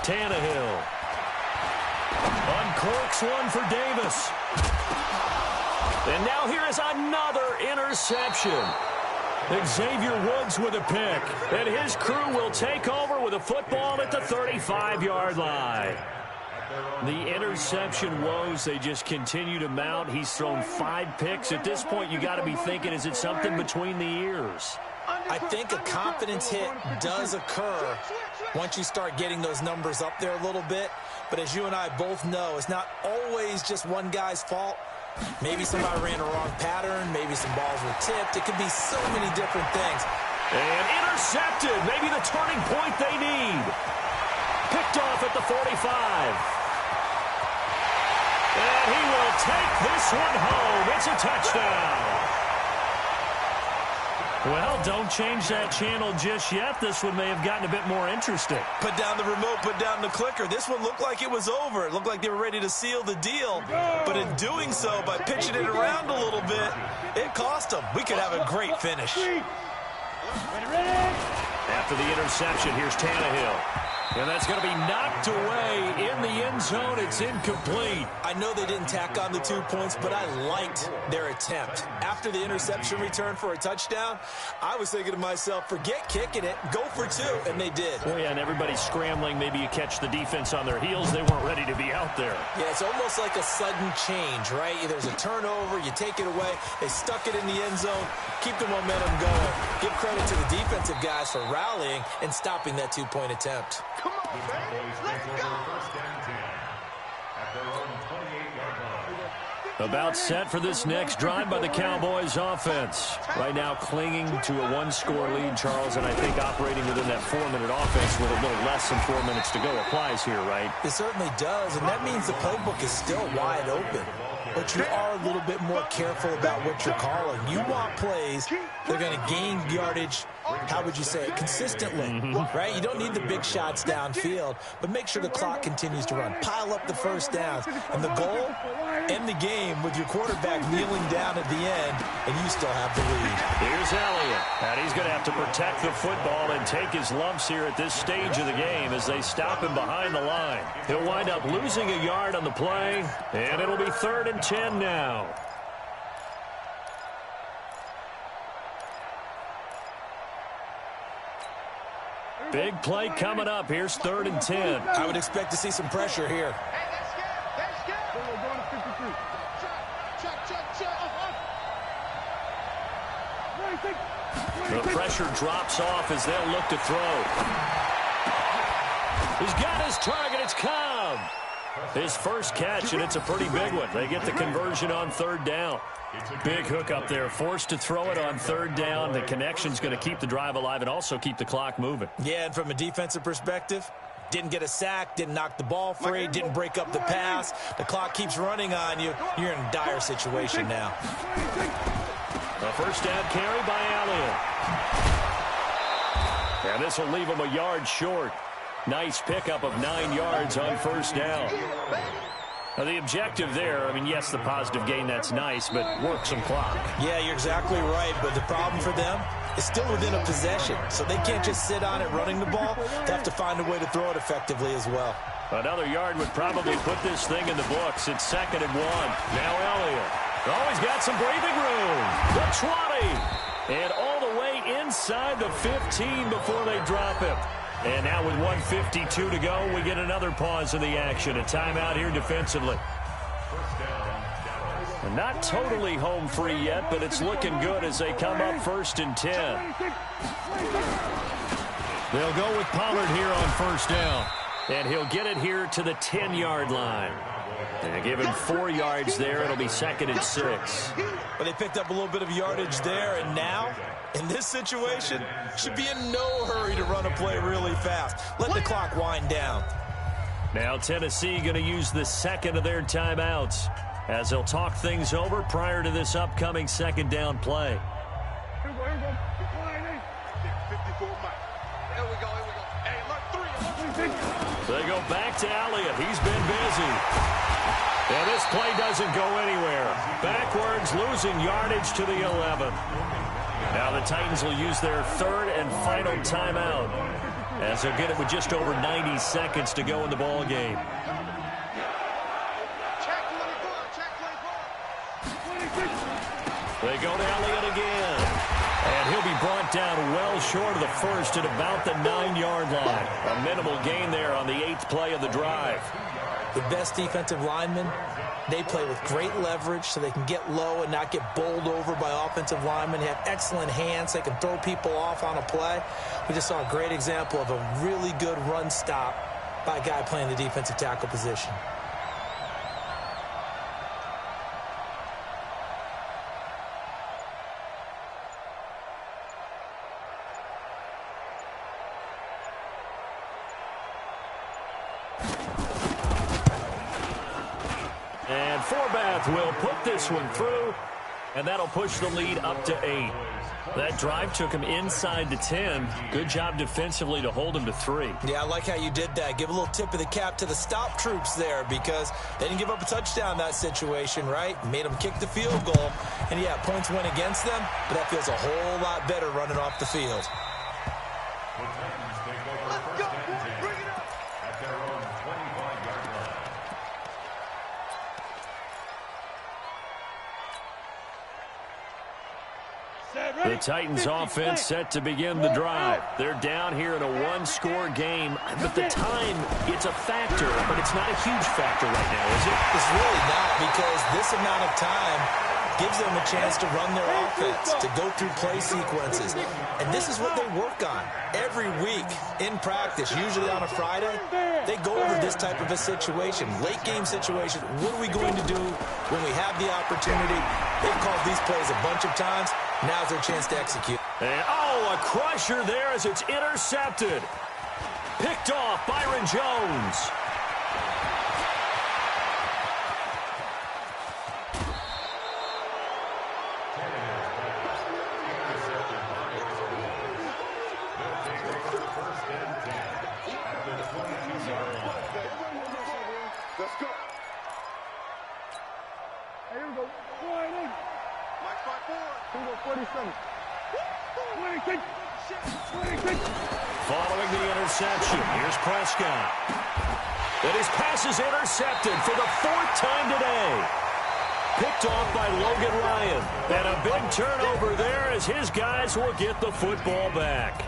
Tannehill uncorks one for Davis. And now here is another interception. Xavier Woods with a pick. And his crew will take over with a football at the 35-yard line. The interception woes, they just continue to mount. He's thrown 5 picks. At this point, you got to be thinking, is it something between the ears? I think a confidence hit does occur once you start getting those numbers up there a little bit. But as you and I both know, it's not always just one guy's fault. Maybe somebody ran a wrong pattern. Maybe some balls were tipped. It could be so many different things. And intercepted. Maybe the turning point they need. Picked off at the 45. And he will take this one home. It's a touchdown. Well, don't change that channel just yet. This one may have gotten a bit more interesting. Put down the remote, put down the clicker. This one looked like it was over. It looked like they were ready to seal the deal. But in doing so, by pitching it around a little bit, it cost them. We could have a great finish. After the interception, here's Tannehill. And that's going to be knocked away in the end zone. It's incomplete. I know they didn't tack on the 2 points, but I liked their attempt. After the interception return for a touchdown, I was thinking to myself, forget kicking it, go for 2, and they did. Oh, yeah, and everybody's scrambling. Maybe you catch the defense on their heels. They weren't ready to be out there. Yeah, it's almost like a sudden change, right? There's a turnover, you take it away, they stuck it in the end zone, keep the momentum going. Give credit to the defensive guys for rallying and stopping that 2-point attempt. Come on, man. Let's go. First and 10 at their own 28-yard line. About set for this next drive by the Cowboys offense. Right now clinging to a 1-score lead, Charles, and I think operating within that 4-minute offense with a little less than 4 minutes to go applies here, right? It certainly does, and that means the playbook is still wide open. But you are a little bit more careful about what you're calling. You want plays that are going to gain yardage, how would you say it, consistently, right? You don't need the big shots downfield, but make sure the clock continues to run. Pile up the first downs. And the goal, end the game with your quarterback kneeling down at the end, and you still have the lead. Here's Elliott, and he's going to have to protect the football and take his lumps here at this stage of the game as they stop him behind the line. He'll wind up losing a yard on the play, and it'll be 3rd and 10 now. Big play coming up. Here's 3rd and 10. I would expect to see some pressure here. The pressure drops off as they'll look to throw. He's got his target. It's Cobb. His first catch, and it's a pretty big one. They get the conversion on 3rd down. Big hook up there. Forced to throw it on 3rd down. The connection's going to keep the drive alive and also keep the clock moving. Yeah, and from a defensive perspective, didn't get a sack, didn't knock the ball free, didn't break up the pass. The clock keeps running on you. You're in a dire situation now. A first down carry by Elliott. And this will leave him a yard short. Nice pickup of 9 yards on 1st down. Now, the objective there, I mean, yes, the positive gain, that's nice, but work some clock. Yeah, you're exactly right, but the problem for them is still within a possession, so they can't just sit on it running the ball. They have to find a way to throw it effectively as well. Another yard would probably put this thing in the books. It's 2nd and 1. Now Elliott. Oh, he's got some breathing room. The 20. And all the way inside the 15 before they drop him. And now with 1:52 to go, we get another pause in the action. A timeout here defensively. And not totally home free yet, but it's looking good as they come up 1st and 10. They'll go with Pollard here on 1st down. And he'll get it here to the 10-yard line. And give him 4 yards there. It'll be 2nd and 6. But they picked up a little bit of yardage there, and now, in this situation, should be in no hurry to run a play really fast. Let the clock wind down. Now Tennessee going to use the 2nd of their timeouts as they'll talk things over prior to this upcoming 2nd down play. Here we go. 54 Mike. Here we go. Hey, look, 3. So they go back to Elliott. He's been busy. And this play doesn't go anywhere. Backwards, losing yardage to the 11. Now the Titans will use their 3rd and final timeout as they'll get it with just over 90 seconds to go in the ball game. They go to Elliott again. And he'll be brought down well short of the 1st at about the 9-yard line. A minimal gain there on the 8th play of the drive. The best defensive linemen, they play with great leverage so they can get low and not get bowled over by offensive linemen. They have excellent hands. They can throw people off on a play. We just saw a great example of a really good run stop by a guy playing the defensive tackle position. And Forbath will put this one through, and that'll push the lead up to 8. That drive took him inside the 10. Good job defensively to hold him to 3. Yeah, I like how you did that. Give a little tip of the cap to the stop troops there because they didn't give up a touchdown in that situation, right? Made them kick the field goal. And, yeah, points went against them, but that feels a whole lot better running off the field. The Titans offense set to begin the drive. They're down here in a 1-score game, but the time, it's a factor, but it's not a huge factor right now, is it? It's really not because this amount of time gives them a chance to run their offense, to go through play sequences. And this is what they work on every week in practice, usually on a Friday. They go over this type of a situation, late game situation. What are we going to do when we have the opportunity? They've called these plays a bunch of times. Now's their chance to execute. And, a crusher there as it's intercepted. Picked off Byron Jones. Let's go. Hey, here we go. Mike 5-4. Here we go, 47. Following the interception, here's Prescott. And his pass is intercepted for the 4th time today. Picked off by Logan Ryan. And a big turnover there as his guys will get the football back.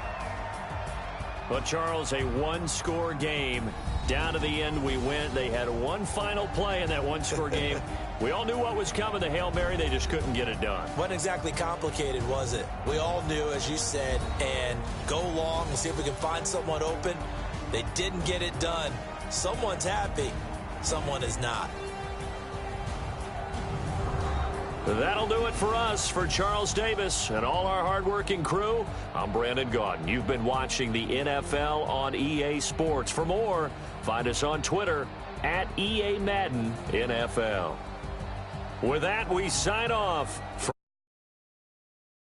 But, Charles, a 1-score game. Down to the end we went. They had one final play in that 1-score game. We all knew what was coming, the Hail Mary. They just couldn't get it done. Wasn't exactly complicated, was it? We all knew, as you said, and go long and see if we can find someone open. They didn't get it done. Someone's happy. Someone is not. That'll do it for us. For Charles Davis and all our hardworking crew, I'm Brandon Gaudin. You've been watching the NFL on EA Sports. For more, find us on Twitter @EA Madden NFL. With that, we sign off.